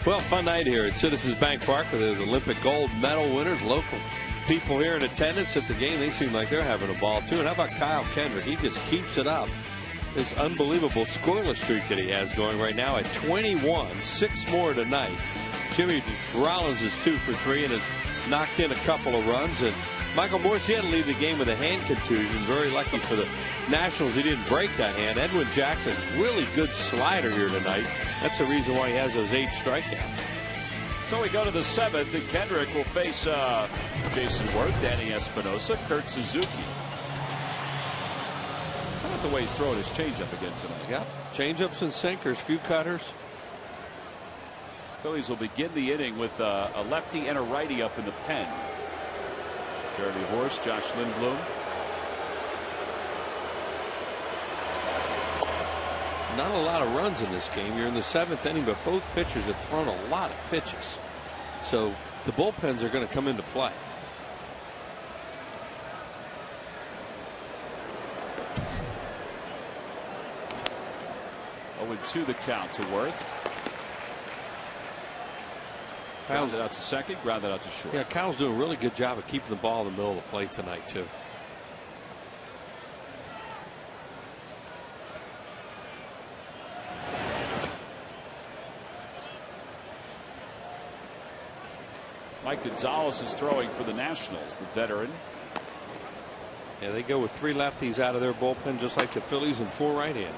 Well, fun night here at Citizens Bank Park with those Olympic gold medal winners, local people here in attendance at the game. They seem like they're having a ball, too. And how about Kyle Kendrick? He just keeps it up. This unbelievable scoreless streak that he has going right now at 21. 6 more tonight. Jimmy Rollins is 2 for 3 and has knocked in a couple of runs. And Michael Morse, he had to leave the game with a hand contusion. Very lucky for the Nationals he didn't break that hand. Edwin Jackson, really good slider here tonight. That's the reason why he has those 8 strikeouts. So we go to the 7th, and Kendrick will face Jason Worth, Danny Espinosa, Kurt Suzuki. How about the way he's throwing his changeup again tonight? Yeah, changeups and sinkers, few cutters. Phillies will begin the inning with a lefty and a righty up in the pen. Jeremy Horst, Josh Lindblom. Not a lot of runs in this game. You're in the 7th inning, but both pitchers have thrown a lot of pitches. So the bullpens are going to come into play. Oh, 0-2 the count to Worth. Grounded out to second, grounded out to short. Yeah, Kyle's doing a really good job of keeping the ball in the middle of the plate tonight, too. Mike Gonzalez is throwing for the Nationals, the veteran. Yeah, they go with 3 lefties out of their bullpen, just like the Phillies, and 4 right-handers.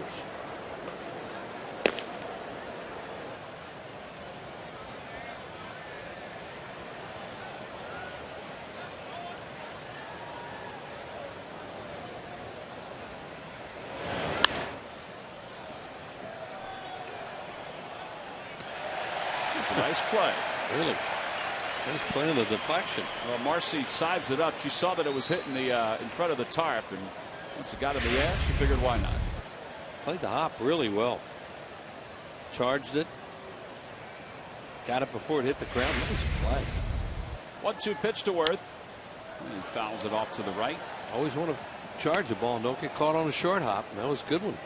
It's a nice play. Really? Nice play on the deflection. Well, Marcy sized it up. She saw that it was hitting the in front of the tarp, and once it got in the air, she figured why not. Played the hop really well. Charged it. Got it before it hit the ground. Nice play. 1-2 pitch to Worth. And he fouls it off to the right. Always want to charge the ball and don't get caught on a short hop. That was a good one.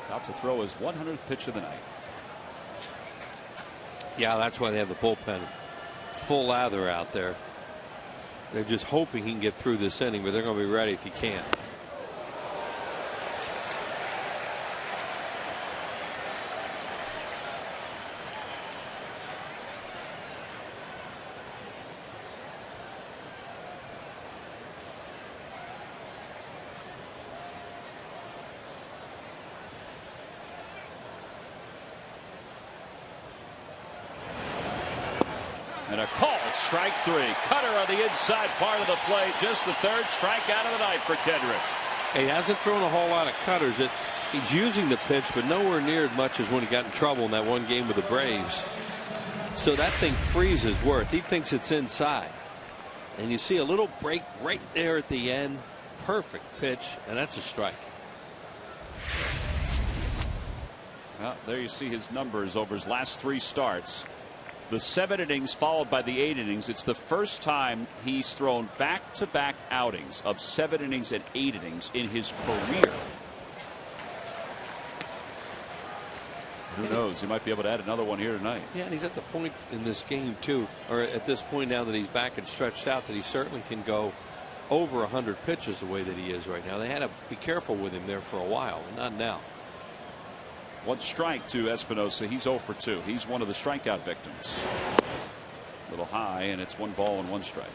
About to throw his 100th pitch of the night. Yeah, that's why they have the bullpen full lather out there. They're just hoping he can get through this inning, but they're going to be ready if he can. And a call, strike 3. Cutter on the inside part of the plate. Just the 3rd strikeout of the night for Kendrick. He hasn't thrown a whole lot of cutters. He's using the pitch, but nowhere near as much as when he got in trouble in that one game with the Braves. So that thing freezes Worth. He thinks it's inside. And you see a little break right there at the end. Perfect pitch, and that's a strike. Well, there you see his numbers over his last 3 starts. The 7 innings followed by the 8 innings. It's the first time he's thrown back-to-back outings of 7 innings and 8 innings in his career. Who knows? He might be able to add another one here tonight. Yeah, and he's at the point in this game, too, or at this point now that he's back and stretched out, that he certainly can go over 100 pitches the way that he is right now. They had to be careful with him there for a while, and not now. 1 strike to Espinosa. He's 0 for 2. He's one of the strikeout victims. A little high, and it's 1 ball and 1 strike.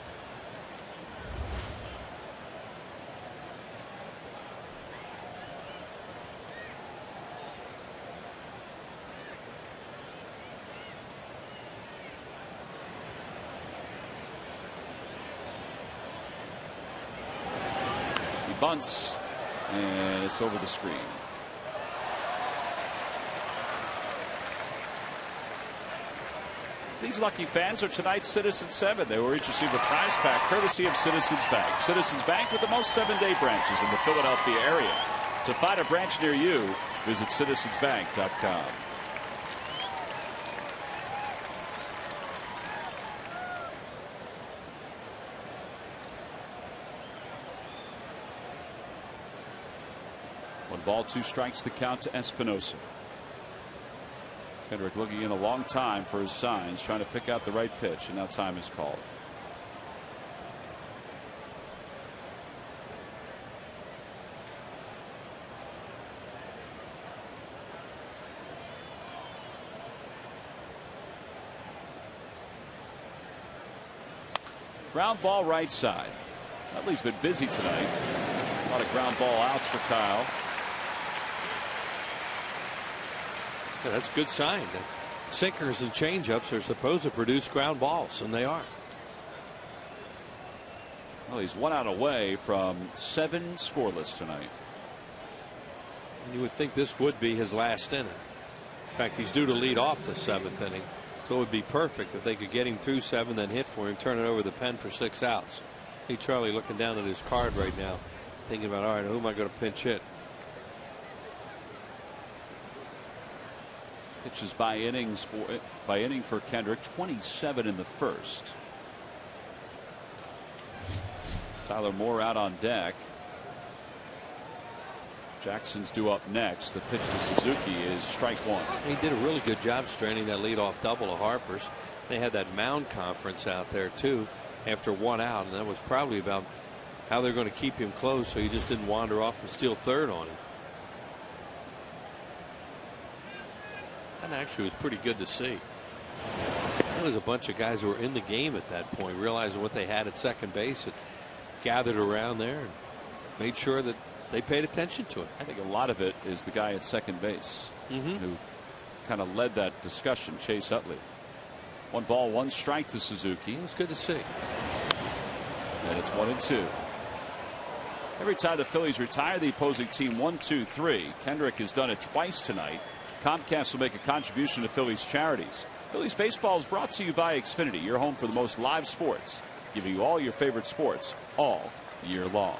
He bunts, and it's over the screen. These lucky fans are tonight's Citizens 7. They will each receive a prize pack courtesy of Citizens Bank. Citizens Bank with the most 7-day branches in the Philadelphia area. To find a branch near you, visit citizensbank.com. One ball, 2 strikes, the count to Espinosa. Kendrick looking in a long time for his signs, trying to pick out the right pitch, and now time is called. Ground ball right side. Utley's been busy tonight. A lot of ground ball outs for Kyle. Yeah, that's a good sign. The sinkers and changeups are supposed to produce ground balls, and they are. Well, he's 1 out away from 7 scoreless tonight. And you would think this would be his last inning. In fact, he's due to lead off the 7th inning. So it would be perfect if they could get him through 7, then hit for him, turn it over the pen for 6 outs. Hey, Charlie looking down at his card right now, thinking about, all right, who am I going to pinch hit? Pitches by inning for Kendrick, 27 in the first. Tyler Moore out on deck. Jackson's due up next. The pitch to Suzuki is strike 1. He did a really good job straining that leadoff double of Harper's. They had that mound conference out there too after 1 out, and that was probably about how they're going to keep him close so he just didn't wander off and steal third on him. That actually was pretty good to see. There was a bunch of guys who were in the game at that point, realizing what they had at second base, and gathered around there and made sure that they paid attention to it. I think a lot of it is the guy at second base who kind of led that discussion, Chase Utley. 1 ball, 1 strike to Suzuki. It was good to see. And it's 1-2. Every time the Phillies retire the opposing team 1-2-3. Kendrick has done it twice tonight. Comcast will make a contribution to Phillies charities. Phillies baseball is brought to you by Xfinity, your home for the most live sports, giving you all your favorite sports all year long.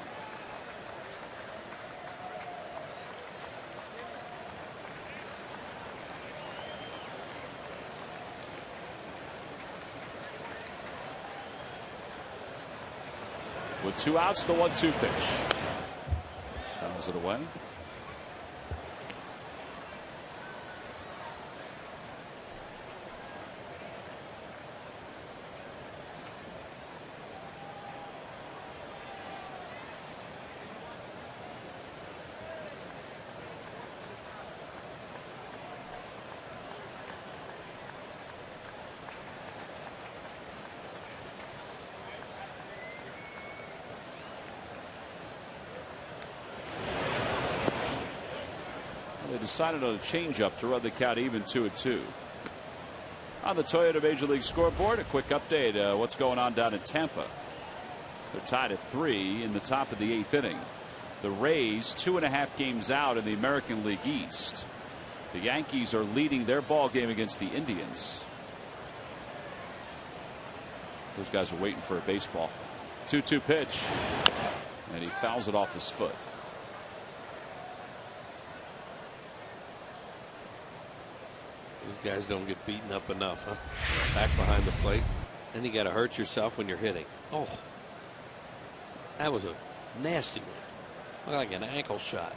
With 2 outs, the 1-2 pitch. Fouls it away. They decided on a changeup to run the count even 2-2. On the Toyota Major League scoreboard, a quick update. What's going on down in Tampa? They're tied at 3 in the top of the 8th inning. The Rays 2.5 games out in the American League East. The Yankees are leading their ball game against the Indians. Those guys are waiting for a baseball. 2-2 pitch, and he fouls it off his foot. These guys don't get beaten up enough, huh? Back behind the plate. Then you got to hurt yourself when you're hitting. Oh, that was a nasty one. Looked like an ankle shot.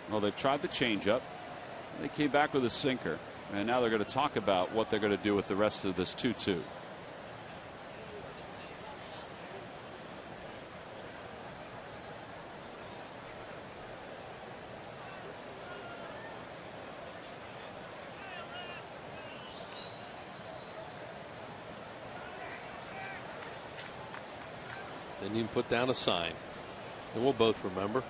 Well, they've tried the changeup. They came back with a sinker. And now they're going to talk about what they're going to do with the rest of this 2-2. Then you can put down a sign, and we'll both remember.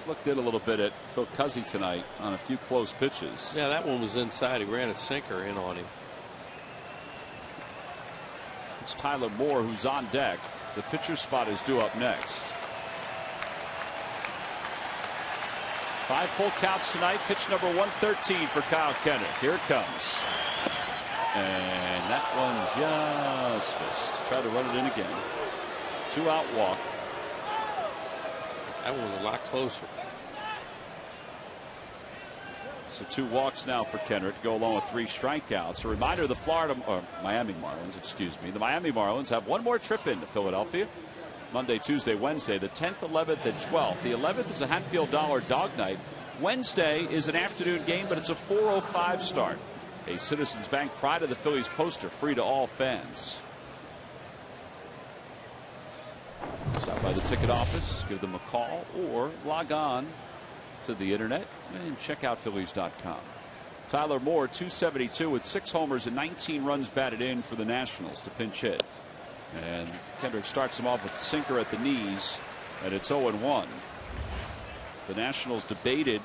Looked in a little bit at Phil Cuzzy tonight on a few close pitches. Yeah, that one was inside. He ran a sinker in on him. It's Tyler Moore who's on deck. The pitcher's spot is due up next. 5 full counts tonight. Pitch number 113 for Kyle Kendrick. Here it comes. And that one just missed. Tried to run it in again. 2-out walk. That one was a lot closer. So 2 walks now for Kendrick to go along with 3 strikeouts. A reminder, the Miami Marlins, excuse me. The Miami Marlins have 1 more trip into Philadelphia. Monday, Tuesday, Wednesday, the 10th, 11th, and 12th. The 11th is a Hatfield Dollar Dog Night. Wednesday is an afternoon game, but it's a 4:05 start. A Citizens Bank Pride of the Phillies poster, free to all fans. Stop by the ticket office, give them a call, or log on to the internet and check out Phillies.com. Tyler Moore, 272 with 6 homers and 19 runs batted in for the Nationals to pinch hit. And Kendrick starts him off with a sinker at the knees, and it's 0-1. The Nationals debated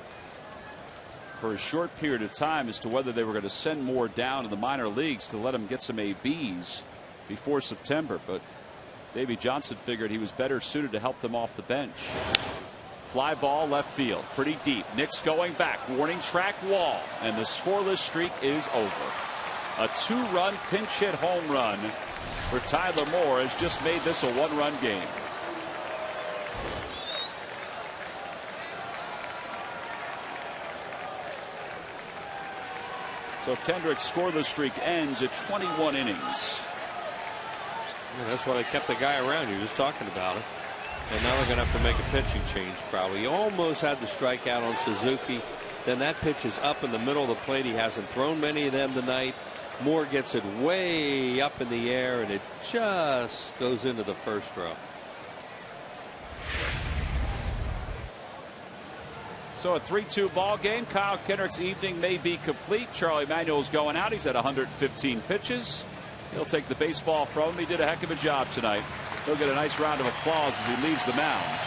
for a short period of time as to whether they were going to send Moore down to the minor leagues to let him get some ABs before September, but Davey Johnson figured he was better suited to help them off the bench. Fly ball left field, pretty deep. Nick's going back, warning track wall, and the scoreless streak is over. A 2-run pinch hit home run for Tyler Moore has just made this a 1-run game. So Kendrick's scoreless streak ends at 21 innings. Yeah, that's why they kept the guy around. You're just talking about it. And now they're going to have to make a pitching change probably. He almost had the strikeout on Suzuki. Then that pitch is up in the middle of the plate. He hasn't thrown many of them tonight. Moore gets it way up in the air, and it just goes into the first row. So a 3-2 ball game. Kyle Kendrick's evening may be complete. Charlie Manuel's going out. He's at 115 pitches. He'll take the baseball from him. He did a heck of a job tonight. He'll get a nice round of applause as he leaves the mound.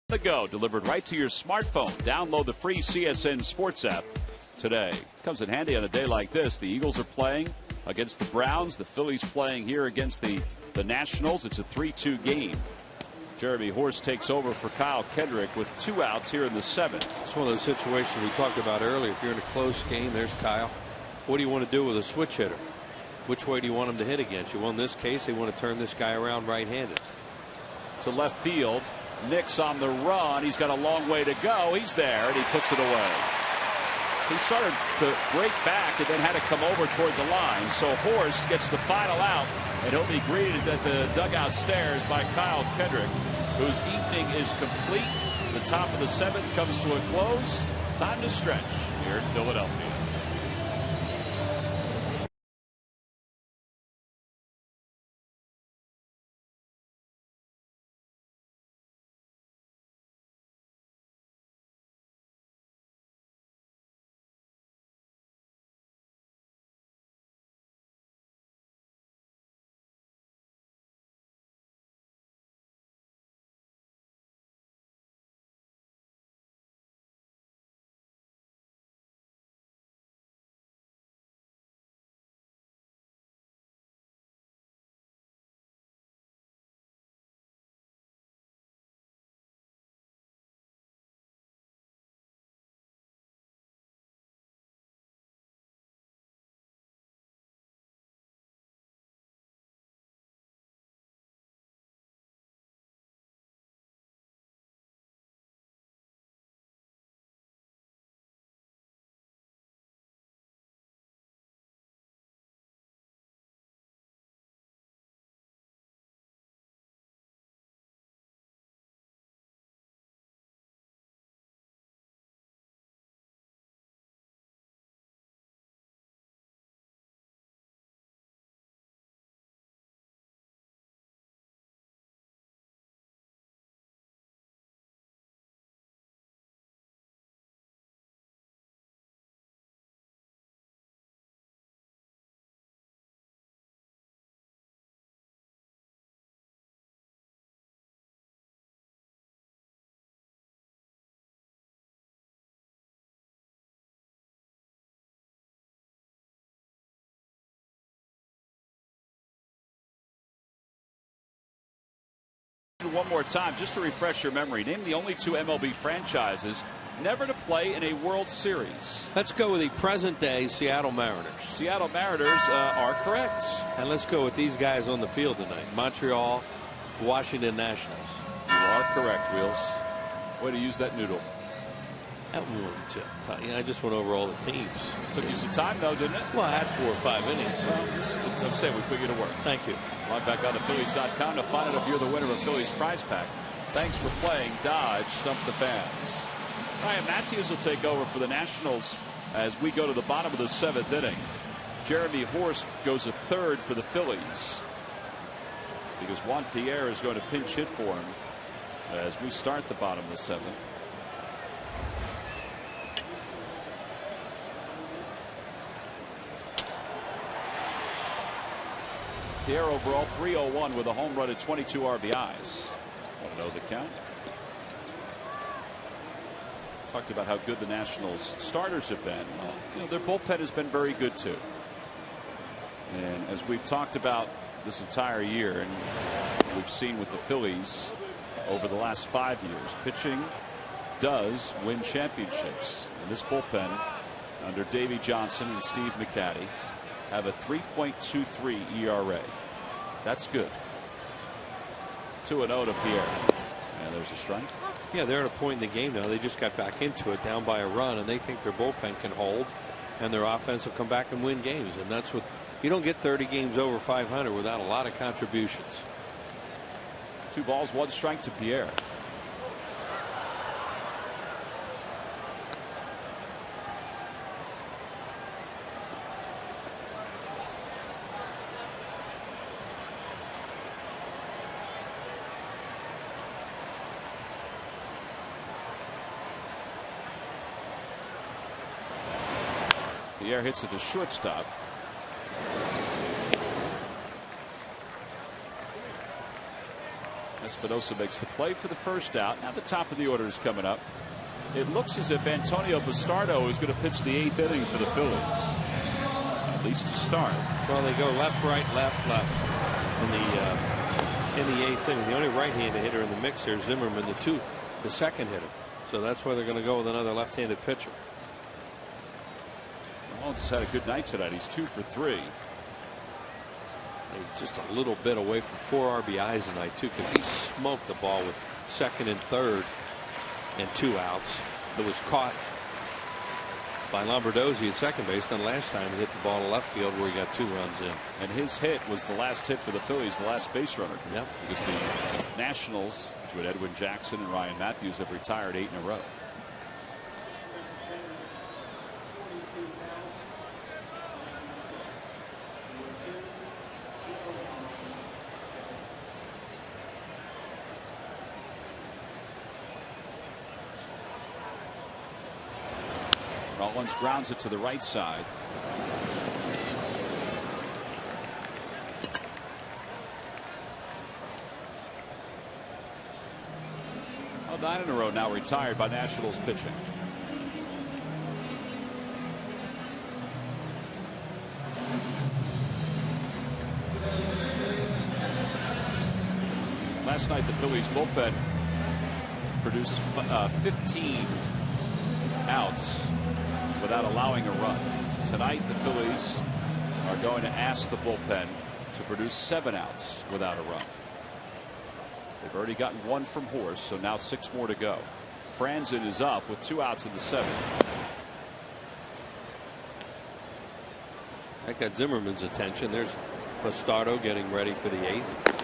The Go, delivered right to your smartphone. Download the free CSN Sports app today. Comes in handy on a day like this. The Eagles are playing against the Browns. The Phillies playing here against the Nationals. It's a 3-2 game. Jeremy Horst takes over for Kyle Kendrick with 2 outs here in the 7th. It's one of those situations we talked about earlier. If you're in a close game, there's Kyle. What do you want to do with a switch hitter? Which way do you want him to hit against you? Well, in this case, they want to turn this guy around right-handed. To left field. Nick's on the run. He's got a long way to go. He's there, and he puts it away. He started to break back and then had to come over toward the line. So Horst gets the final out, and he'll be greeted at the dugout stairs by Kyle Kendrick, whose evening is complete. The top of the 7th comes to a close. Time to stretch here in Philadelphia. one more time just to refresh your memory. Name the only 2 MLB franchises never to play in a World Series. Let's go with the present day Seattle Mariners. Seattle Mariners are correct. And let's go with these guys on the field tonight. Montreal, Washington Nationals. You are correct, Wheels. Way to use that noodle. That one, I just went over all the teams. Took you some time, though, didn't it? Well, I had 4 or 5 innings. Well, I'm saying we put you to work. Thank you. Log back on to Phillies.com to find out if you're the winner of Phillies prize pack. Thanks for playing Dodge Stump the Fans. Ryan Matthews will take over for the Nationals as we go to the bottom of the 7th inning. Jeremy Horst goes a third for the Phillies because Juan Pierre is going to pinch hit for him as we start the bottom of the 7th. Pierre overall 301 with a home run and 22 RBIs. Want to know the count? Talked about how good the Nationals starters have been. Well, you know, their bullpen has been very good too. And as we've talked about this entire year, and we've seen with the Phillies over the last 5 years, pitching does win championships. And this bullpen under Davey Johnson and Steve McCatty have a 3.23 ERA. That's good. 2-0 to Pierre. And there's a strike. Yeah, they're at a point in the game now. They just got back into it, down by a run, and they think their bullpen can hold, and their offense will come back and win games. And that's what you don't get 30 games over 500 without a lot of contributions. 2 balls, 1 strike to Pierre. Pierre hits it to shortstop. Espinosa makes the play for the first out. Now the top of the order is coming up. It looks as if Antonio Bastardo is going to pitch the 8th inning for the Phillies, at least to start. Well, they go left, right, left, left in the 8th inning. The only right-handed hitter in the mix here is Zimmerman, the second hitter. So that's why they're going to go with another left-handed pitcher. Mullins has had a good night tonight. He's 2 for 3. Just a little bit away from 4 RBIs tonight too, because he smoked the ball with second and third and 2 outs. It was caught by Lombardozzi at second base. Then last time he hit the ball to left field where he got 2 runs in. And his hit was the last hit for the Phillies, the last base runner. Yep. Because the Nationals, which with Edwin Jackson and Ryan Matthews, have retired 8 in a row. Rollins grounds it to the right side. Well, 9 in a row now retired by Nationals pitching. Last night the Phillies bullpen produced 15 outs without allowing a run. Tonight the Phillies are going to ask the bullpen to produce 7 outs without a run. They've already gotten 1 from Horst, so now 6 more to go. Franzen is up with 2 outs in the 7th. That got Zimmerman's attention. There's Bastardo getting ready for the 8th.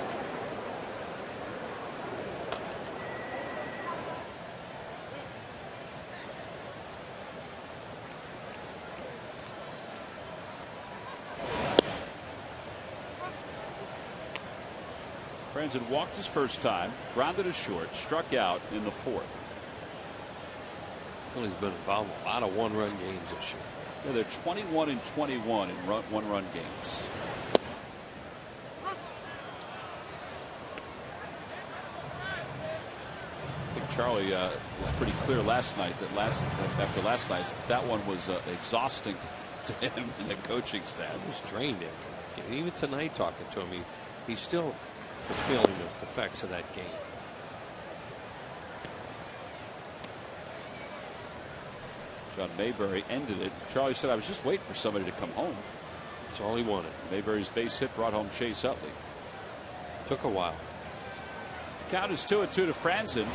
Franzen walked his first time, grounded a short, struck out in the 4th. Philly's been involved in a lot of 1-run games this year. Yeah, they're 21 and 21 in 1-run games. I think Charlie was pretty clear last night that after last night's that one was exhausting to him and the coaching staff. He was drained after that game. Even tonight, talking to him, he still was feeling the effects of that game. John Mayberry ended it. Charlie said, I was just waiting for somebody to come home. That's all he wanted. Mayberry's base hit brought home Chase Utley. Took a while. The count is 2-2 to Franzen.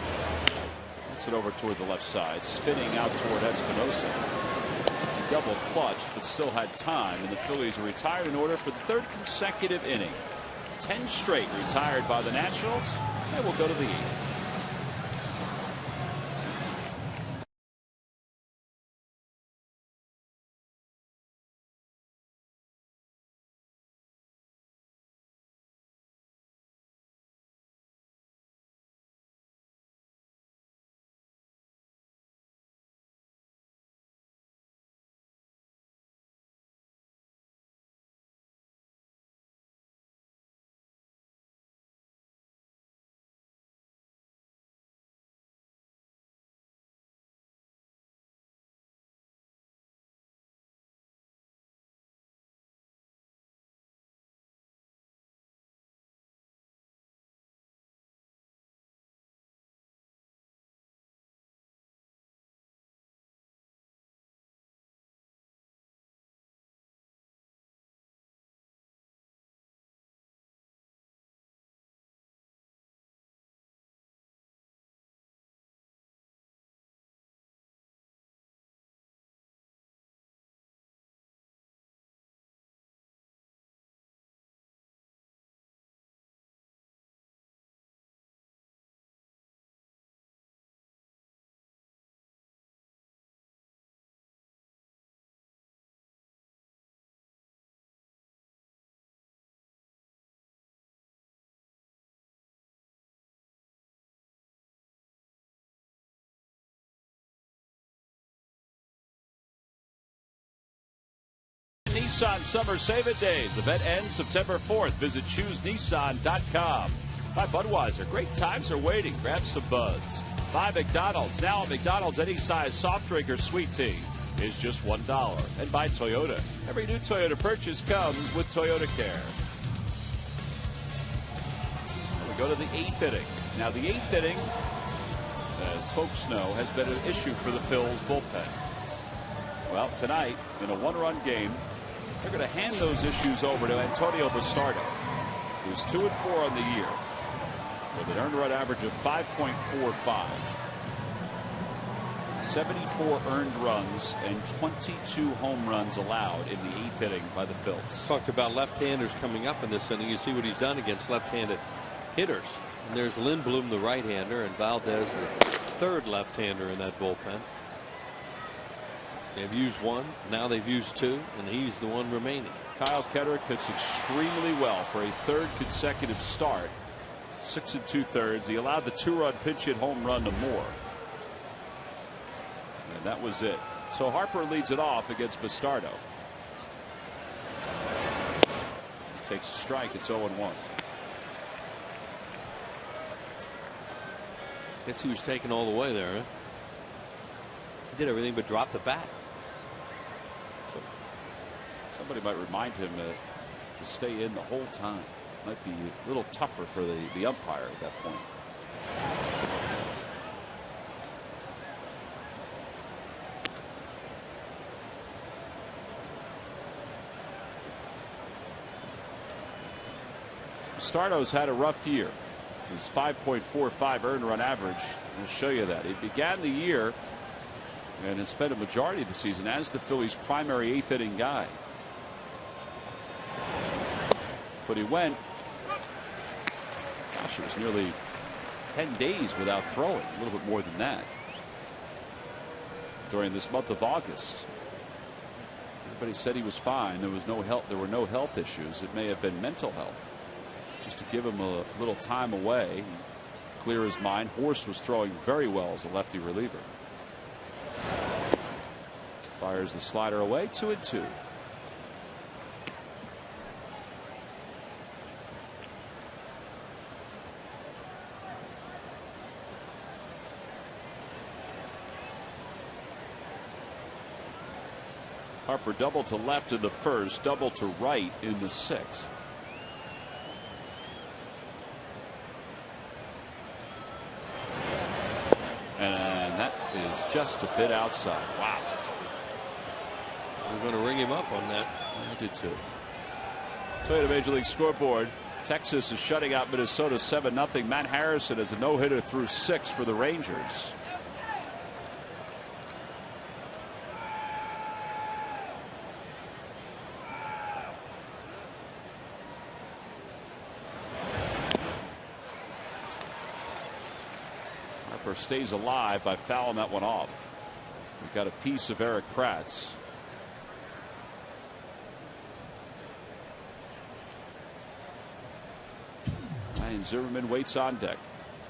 Gets it over toward the left side, spinning out toward Espinosa. He double clutched, but still had time, and the Phillies are retired in order for the third consecutive inning. 10 straight retired by the Nationals. They will go to the 8th. Nissan Summer Save It Days. Event ends September 4th. Visit ChooseNissan.com. By Budweiser. Great times are waiting. Grab some buds. By McDonald's. Now at McDonald's, any size soft drink or sweet tea is just $1. And by Toyota. Every new Toyota purchase comes with Toyota Care. We go to the 8th inning. Now the 8th inning, as folks know, has been an issue for the Phils bullpen. Well, tonight, in a one-run game, they're going to hand those issues over to Antonio Bastardo, who's 2-4 on the year, with an earned run average of 5.45. 74 earned runs and 22 home runs allowed in the 8th inning by the Phils. Talked about left-handers coming up in this inning. You see what he's done against left-handed hitters. And there's Lindblom, the right-hander, and Valdez, the third left-hander in that bullpen. They've used one, now they've used two, and he's the one remaining. Kyle Kendrick pitched extremely well for a third consecutive start. 6 2/3. He allowed the 2-run pinch hit home run to Moore. And that was it. So Harper leads it off against Bastardo. He takes a strike. It's 0-1. Guess he was taken all the way there. Huh? He did everything but drop the bat. So somebody might remind him to stay in the whole time. Might be a little tougher for the umpire at that point. Bastardo's had a rough year. His 5.45 earned run average will show you that. He began the year and has spent a majority of the season as the Phillies' primary 8th inning guy. But he went, gosh, it was nearly 10 days without throwing, a little bit more than that, during this month of August. Everybody said he was fine. There was no health. There were no health issues. It may have been mental health, just to give him a little time away, clear his mind. Horst was throwing very well as a lefty reliever. Fires the slider away. 2-2. Harper double to left in the first, double to right in the 6th. And that is just a bit outside. Wow. We're going to ring him up on that. I did too. Toyota Major League Scoreboard. Texas is shutting out Minnesota 7-0. Matt Harrison has a no-hitter through 6 for the Rangers. Harper stays alive by fouling that one off. We've got a piece of Eric Kratz. Ryan Zimmerman waits on deck.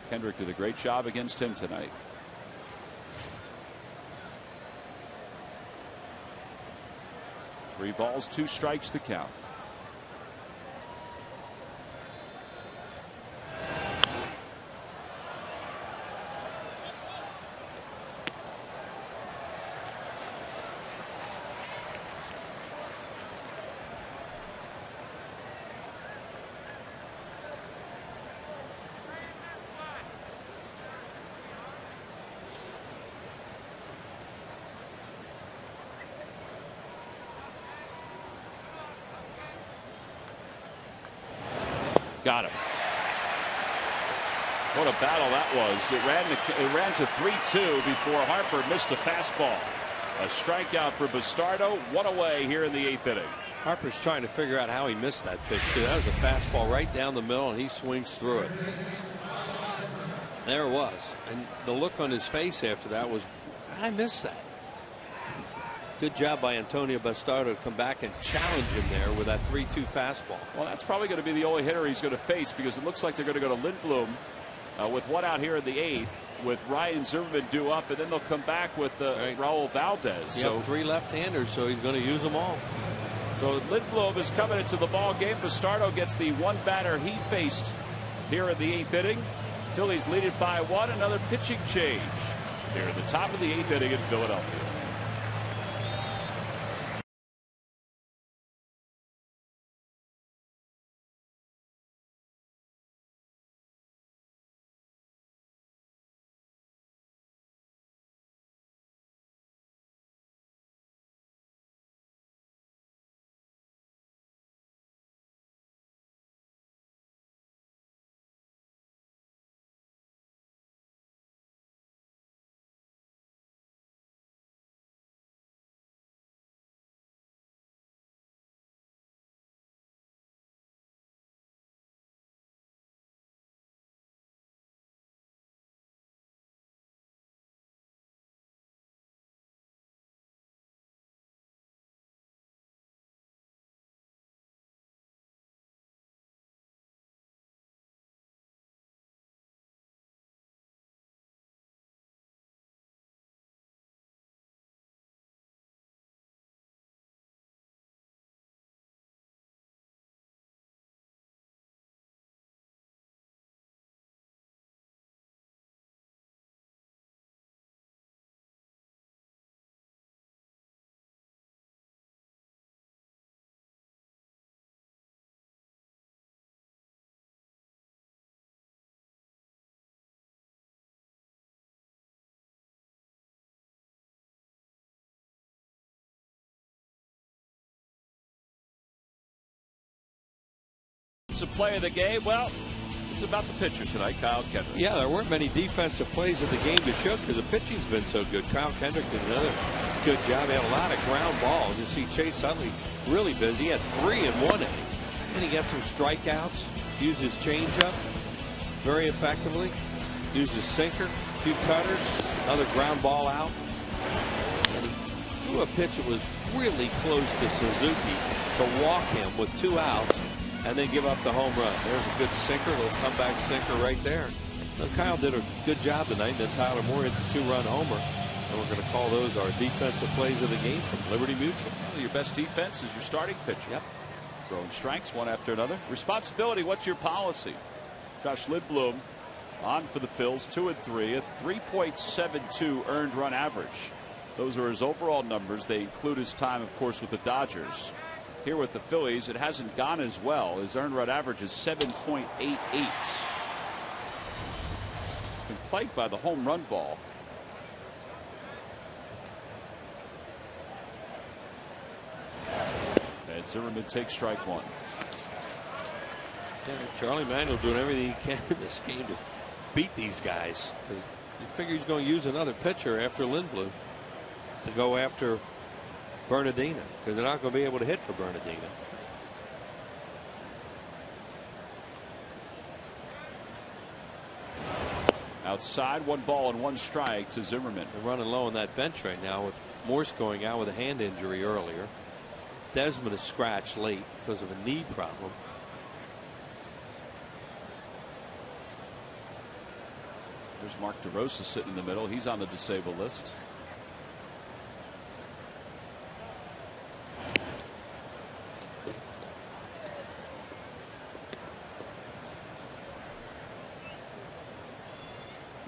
Kendrick did a great job against him tonight. Three balls, 2 strikes, the count. Got him. What a battle that was. It ran to 3-2 before Harper missed a fastball. A strikeout for Bastardo. 1 away here in the 8th inning. Harper's trying to figure out how he missed that pitch. That was a fastball right down the middle, and he swings through it. There it was. And the look on his face after that was, how did I miss that? Good job by Antonio Bastardo to come back and challenge him there with that 3-2 fastball. Well, that's probably going to be the only hitter he's going to face, because it looks like they're going to go to Lindblom with 1 out here in the 8th, with Ryan Zimmerman due up, and then they'll come back with Raul Valdez. So 3 left-handers, so he's going to use them all. So Lindblom is coming into the ball game. Bastardo gets the 1 batter he faced here in the 8th inning. Phillies lead it by 1. Another pitching change here at the top of the 8th inning in Philadelphia. Defensive play of the game. Well, it's about the pitcher tonight, Kyle Kendrick. Yeah, there weren't many defensive plays of the game to show because the pitching's been so good. Kyle Kendrick did another good job. He had a lot of ground balls. You see Chase Utley really busy. He had 3 in 1 inning. And he got some strikeouts. Used his changeup very effectively. Used his sinker. 2 cutters. Another ground ball out. And he threw a pitch that was really close to Suzuki to walk him with 2 outs. And then give up the home run. There's a good sinker, a little comeback sinker right there. So Kyle did a good job tonight, and then Tyler Moore hit the 2-run homer. And we're going to call those our defensive plays of the game from Liberty Mutual. Well, your best defense is your starting pitcher. Yep. Throwing strikes one after another. Responsibility, what's your policy? Josh Lindblom on for the Phils, 2 and 3, a 3.72 earned run average. Those are his overall numbers. They include his time, of course, with the Dodgers. Here with the Phillies, it hasn't gone as well. His earned run average is 7.88. It's been plagued by the home run ball. And Zimmerman takes strike one. Yeah, Charlie Manuel doing everything he can in this game to beat these guys, because you figure he's going to use another pitcher after Lindblom to go after Bernardina, because they're not going to be able to hit for Bernardina. Outside, 1 ball and 1 strike to Zimmerman. They're running low on that bench right now with Morse going out with a hand injury earlier. Desmond is scratched late because of a knee problem. There's Mark DeRosa sitting in the middle. He's on the disabled list.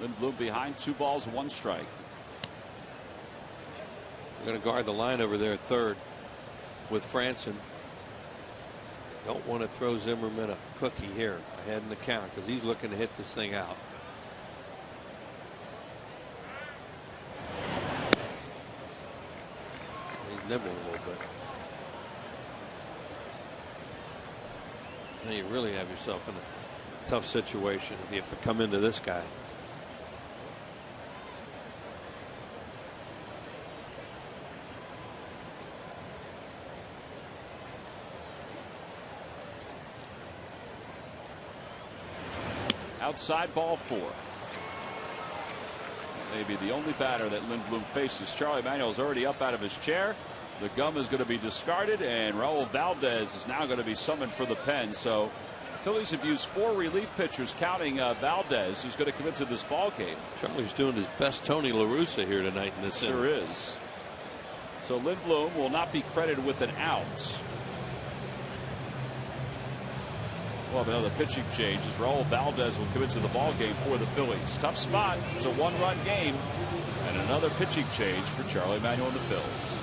Lindblom behind, 2 balls, 1 strike. They're going to guard the line over there at third with Franson. Don't want to throw Zimmerman a cookie here ahead in the count, because he's looking to hit this thing out. He's nibbling a little bit. Now you really have yourself in a tough situation if you have to come into this guy. Outside, ball 4. Maybe the only batter that Lindblom faces. Charlie Manuel's already up out of his chair. The gum is going to be discarded, and Raul Valdez is now going to be summoned for the pen. So the Phillies have used 4 relief pitchers, counting Valdez, who's going to come into this ball game. Charlie's doing his best Tony La Russa here tonight in this Sure inning. is. So Lindblom will not be credited with an out. We'll have another pitching change as Raul Valdez will come into the ball game for the Phillies. Tough spot. It's a 1-run game, and another pitching change for Charlie Manuel and the Phils.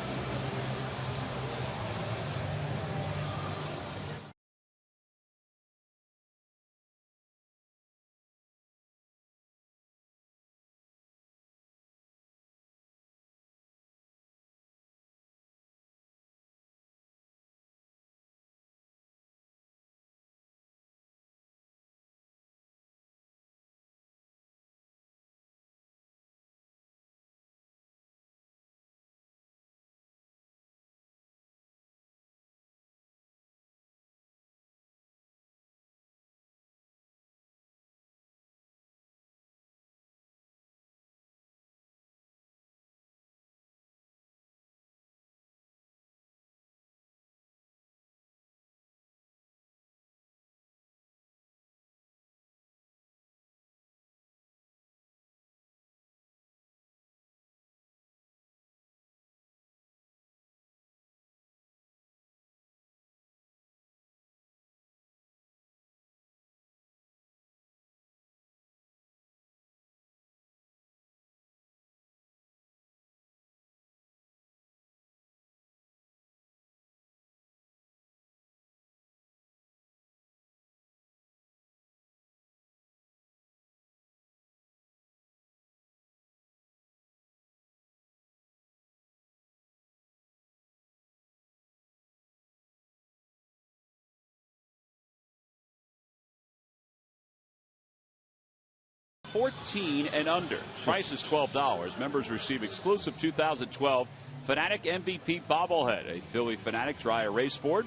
$14 and under. Price is $12. Members receive exclusive 2012 Fanatic MVP bobblehead, a Philly Fanatic dry erase board,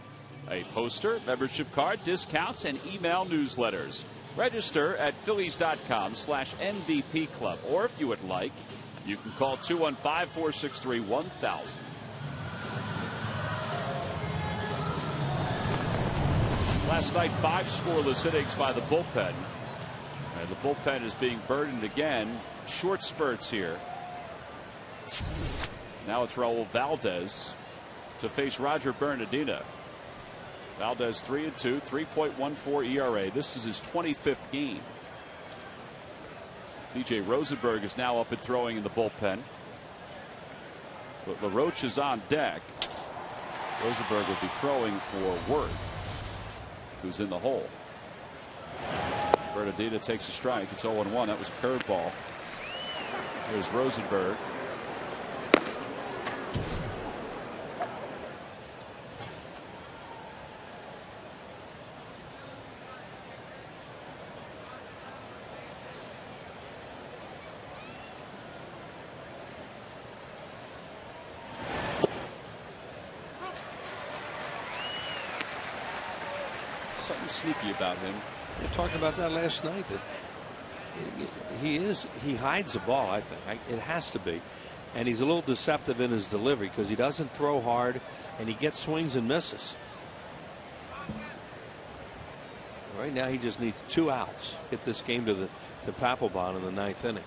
a poster, membership card, discounts, and email newsletters. Register at phillies.com/MVP club, or if you would like, you can call 215-463-1000. Last night, 5 scoreless innings by the bullpen. And the bullpen is being burdened again. Short spurts here. Now it's Raul Valdez to face Roger Bernardina. Valdez 3-2, 3.14 ERA. This is his 25th game. DJ Rosenberg is now up and throwing in the bullpen. But LaRoche is on deck. Rosenberg will be throwing for Worth, who's in the hole. Bernardina takes a strike. It's 0-1. That was a curveball. There's Rosenberg. something sneaky about him. We talked about that last night. That he hides the ball. I think it has to be, and he's a little deceptive in his delivery because he doesn't throw hard, and he gets swings and misses. Right now, he just needs 2 outs. Get this game to Papelbon in the 9th inning.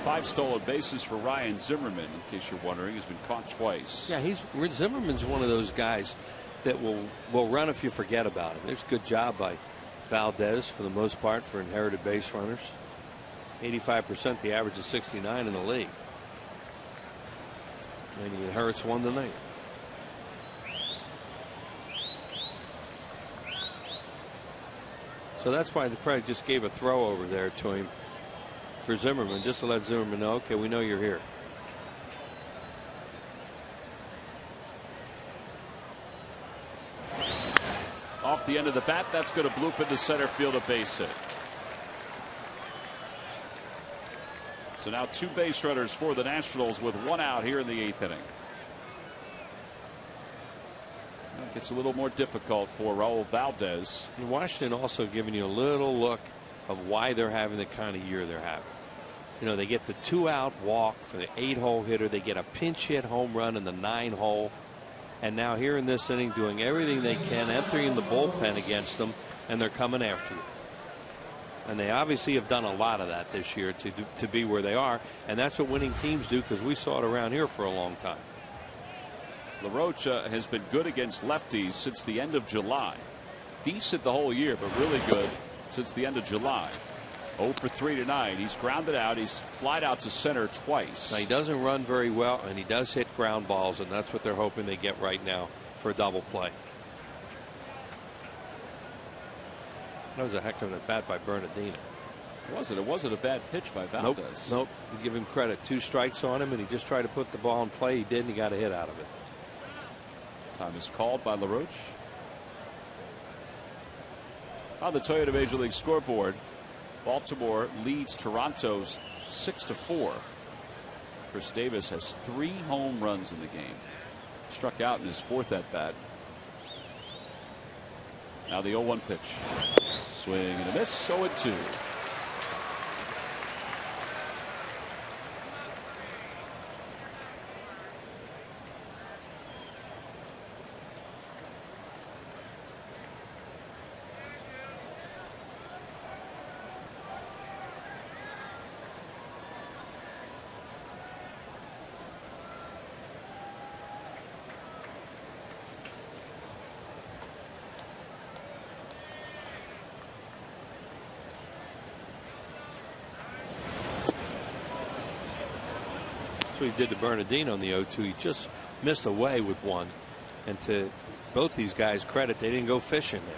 Five stolen bases for Ryan Zimmerman, in case you're wondering. He's been caught twice. Yeah, Zimmerman's one of those guys that will run if you forget about him. There's a good job by Valdez for the most part for inherited base runners. 85%, the average is 69 in the league. And he inherits one tonight. So that's why they probably just gave a throw over there to him for Zimmerman, just to let Zimmerman know, okay, we know you're here. Off the end of the bat, that's going to bloop into center field, a base hit. So now 2 base runners for the Nationals with 1 out here in the 8th inning. It gets a little more difficult for Raul Valdez. And Washington also giving you a little look of why they're having the kind of year they're having. You know, they get the 2-out walk for the 8-hole hitter. They get a pinch hit home run in the 9-hole. And now here in this inning, doing everything they can, entering the bullpen against them, and they're coming after you. And they obviously have done a lot of that this year to be where they are. And that's what winning teams do, because we saw it around here for a long time. LaRoche has been good against lefties since the end of July. Decent the whole year, but really good since the end of July. 0 for 3 tonight. He's grounded out. He's flied out to center twice. Now, he doesn't run very well, and he does hit ground balls, and that's what they're hoping they get right now for a double play. That was a heck of an at bat by Bernardino. It wasn't a bad pitch by Valdez. Nope. You give him credit. 2 strikes on him, and he just tried to put the ball in play. He did, and he got a hit out of it. Time is called by LaRoche. On the Toyota Major League scoreboard, Baltimore leads Toronto's 6-4. Chris Davis has 3 home runs in the game. Struck out in his 4th at bat. Now the 0-1 pitch. Swing and a miss. 0-2. That's what he did to Bernardino in the 0-2. He just missed away with one. And to both these guys' credit, they didn't go fishing there.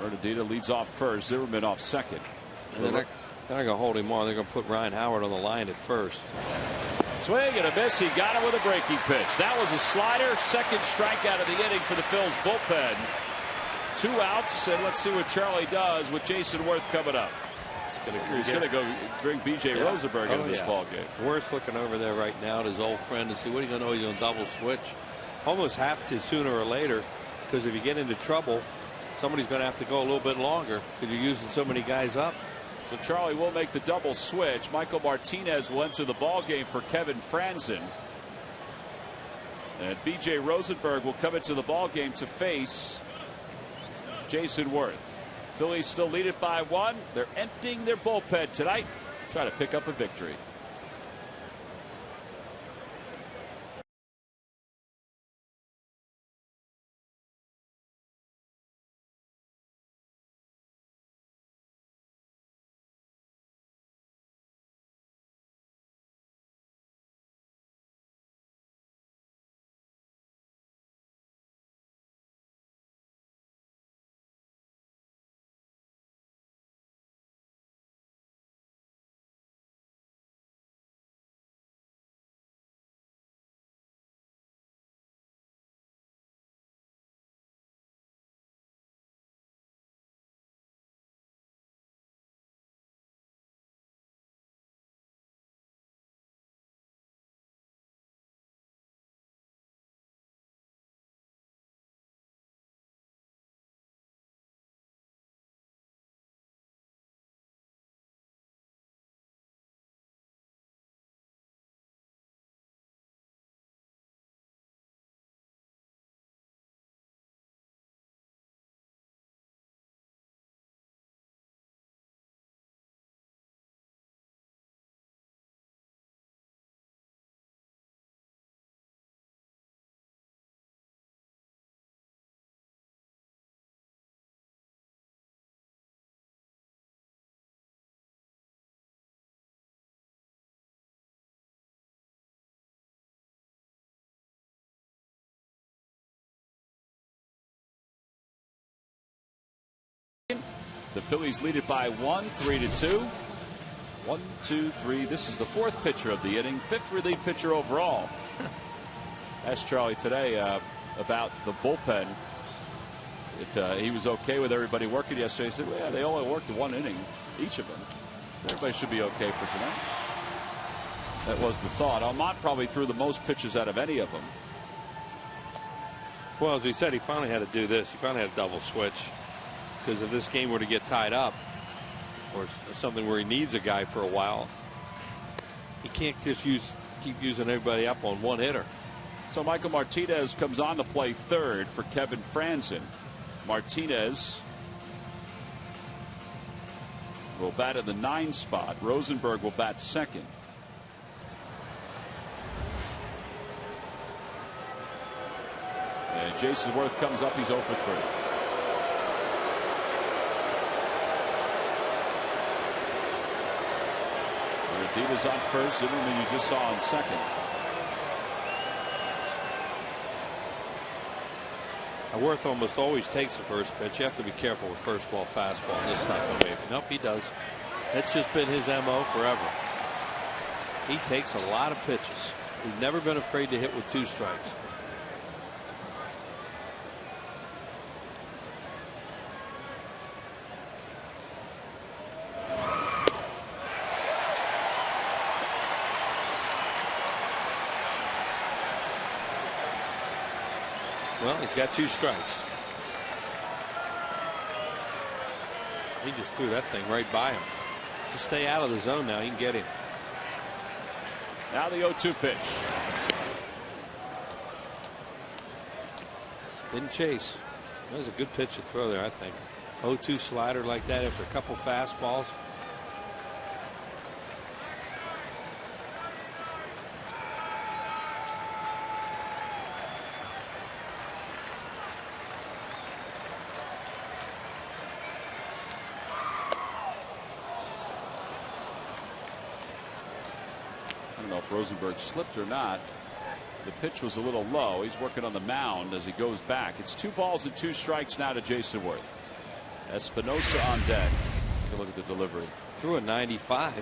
Bernardino leads off first. Zimmerman off second. And they're not going to hold him on. They're going to put Ryan Howard on the line at first. Swing and a miss. He got it with a breaking pitch. That was a slider. Second strikeout of the inning for the Phils bullpen. 2 outs, and let's see what Charlie does with Jason Worth coming up. He's going to go bring B.J. Rosenberg into this ball game. Worth looking over there right now at his old friend to see what he's going to know. He's going to double switch. Almost have to sooner or later, because if you get into trouble, somebody's going to have to go a little bit longer because you're using so many guys up. So Charlie will make the double switch. Michael Martinez will enter the ball game for Kevin Franzen. And B.J. Rosenberg will come into the ball game to face Jason Worth. Phillies still lead it by 1. They're emptying their bullpen tonight. Try to pick up a victory. The Phillies lead it by 1, 3-2. 1, 2, 3. This is the fourth pitcher of the inning, fifth relief pitcher overall. Asked Charlie today about the bullpen. If he was okay with everybody working yesterday. He said, well, yeah, they only worked one inning, each of them. So everybody should be okay for tonight. That was the thought. Almont probably threw the most pitches out of any of them. Well, as we said, he finally had to do this. He finally had a double switch. Because if this game were to get tied up, or something where he needs a guy for a while, he can't just keep using everybody up on one hitter. So Michael Martinez comes on to play third for Kevin Franzen. Martinez will bat at the 9 spot. Rosenberg will bat second. And Jason Worth comes up. He's 0 for 3. Urdita's on first. Zimmerman you just saw on second. Worth almost always takes the first pitch. You have to be careful with first ball, fastball. And this is not going to be. Nope, he does. That's just been his MO forever. He takes a lot of pitches. He's never been afraid to hit with 2 strikes. Well, he's got 2 strikes. He just threw that thing right by him. Just stay out of the zone now. You can get him. Now the 0-2 pitch. Didn't chase. That was a good pitch to throw there, I think. 0-2 slider like that after a couple fastballs. I don't know if Rosenberg slipped or not. The pitch was a little low. He's working on the mound as he goes back. It's 2 balls and 2 strikes now to Jason Worth. Espinosa on deck. Take a look at the delivery. Threw a 95.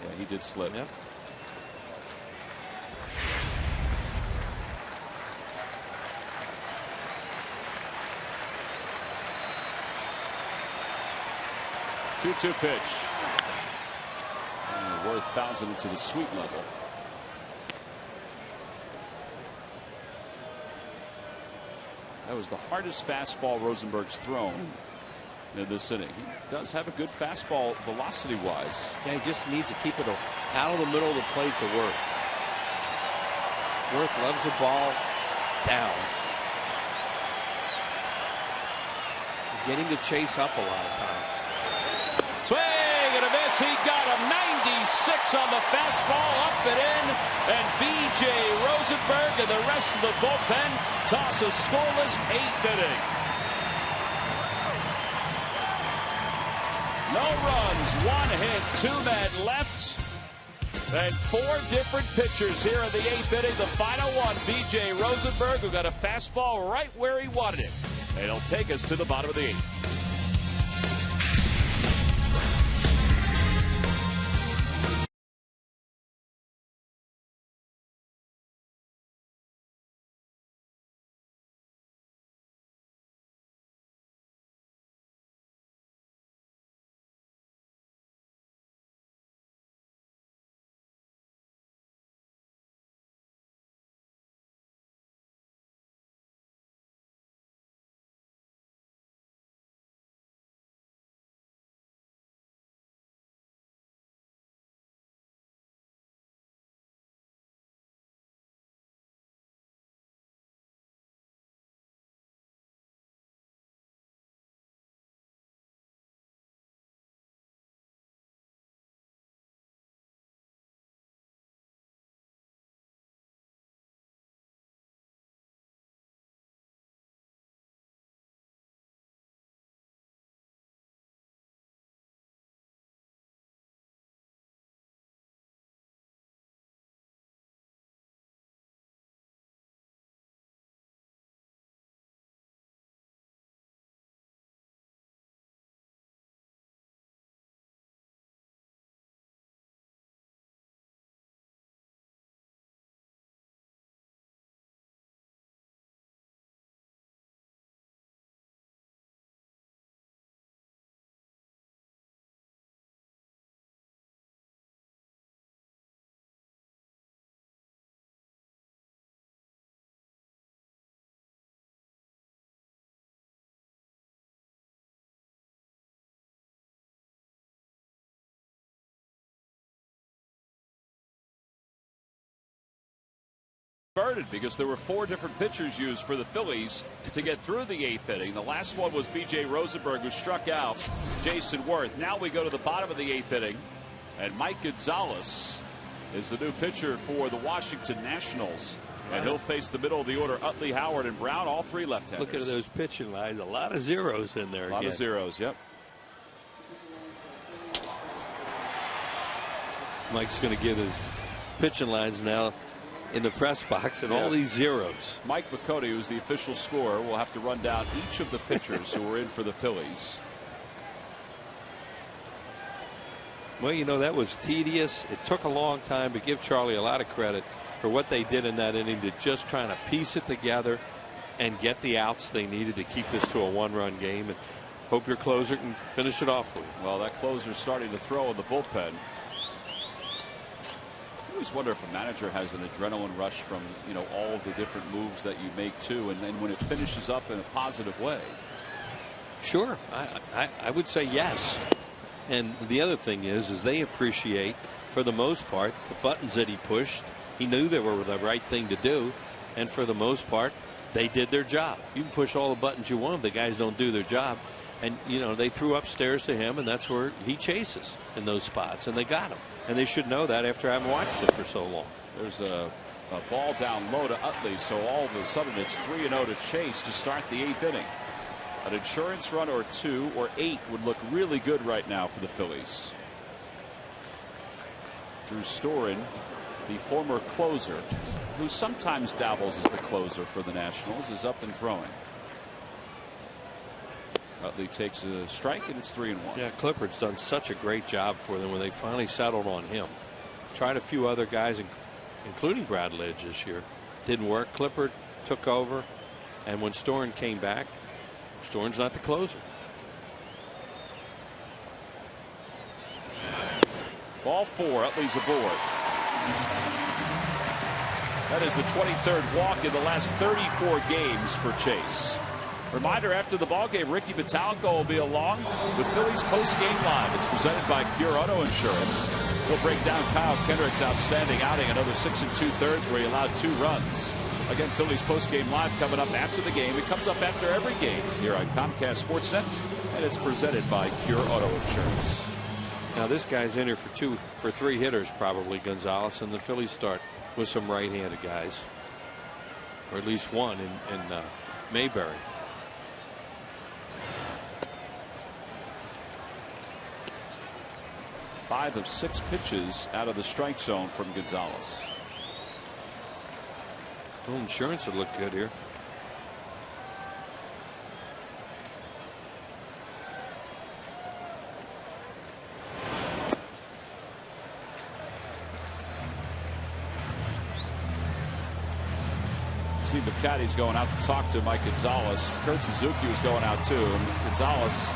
Yeah, he did slip. Yep. Two-two pitch. And Worth fouls it into the sweet level. That was the hardest fastball Rosenberg's thrown in this inning. He does have a good fastball velocity wise. Yeah, he just needs to keep it out of the middle of the plate to Worth. Worth loves the ball down. Getting to chase up a lot of times. Swing and a miss. He got a 96 on the fastball, up and in. And B.J. Rosenberg and the rest of the bullpen toss a scoreless 8th inning. No runs, 1 hit, 2 men left. And 4 different pitchers here in the 8th inning. The final one, B.J. Rosenberg, who got a fastball right where he wanted it. And it'll take us to the bottom of the 8th. Converted because there were 4 different pitchers used for the Phillies to get through the 8th inning. The last one was B.J. Rosenberg, who struck out Jason Worth. Now we go to the bottom of the 8th inning, and Mike Gonzalez is the new pitcher for the Washington Nationals. And he'll face the middle of the order, Utley, Howard, and Brown, all 3 left-handers. Look at those pitching lines. A lot of zeros in there. A lot of zeros, yep. Mike's going to give his pitching lines now in the press box and all these zeros. Mike McCody, who's the official scorer, will have to run down each of the pitchers who were in for the Phillies. Well, you know, that was tedious. It took a long time, but give Charlie a lot of credit for what they did in that inning, to just trying to piece it together and get the outs they needed to keep this to a 1-run game, and hope your closer can finish it off with. Well, that closer's starting to throw in the bullpen. I always wonder if a manager has an adrenaline rush from, you know, all the different moves that you make too, and then when it finishes up in a positive way. Sure, I would say yes. And the other thing is they appreciate, for the most part, the buttons that he pushed. He knew they were the right thing to do, and for the most part, they did their job. You can push all the buttons you want, the guys don't do their job. And, you know, they threw upstairs to him, and that's where he chases in those spots, and they got him. And they should know that after having watched it for so long. There's a ball down low to Utley, so all of a sudden it's 3-0 to Chase to start the 8th inning. An insurance run or 2 or 8 would look really good right now for the Phillies. Drew Storen, the former closer, who sometimes dabbles as the closer for the Nationals, is up and throwing. Utley takes a strike, and it's 3-1. Yeah, Clifford's done such a great job for them when they finally settled on him. Tried a few other guys, including Brad Lidge this year. Didn't work. Clifford took over, and when Storen came back, Storen's not the closer. Ball 4, Utley's aboard. That is the 23rd walk in the last 34 games for Chase. Reminder, after the ball game, Ricky Vitalico will be along with Phillies post-game live. It's presented by Pure Auto Insurance. We'll break down Kyle Kendrick's outstanding outing, another 6 2/3 where he allowed 2 runs. Again, Phillies post-game live coming up after the game. It comes up after every game here on Comcast Sportsnet, and it's presented by Pure Auto Insurance. Now this guy's in here for 3 hitters probably, Gonzalez, and the Phillies start with some right-handed guys, or at least one in Mayberry. Five of 6 pitches out of the strike zone from Gonzalez. Well, insurance would look good here. See, McCaddy's going out to talk to Mike Gonzalez. Kurt Suzuki was going out too, and Gonzalez.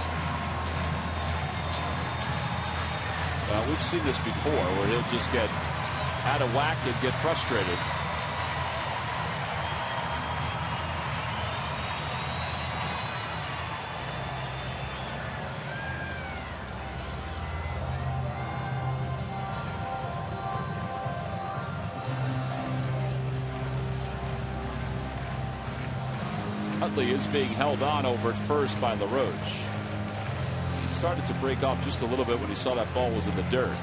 We've seen this before, where he'll just get out of whack and get frustrated. Utley is being held on over at first by LaRoche. He started to break off just a little bit when he saw that ball was in the dirt.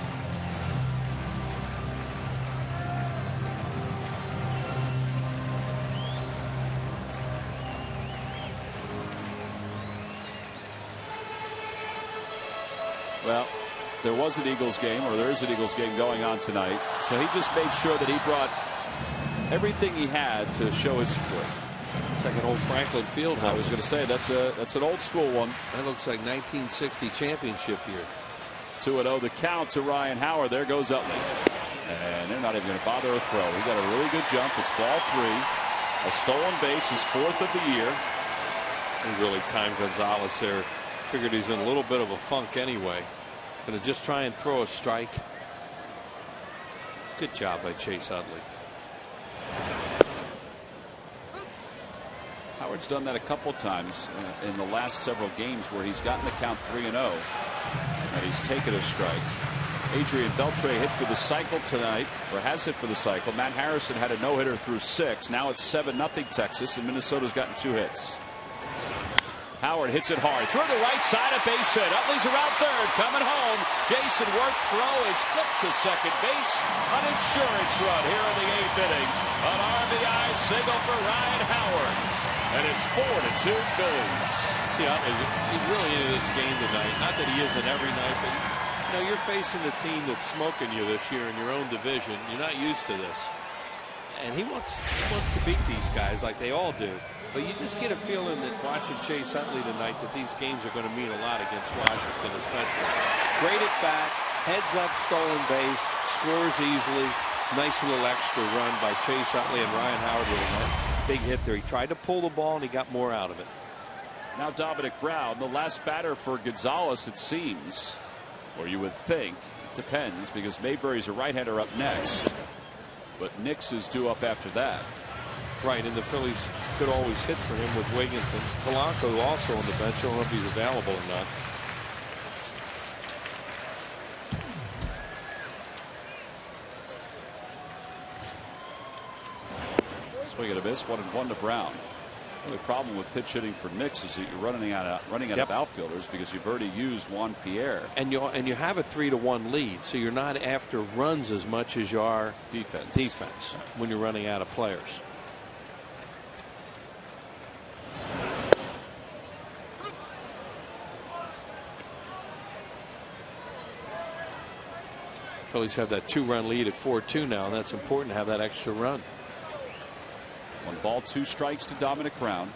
Well, there was an Eagles game, or there is an Eagles game going on tonight, so he just made sure that he brought everything he had to show his support. Like an old Franklin Field house. I was going to say that's an old school one. That looks like 1960 championship year. 2-0 the count to Ryan Howard. There goes Utley, and they're not even going to bother a throw. He got a really good jump. It's ball 3. A stolen base, his 4th of the year. He really timed Gonzalez there. Figured he's in a little bit of a funk anyway. Going to just try and throw a strike. Good job by Chase Utley. Howard's done that a couple times in the last several games where he's gotten the count 3-0 and he's taken a strike. Adrian Beltre hit for the cycle tonight, or has hit for the cycle. Matt Harrison had a no-hitter through 6. Now it's 7-0 Texas, and Minnesota's gotten 2 hits. Howard hits it hard. Through the right side, a base hit. Utley's around third, coming home. Jason Worth's throw is flipped to second base. An insurance run here in the 8th inning. An RBI single for Ryan Howard. And it's 4-2 Phillies. See, Utley, he's really into this game tonight. Not that he isn't every night, but you know, you're facing a team that's smoking you this year in your own division. You're not used to this. And he wants to beat these guys like they all do. But you just get a feeling that watching Chase Utley tonight that these games are going to mean a lot against Washington especially. Great at bat, heads up, stolen base, scores easily. Nice little extra run by Chase Utley, and Ryan Howard with a big hit there. He tried to pull the ball and he got more out of it. Now Dominic Brown, the last batter for Gonzalez, it seems. Or you would think. It depends, because Mayberry's a right-hander up next. But Nix is due up after that. Right, and the Phillies could always hit for him with Wiggins and Polanco also on the bench. I don't know if he's available or not. Swing and a miss, 1-1 to Brown. The only problem with pitch hitting for Nix is that you're running out of outfielders because you've already used Juan Pierre. And you have a 3-1 lead, so you're not after runs as much as you are defense when you're running out of players. Phillies have that 2-run lead at 4-2 now, and that's important to have that extra run. 1 ball, 2 strikes to Dominic Brown.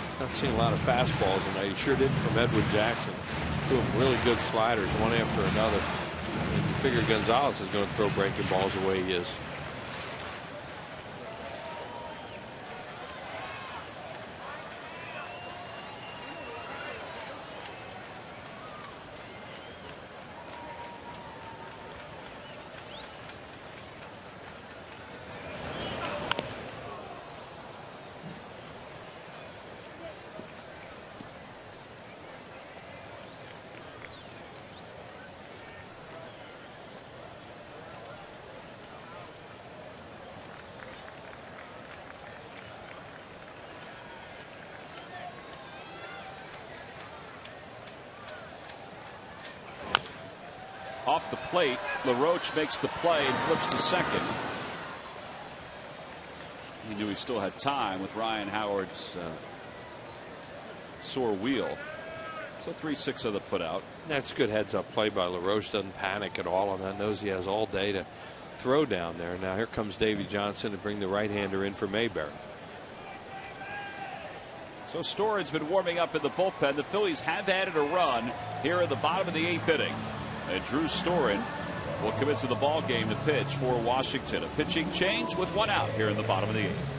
He's not seeing a lot of fastballs tonight. He sure did from Edwin Jackson. 2 of them really good sliders, one after another. And you figure Gonzalez is going to throw breaking balls the way he is. Off the plate, LaRoche makes the play and flips to second. He knew he still had time with Ryan Howard's sore wheel. So 3-6 of the put out. That's good heads up play by LaRoche. Doesn't panic at all, and that knows he has all day to throw down there. Now here comes Davey Johnson to bring the right-hander in for Mayberry. So Storen's been warming up in the bullpen. The Phillies have added a run here at the bottom of the 8th inning. And Drew Storen will commit to the ball game to pitch for Washington. A pitching change with 1 out here in the bottom of the 8th.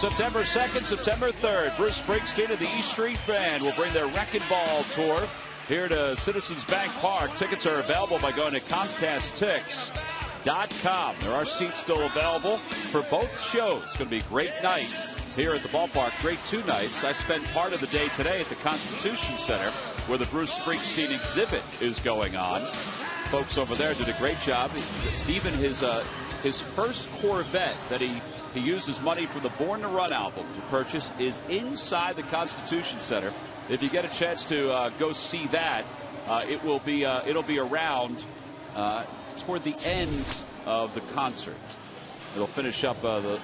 September 2nd, September 3rd, Bruce Springsteen and the E Street Band will bring their Wrecking Ball tour here to Citizens Bank Park. Tickets are available by going to ComcastTix.com. There are seats still available for both shows. It's going to be a great night here at the ballpark. Great 2 nights. I spent part of the day today at the Constitution Center where the Bruce Springsteen exhibit is going on. Folks over there did a great job. Even his first Corvette that he uses money from the Born to Run album to purchase is inside the Constitution Center. If you get a chance to go see that, it'll be around toward the end of the concert. It'll finish up the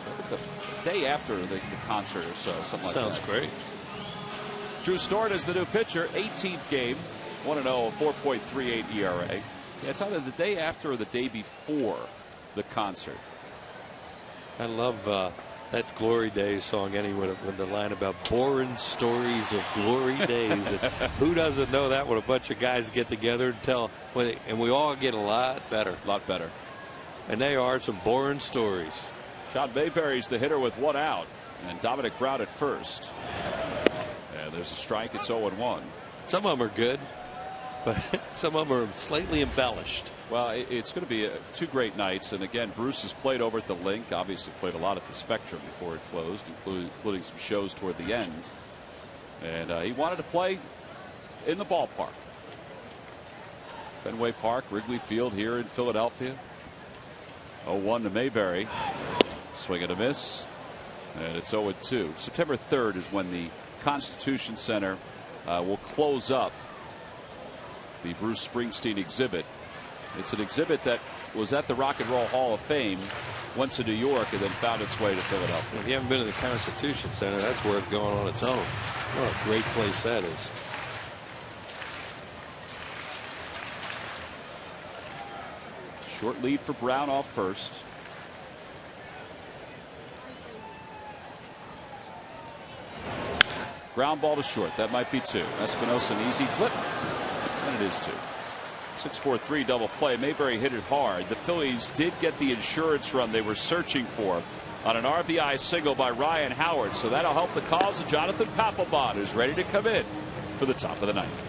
day after the concert or so, something like that. Sounds great. Drew Stewart is the new pitcher, 18th game, 1-0, 4.38 ERA. Yeah, it's either the day after or the day before the concert. I love that Glory Days song, anyway, with the line about boring stories of glory days. And who doesn't know that when a bunch of guys get together and tell, and we all get a lot better. A lot better. And they are some boring stories. John Mayberry's the hitter with 1 out, and Dominic Brown at first. And there's a strike. It's 0-1. Some of them are good, but some of them are slightly embellished. Well, it's going to be 2 great nights. And again, Bruce has played over at the Link, obviously played a lot at the Spectrum before it closed, including some shows toward the end. And he wanted to play in the ballpark. Fenway Park, Wrigley Field here in Philadelphia. 0-1 to Mayberry. Swing and a miss. And it's 0-2. September 3rd is when the Constitution Center will close up the Bruce Springsteen exhibit. It's an exhibit that was at the Rock and Roll Hall of Fame, went to New York, and then found its way to Philadelphia. If you haven't been to the Constitution Center, that's worth going on its own. What a great place that is. Short lead for Brown off first. Ground ball to short. That might be 2. Espinosa, an easy flip. And it is 2. 6-4-3 double play. Mayberry hit it hard. The Phillies did get the insurance run they were searching for on an RBI single by Ryan Howard. So that'll help the cause of Jonathan Papelbon, who's ready to come in for the top of the 9th.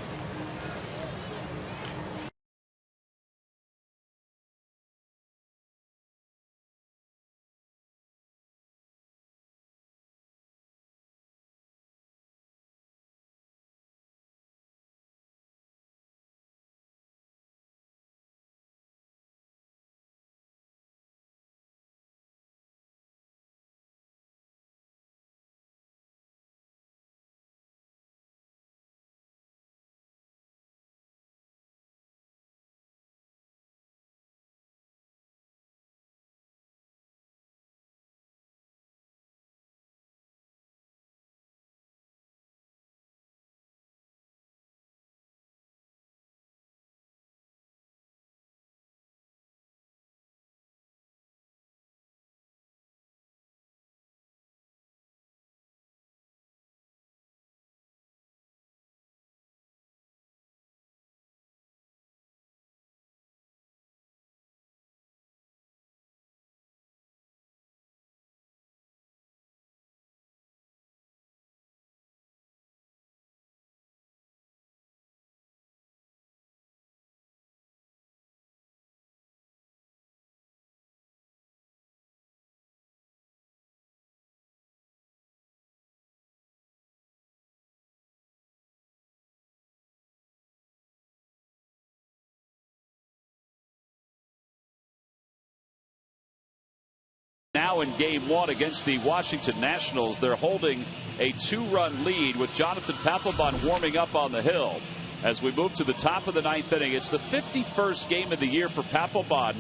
Now in game 1 against the Washington Nationals, they're holding a 2-run lead with Jonathan Papelbon warming up on the hill. As we move to the top of the 9th inning, it's the 51st game of the year for Papelbon,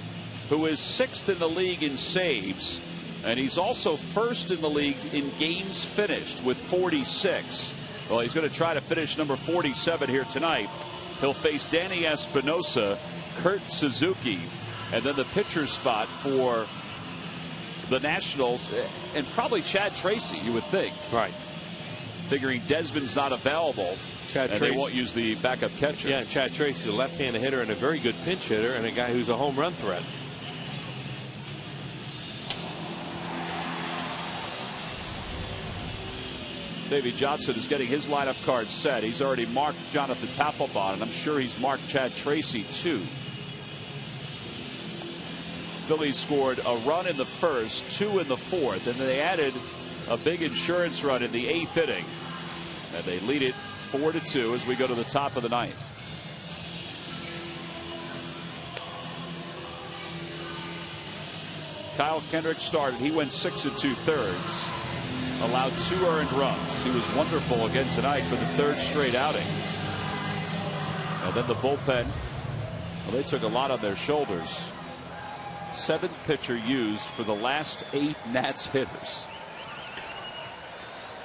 who is 6th in the league in saves. And he's also 1st in the league in games finished with 46. Well, he's going to try to finish number 47 here tonight. He'll face Danny Espinosa, Kurt Suzuki, and then the pitcher spot for the Nationals, and probably Chad Tracy, you would think. Right. Figuring Desmond's not available, and they won't use the backup catcher. Yeah, Chad Tracy's a left-handed hitter and a very good pinch hitter, and a guy who's a home run threat. Davey Johnson is getting his lineup card set. He's already marked Jonathan Papelbon, and I'm sure he's marked Chad Tracy too. Phillies scored a run in the first, 2 in the fourth, and they added a big insurance run in the 8th inning. And they lead it 4-2 as we go to the top of the 9th. Kyle Kendrick started. He went 6 2/3. Allowed 2 earned runs. He was wonderful again tonight for the 3rd straight outing. And then the bullpen, well, they took a lot on their shoulders. 7th pitcher used for the last 8 Nats hitters.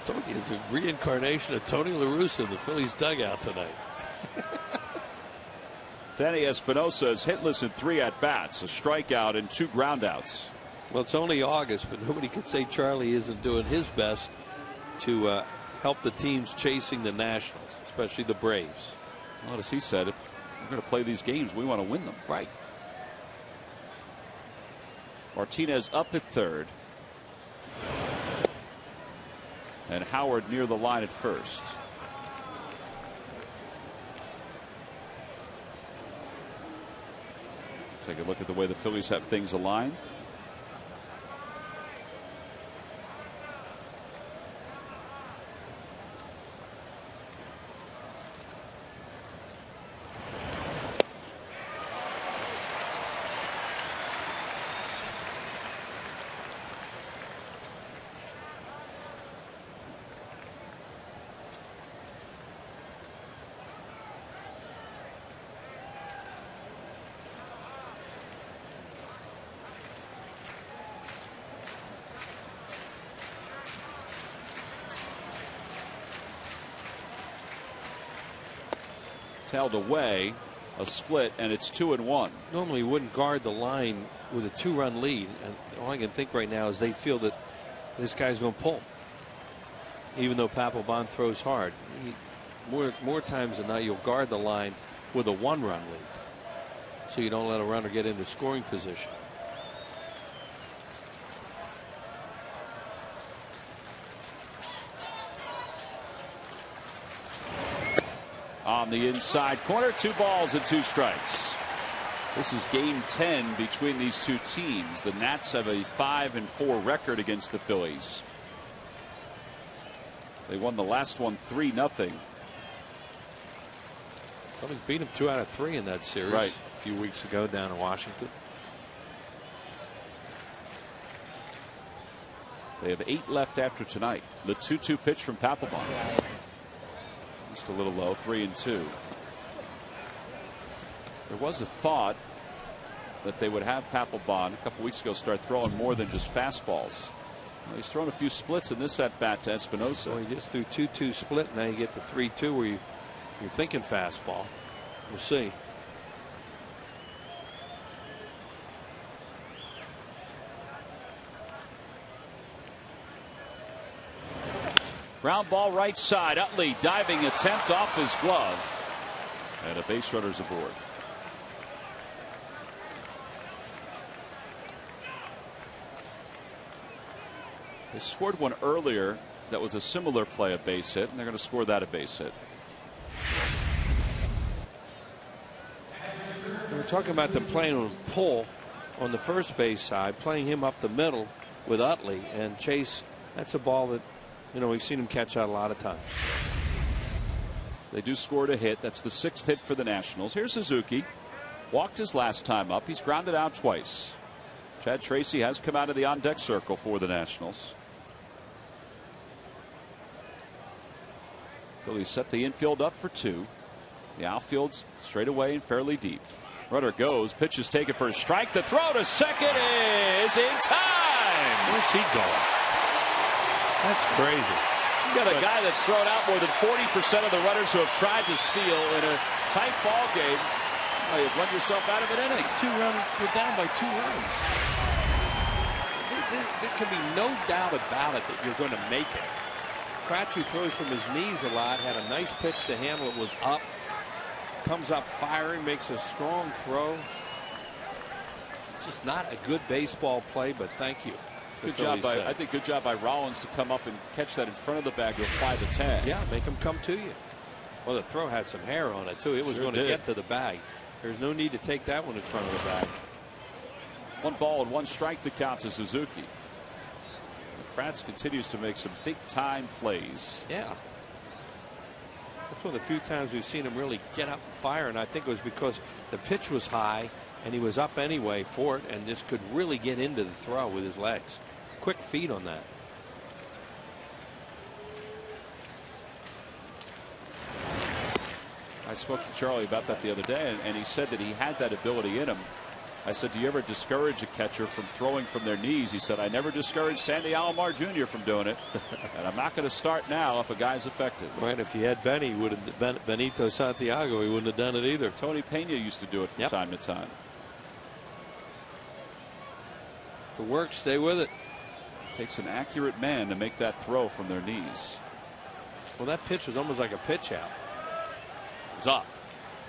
Tony is a reincarnation of Tony La Russa in the Phillies dugout tonight. Danny Espinosa is hitless in 3 at-bats, a strikeout and 2 groundouts. Well, it's only August, but nobody could say Charlie isn't doing his best to help the teams chasing the Nationals, especially the Braves. Well, as he said, if we're going to play these games, we want to win them. Right. Martinez up at 3rd. And Howard near the line at 1st. Take a look at the way the Phillies have things aligned. Held away, a split, and it's 2-1. Normally you wouldn't guard the line with a 2-run lead, and all I can think right now is they feel that this guy's going to pull, even though Papelbon throws hard. More times than not you'll guard the line with a 1-run lead, so you don't let a runner get into scoring position. On the inside corner, 2 balls and 2 strikes. This is game 10 between these two teams. The Nats have a 5-4 record against the Phillies. They won the last one 3-0. Phillies beat them 2 out of 3 in that series a few weeks ago down in Washington. They have 8 left after tonight. The 2-2 pitch from Papelbon. Just a little low, 3-2. There was a thought that they would have Papelbon a couple weeks ago start throwing more than just fastballs. Well, he's thrown a few splits in this at bat to Espinosa. Well, he just threw 2-2 split. Now you get the 3-2 where you're thinking fastball. We'll see. Ground ball right side. Utley diving attempt off his glove. And a base runner's aboard. They scored one earlier that was a similar play, a base hit, and they're going to score that a base hit. We were talking about them playing on pull on the first base side, playing him up the middle with Utley, and Chase, that's a ball that, you know, we've seen him catch out a lot of times. They do score a hit. That's the 6th hit for the Nationals. Here's Suzuki. Walked his last time up. He's grounded out twice. Chad Tracy has come out of the on-deck circle for the Nationals. Phillies set the infield up for 2. The outfield's straight away and fairly deep. Runner goes. Pitch is taken for a strike. The throw to second is in time. Where's he going? That's crazy. You got a guy that's thrown out more than 40% of the runners who have tried to steal in a tight ball game. Well, you've run yourself out of an inning. It's 2 runs. You're down by 2 runs. There can be no doubt about it that you're going to make it. Kratz, who throws from his knees a lot, had a nice pitch to handle. It was up. Comes up firing, makes a strong throw. It's just not a good baseball play, but thank you. Good job by, I think, good job by Rollins to come up and catch that in front of the bag to apply the tag. Yeah, make him come to you. Well, the throw had some hair on it, too. It was going to get to the bag. There's no need to take that one in front of the bag. 1 ball and 1 strike the count to Suzuki. Kratz continues to make some big-time plays. Yeah. That's one of the few times we've seen him really get up and fire, and I think it was because the pitch was high and he was up anyway for it, and just could really get into the throw with his legs. Quick feet on that. I spoke to Charlie about that the other day, and he said that he had that ability in him. I said, do you ever discourage a catcher from throwing from their knees? He said, I never discouraged Sandy Alomar Jr. from doing it. And I'm not going to start now if a guy's affected. Right, if he had Benny, would have been Benito Santiago, he wouldn't have done it either. Tony Pena used to do it from time to time. If it works, stay with it. It takes an accurate man to make that throw from their knees. Well, that pitch was almost like a pitch out. It was up.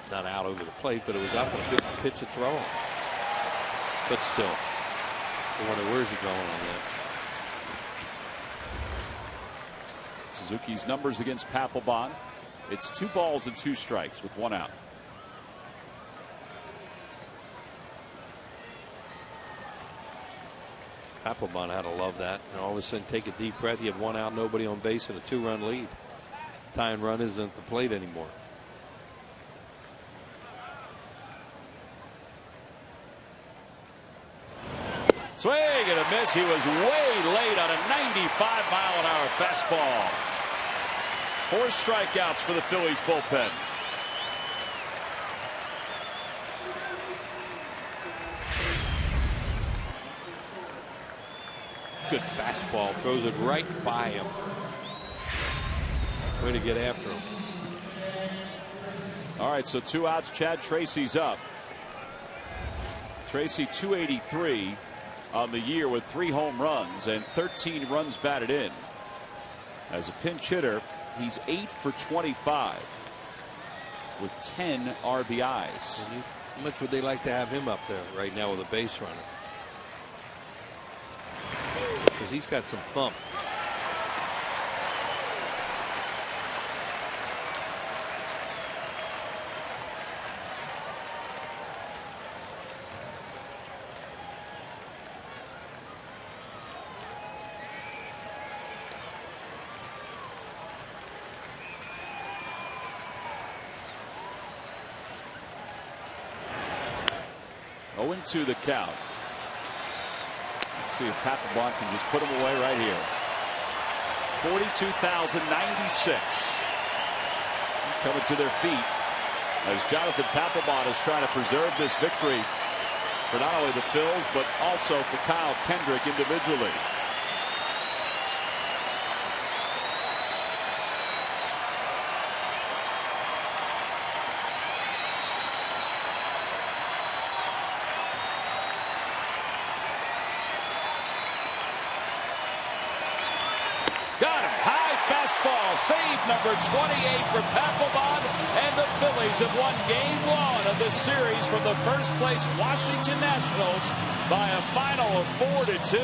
Not out over the plate, but it was up and a good pitch to throw him. But still, I wonder where's he going on that. Suzuki's numbers against Papelbon. It's 2 balls and 2 strikes with 1 out. Papelbon had to love that. And all of a sudden, take a deep breath. You have 1 out, nobody on base, and a 2-run lead. Tying run isn't at the plate anymore. Swing and a miss. He was way late on a 95-mile-an-hour fastball. 4 strikeouts for the Phillies bullpen. Good fastball. Throws it right by him. Way to get after him. All right, so 2 outs. Chad Tracy's up. Tracy 283 on the year with 3 home runs and 13 runs batted in. As a pinch hitter, he's 8 for 25 with 10 RBIs. How much would they like to have him up there right now with a base runner? Because he's got some thump. To the count. Let's see if Papelbon can just put him away right here. 42,096 coming to their feet as Jonathan Papelbon is trying to preserve this victory for not only the Phils but also for Kyle Kendrick individually. Save number 28 for Papelbon, and the Phillies have won Game 1 of this series from the first place Washington Nationals by a final of 4-2.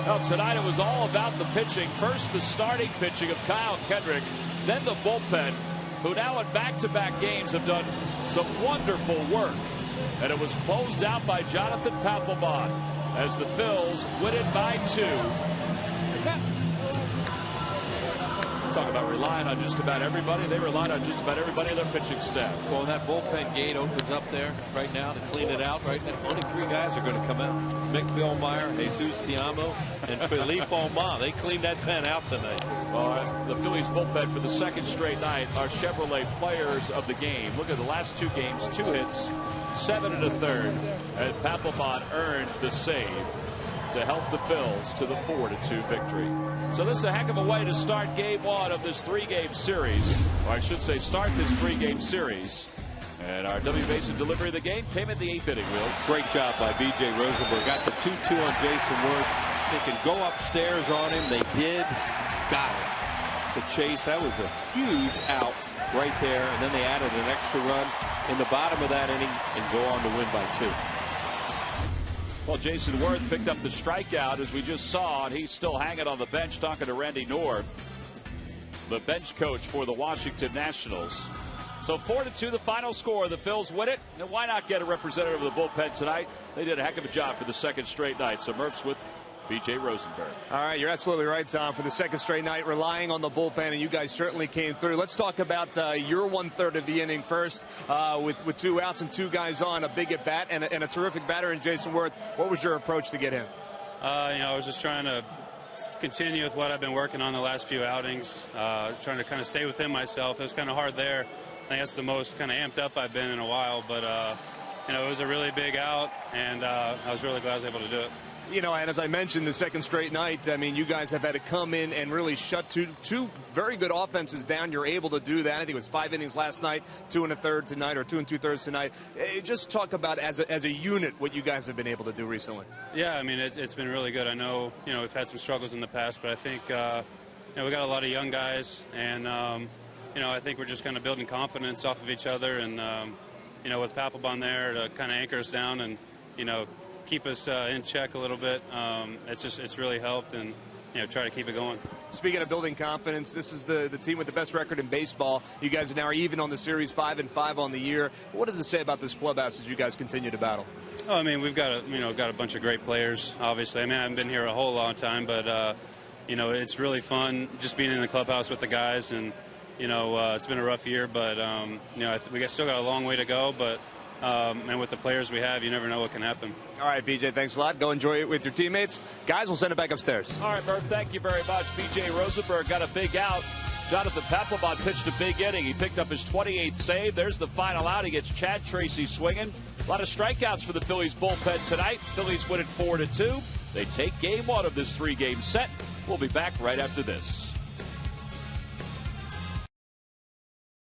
Now, tonight it was all about the pitching. First, the starting pitching of Kyle Kendrick, then the bullpen, who now in back-to-back games have done some wonderful work. And it was closed out by Jonathan Papelbon as the Phils win it by 2. Talk about relying on just about everybody. They relied on just about everybody in their pitching staff. Well, that bullpen gate opens up there right now to clean it out. Right now, only 3 guys are going to come out: Mick Billmeyer, Jesus Tiamo, and Philippe Aumont. They cleaned that pen out tonight. Well, the Phillies bullpen for the 2nd straight night are Chevrolet players of the game. Look at the last 2 games: 2 hits, 7 1/3, and Papelbon earned the save to help the Phils to the 4-2 victory. So this is a heck of a way to start Game 1 of this 3-game series, or I should say start this 3-game series. And our W. Mason delivery of the game came in the 8th inning, Wheels. Great job by B.J. Rosenberg. Got the 2-2 on Jason Wood. They can go upstairs on him. They did. Got it. The chase, that was a huge out right there. And then they added an extra run in the bottom of that inning and go on to win by 2. Well, Jason Worth picked up the strikeout, as we just saw, and he's still hanging on the bench talking to Randy North, the bench coach for the Washington Nationals. So 4-2 the final score. The Phils win it. And why not get a representative of the bullpen tonight? They did a heck of a job for the second straight night. So Murph's with B.J. Rosenberg. All right, you're absolutely right, Tom. For the second straight night, relying on the bullpen, and you guys certainly came through. Let's talk about your 1/3 of the inning first, with 2 outs and 2 guys on, a big at bat and a terrific batter in Jason Worth. What was your approach to get him? I was just trying to continue with what I've been working on the last few outings, trying to kind of stay within myself. It was kind of hard there. I think that's the most kind of amped up I've been in a while, but it was a really big out, and I was really glad I was able to do it. And as I mentioned, the second straight night, I mean, you guys have had to come in and really shut two very good offenses down. You're able to do that. I think it was 5 innings last night, 2 1/3 tonight, or 2 2/3 tonight. Just talk about as a unit what you guys have been able to do recently. Yeah, I mean, it's been really good. I know, we've had some struggles in the past, but I think, we got a lot of young guys, and, I think we're just kind of building confidence off of each other, and, with Papelbon there to kind of anchor us down and, keep us in check a little bit. It's really helped, and try to keep it going. Speaking of building confidence, this is the team with the best record in baseball. You guys now are even on the series, 5-5 on the year. What does it say about this clubhouse as you guys continue to battle? Oh, I mean, we've got a bunch of great players. Obviously, I mean, I haven't been here a whole long time, but it's really fun just being in the clubhouse with the guys, and it's been a rough year, but we still got a long way to go, but. And with the players we have, you never know what can happen. All right, BJ, thanks a lot. Go enjoy it with your teammates. Guys, we'll send it back upstairs. All right, Murph, thank you very much. B.J. Rosenberg got a big out. Jonathan Papelbon pitched a big inning. He picked up his 28th save. There's the final out. He gets Chad Tracy swinging. A lot of strikeouts for the Phillies bullpen tonight. Phillies win it 4-2. They take game 1 of this 3-game set. We'll be back right after this.